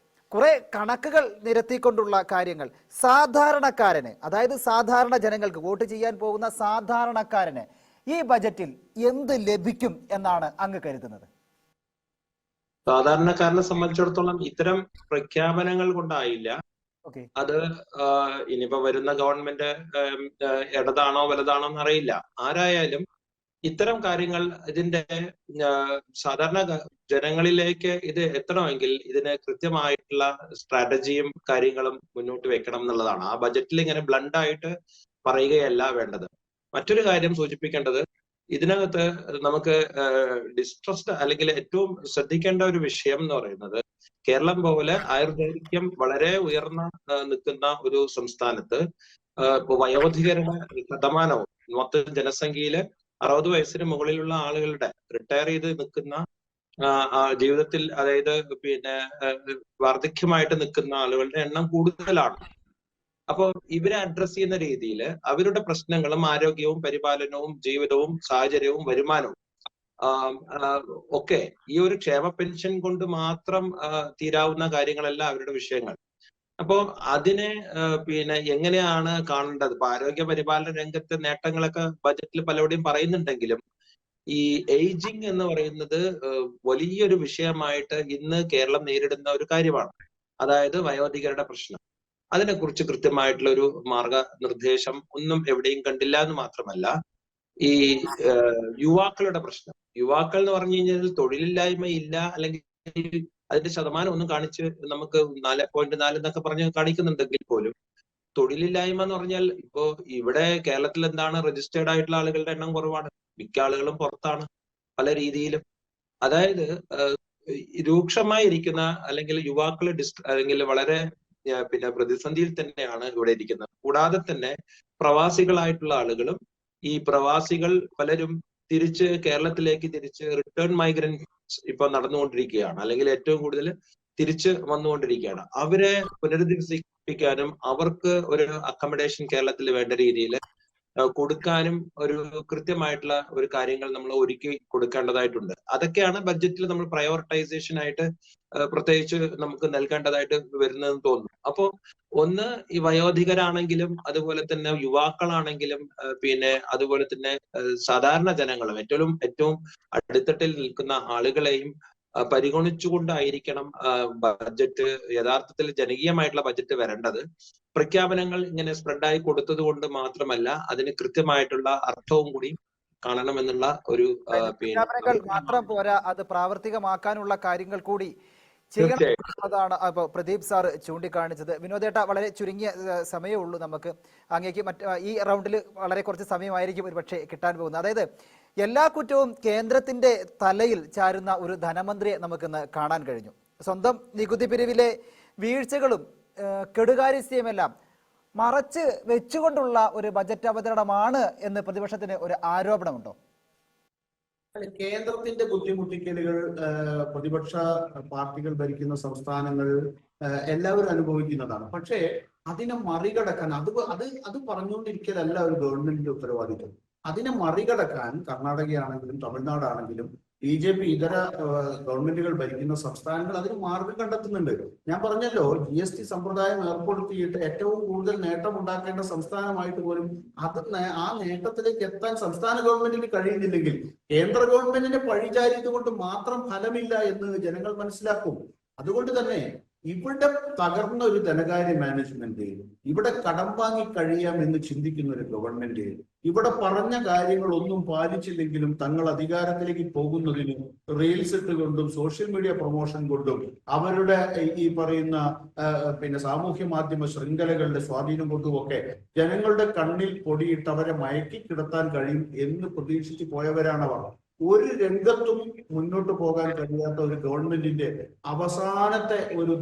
കുറെ കണക്കുകൾ നിരത്തിക്കൊണ്ടുള്ള കാര്യങ്ങൾ സാധാരണക്കാരന്, അതായത് സാധാരണ ജനങ്ങൾക്ക് വോട്ട് ചെയ്യാൻ പോകുന്ന സാധാരണക്കാരന് ഈ ബജറ്റിൽ എന്ത് ലഭിക്കും എന്നാണ് അങ്ങ് കരുതുന്നത്? സാധാരണക്കാരനെ സംബന്ധിച്ചിടത്തോളം ഇത്തരം പ്രഖ്യാപനങ്ങൾ കൊണ്ടായില്ല. അത് ഇനിയിപ്പോ വരുന്ന ഗവൺമെന്റ് ഇടതാണോ വലതാണോ എന്നറിയില്ല. ആരായാലും ഇത്തരം കാര്യങ്ങൾ ഇതിന്റെ സാധാരണ ജനങ്ങളിലേക്ക് ഇത് എത്തണമെങ്കിൽ ഇതിന് കൃത്യമായിട്ടുള്ള സ്ട്രാറ്റജിയും കാര്യങ്ങളും മുന്നോട്ട് വെക്കണം എന്നുള്ളതാണ്. ആ ബജറ്റിൽ ഇങ്ങനെ ബ്ലണ്ടായിട്ട് പറയുകയല്ല വേണ്ടത്. മറ്റൊരു കാര്യം സൂചിപ്പിക്കേണ്ടത്, ഇതിനകത്ത് നമുക്ക് ഡിസ്ട്രസ്ഡ് അല്ലെങ്കിൽ ഏറ്റവും ശ്രദ്ധിക്കേണ്ട ഒരു വിഷയം എന്ന് പറയുന്നത്, കേരളം പോലെ ആയുർദൈർഘ്യം വളരെ ഉയർന്ന നിൽക്കുന്ന ഒരു സംസ്ഥാനത്ത് ഇപ്പൊ വയോധികരുടെ ശതമാനവും മൊത്തം ജനസംഖ്യയില് 60 വയസ്സിന് മുകളിലുള്ള ആളുകളുടെ റിട്ടയർ ചെയ്ത് നിൽക്കുന്ന ജീവിതത്തിൽ, അതായത് വാർദ്ധക്യമായിട്ട് നിൽക്കുന്ന ആളുകളുടെ എണ്ണം കൂടുതലാണ്. അപ്പൊ ഇവരെ അഡ്രസ് ചെയ്യുന്ന രീതിയിൽ അവരുടെ പ്രശ്നങ്ങളും ആരോഗ്യവും പരിപാലനവും ജീവിതവും സാഹചര്യവും വരുമാനവും ഒക്കെ ഈ ഒരു ക്ഷേമ പെൻഷൻ കൊണ്ട് മാത്രം തീരാവുന്ന കാര്യങ്ങളല്ല അവരുടെ വിഷയങ്ങൾ. അപ്പോ അതിനെ എങ്ങനെയാണ് കാണേണ്ടത്? ഇപ്പൊ ആരോഗ്യ പരിപാലന രംഗത്തെ നേട്ടങ്ങളൊക്കെ ബജറ്റിൽ പലവിടെയും പറയുന്നുണ്ടെങ്കിലും ഈ ഏജിങ് എന്ന് പറയുന്നത് വലിയൊരു വിഷയമായിട്ട് ഇന്ന് കേരളം നേരിടുന്ന ഒരു കാര്യമാണ്. അതായത് വയോധികരുടെ പ്രശ്നം. അതിനെക്കുറിച്ച് കൃത്യമായിട്ടുള്ള ഒരു മാർഗനിർദ്ദേശം ഒന്നും എവിടെയും കണ്ടില്ല എന്ന് മാത്രമല്ല, ഈ യുവാക്കളുടെ പ്രശ്നം. യുവാക്കൾ എന്ന് പറഞ്ഞു കഴിഞ്ഞാൽ തൊഴിലില്ലായ്മ ഇല്ല അല്ലെങ്കിൽ അതിന്റെ ശതമാനം ഒന്നും കാണിച്ച് നമുക്ക് 4.4 എന്നൊക്കെ പറഞ്ഞ് കാണിക്കുന്നുണ്ടെങ്കിൽ പോലും തൊഴിലില്ലായ്മ എന്ന് പറഞ്ഞാൽ ഇപ്പോ ഇവിടെ കേരളത്തിൽ എന്താണ് രജിസ്റ്റേർഡ് ആയിട്ടുള്ള ആളുകളുടെ എണ്ണം കുറവാണ്. മിക്ക ആളുകളും പുറത്താണ് പല രീതിയിലും. അതായത് രൂക്ഷമായിരിക്കുന്ന അല്ലെങ്കിൽ യുവാക്കൾ അല്ലെങ്കിൽ വളരെ പിന്നെ പ്രതിസന്ധിയിൽ തന്നെയാണ് ഇവിടെ ഇരിക്കുന്നത്. കൂടാതെ തന്നെ പ്രവാസികളായിട്ടുള്ള ആളുകളും ഈ പ്രവാസികൾ പലരും തിരിച്ച് കേരളത്തിലേക്ക് തിരിച്ച് റിട്ടേൺ മൈഗ്രൻസ് ഇപ്പൊ നടന്നുകൊണ്ടിരിക്കുകയാണ്, അല്ലെങ്കിൽ ഏറ്റവും കൂടുതൽ തിരിച്ച് വന്നുകൊണ്ടിരിക്കുകയാണ്. അവരെ പുനരധിവസിപ്പിക്കാനും അവർക്ക് ഒരു അക്കോമഡേഷൻ കേരളത്തിൽ വേണ്ട രീതിയിൽ കൊടുക്കാനും ഒരു കൃത്യമായിട്ടുള്ള ഒരു കാര്യങ്ങൾ നമ്മൾ ഒരുക്കി കൊടുക്കേണ്ടതായിട്ടുണ്ട്. അതൊക്കെയാണ് ബഡ്ജറ്റിൽ നമ്മൾ പ്രയോറിറ്റൈസേഷൻ ആയിട്ട് പ്രത്യേകിച്ച് നമുക്ക് നൽകേണ്ടതായിട്ട് വരുന്നതെന്ന് തോന്നുന്നു. അപ്പോ ഒന്ന് ഈ വയോധികരാണെങ്കിലും അതുപോലെ തന്നെ യുവാക്കളാണെങ്കിലും പിന്നെ അതുപോലെ തന്നെ സാധാരണ ജനങ്ങളും ഏറ്റവും അടിത്തട്ടിൽ നിൽക്കുന്ന ആളുകളെയും പരിഗണിച്ചുകൊണ്ടായിരിക്കണം ബഡ്ജറ്റ് യഥാർത്ഥത്തിൽ ജനകീയമായിട്ടുള്ള ബഡ്ജറ്റ് വരേണ്ടത്. പ്രഖ്യാപനങ്ങൾ ഇങ്ങനെ സ്പ്രെഡായി കൊടുത്തത് കൊണ്ട് മാത്രമല്ല, അതിന് കൃത്യമായിട്ടുള്ള അർത്ഥവും കൂടി കാണണമെന്നുള്ള ഒരു പ്രഖ്യാപനങ്ങൾ മാത്രം പോരാ, അത് പ്രാവർത്തികമാക്കാനുള്ള കാര്യങ്ങൾ കൂടി ചെയ്യണം. അതാണ് അപ്പൊ പ്രദീപ് സാർ ചൂണ്ടിക്കാണിച്ചത്. വിനോദേട്ട, വളരെ ചുരുങ്ങിയ സമയമേ ഉള്ളൂ നമുക്ക്. അങ്ങേക്ക് ഈ റൗണ്ടിൽ വളരെ കുറച്ച് സമയമായിരിക്കും ഒരു പക്ഷേ കിട്ടാൻ പോകുന്നത്. അതായത് എല്ലാ കുറ്റവും കേന്ദ്രത്തിന്റെ തലയിൽ ചാരുന്ന ഒരു ധനമന്ത്രിയെ നമുക്കിന്ന് കാണാൻ കഴിഞ്ഞു. സ്വന്തം നികുതി പിരിവിലെ വീഴ്ചകളും കെടുകാര്യസ്ഥയുമെല്ലാം മറച്ച് വെച്ചുകൊണ്ടുള്ള ഒരു ബജറ്റ് അവതരണമാണ് എന്ന് പ്രതിപക്ഷത്തിന് ഒരു ആരോപണമുണ്ടോ? കേന്ദ്രത്തിന്റെ ബുദ്ധിമുട്ടിക്കലുകൾ പ്രതിപക്ഷ പാർട്ടികൾ ഭരിക്കുന്ന സംസ്ഥാനങ്ങൾ എല്ലാവരും അനുഭവിക്കുന്നതാണ്. പക്ഷേ അതിനെ മറികടക്കാൻ അത് പറഞ്ഞുകൊണ്ടിരിക്കലല്ല ഒരു ഗവൺമെന്റിന്റെ ഉത്തരവാദിത്വം. അതിനെ മറികടക്കാൻ കർണാടകയാണെങ്കിലും തമിഴ്നാടാണെങ്കിലും BJP ഇതര ഗവൺമെന്റുകൾ ഭരിക്കുന്ന സംസ്ഥാനങ്ങൾ അതിന് മാർഗം കണ്ടെത്തുന്നുണ്ട്. ഞാൻ പറഞ്ഞല്ലോ, GST സമ്പ്രദായം ഏർപ്പെടുത്തിയിട്ട് ഏറ്റവും കൂടുതൽ നേട്ടം ഉണ്ടാക്കേണ്ട സംസ്ഥാനമായിട്ട് പോലും ആ നേട്ടത്തിലേക്ക് എത്താൻ സംസ്ഥാന ഗവൺമെന്റിന് കഴിയുന്നില്ലെങ്കിൽ കേന്ദ്ര ഗവൺമെന്റിനെ പഴിചാരിയത് കൊണ്ട് മാത്രം ഫലമില്ല എന്ന് ജനങ്ങൾ മനസ്സിലാക്കും. അതുകൊണ്ട് തന്നെ ഇവിടെ തകർന്ന ഒരു ധനകാര്യ മാനേജ്മെന്റ്, ഇവിടെ കടം വാങ്ങി കഴിയാം എന്ന് ചിന്തിക്കുന്ന ഒരു ഗവൺമെന്റ്, ഇവിടെ പറഞ്ഞ കാര്യങ്ങളൊന്നും പാലിച്ചില്ലെങ്കിലും തങ്ങൾ അധികാരത്തിലേക്ക് പോകുന്നതിന് റീൽസ് ഇട്ടുകൊണ്ടും സോഷ്യൽ മീഡിയ പ്രൊമോഷൻ കൊണ്ടും അവരുടെ ഈ പറയുന്ന സാമൂഹ്യ മാധ്യമ ശൃംഖലകളുടെ സ്വാധീനം കൊണ്ടുമൊക്കെ ജനങ്ങളുടെ കണ്ണിൽ പൊടിയിട്ട് അവരെ മയക്കി കിടത്താൻ കഴിയും എന്ന് പ്രതീക്ഷിച്ചു പോയവരാണവർ. ഒരു രംഗത്തും മുന്നോട്ട് പോകാൻ കഴിയാത്ത ഒരു ഗവൺമെന്റിന്റെ അവസാനത്തെ ഒരു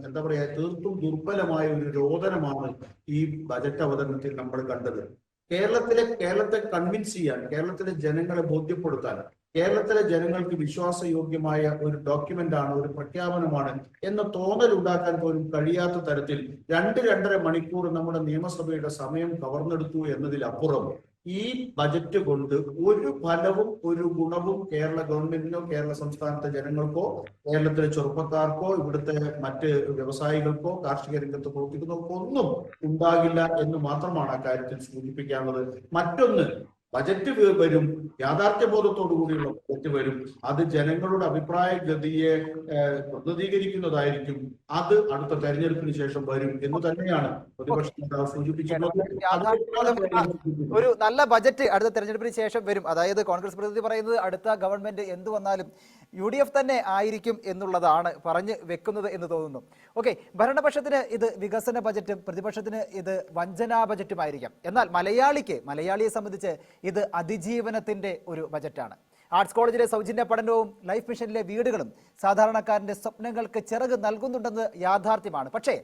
എന്താ പറയാ തീർത്തും ദുർബലമായ ഒരു രോദനമാണ് ഈ ബജറ്റ് അവതരണത്തിൽ നമ്മൾ കണ്ടത്. കേരളത്തെ കൺവിൻസ് ചെയ്യാൻ, കേരളത്തിലെ ജനങ്ങളെ ബോധ്യപ്പെടുത്താൻ, കേരളത്തിലെ ജനങ്ങൾക്ക് വിശ്വാസയോഗ്യമായ ഒരു ഡോക്യുമെന്റ് ആണ്, ഒരു പ്രഖ്യാപനമാണ് എന്ന തോന്നൽ ഉണ്ടാക്കാൻ പോലും കഴിയാത്ത തരത്തിൽ 2-2.5 മണിക്കൂർ നമ്മുടെ നിയമസഭയുടെ സമയം കവർന്നെടുത്തു എന്നതിലപ്പുറം ഈ ബജറ്റ് കൊണ്ട് ഒരു ഫലവും ഒരു ഗുണവും കേരള ഗവൺമെന്റിനോ കേരള സംസ്ഥാനത്തെ ജനങ്ങൾക്കോ കേരളത്തിലെ ചെറുപ്പക്കാർക്കോ ഇവിടുത്തെ മറ്റ് വ്യവസായികൾക്കോ കാർഷിക രംഗത്ത് പ്രവർത്തിക്കുന്നവർക്കോ ഒന്നും ഉണ്ടാകില്ല എന്ന് മാത്രമാണ് ആ കാര്യത്തിൽ സൂചിപ്പിക്കാനുള്ളത്. മറ്റൊന്ന്, ബജറ്റ് വരും, യാഥാർത്ഥ്യബോധത്തോടു കൂടിയുള്ള ബജറ്റ് വരും, അത് ജനങ്ങളുടെ അഭിപ്രായ ഗതിയെ പ്രതിനിധീകരിക്കുന്നതായിരിക്കും. അത് അടുത്ത തെരഞ്ഞെടുപ്പിന് ശേഷം വരും എന്ന് തന്നെയാണ് പ്രതിപക്ഷ നേതാവ് സൂചിപ്പിച്ചിട്ടുള്ളത്. ഒരു നല്ല ബജറ്റ് അടുത്ത തെരഞ്ഞെടുപ്പിന് ശേഷം വരും. അതായത് കോൺഗ്രസ് പ്രതിനിധി പറയുന്നത് അടുത്ത ഗവൺമെന്റ് എന്ത് വന്നാലും UDF തന്നെ ആയിരിക്കും എന്നുള്ളതാണ് പറഞ്ഞു വെക്കുന്നത് എന്ന് തോന്നുന്നു. ഓക്കെ, ഭരണപക്ഷത്തിന് ഇത് വികസന ബജറ്റും പ്രതിപക്ഷത്തിന് ഇത് വഞ്ചനാ ബജറ്റുമായിരിക്കാം. എന്നാൽ മലയാളിയെ സംബന്ധിച്ച് ഇത് അതിജീവനത്തിന്റെ ഒരു ബജറ്റാണ്. ആർട്സ് കോളേജിലെ സൗജന്യ പഠനവും ലൈഫ് മിഷനിലെ വീടുകളും സാധാരണക്കാരന്റെ സ്വപ്നങ്ങൾക്ക് ചിറക് നൽകുന്നുണ്ടെന്ന് യാഥാർത്ഥ്യമാണ്. പക്ഷേ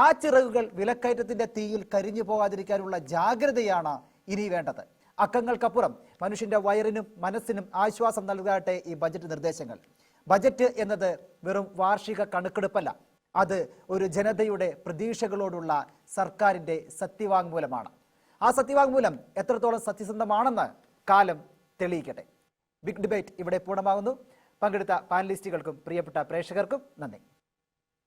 ആ ചിറകുകൾ വിലക്കയറ്റത്തിന്റെ തീയിൽ കരിഞ്ഞു പോകാതിരിക്കാനുള്ള ജാഗ്രതയാണ് ഇനി വേണ്ടത്. അക്കങ്ങൾക്കപ്പുറം മനുഷ്യന്റെ വയറിനും മനസ്സിനും ആശ്വാസം നൽകട്ടെ ഈ ബജറ്റ് നിർദ്ദേശങ്ങൾ. ബജറ്റ് എന്നത് വെറും വാർഷിക കണക്കെടുപ്പല്ല, അത് ഒരു ജനതയുടെ പ്രതീക്ഷകളോടുള്ള സർക്കാരിന്റെ സത്യവാങ്മൂലമാണ്. ആ സത്യവാങ്മൂലം എത്രത്തോളം സത്യസന്ധമാണെന്ന് കാലം തെളിയിക്കട്ടെ. ബിഗ് ഡിബേറ്റ് ഇവിടെ പൂർണ്ണമാകുന്നു. പങ്കെടുത്ത പാനലിസ്റ്റുകൾക്കും പ്രിയപ്പെട്ട പ്രേക്ഷകർക്കും നന്ദി.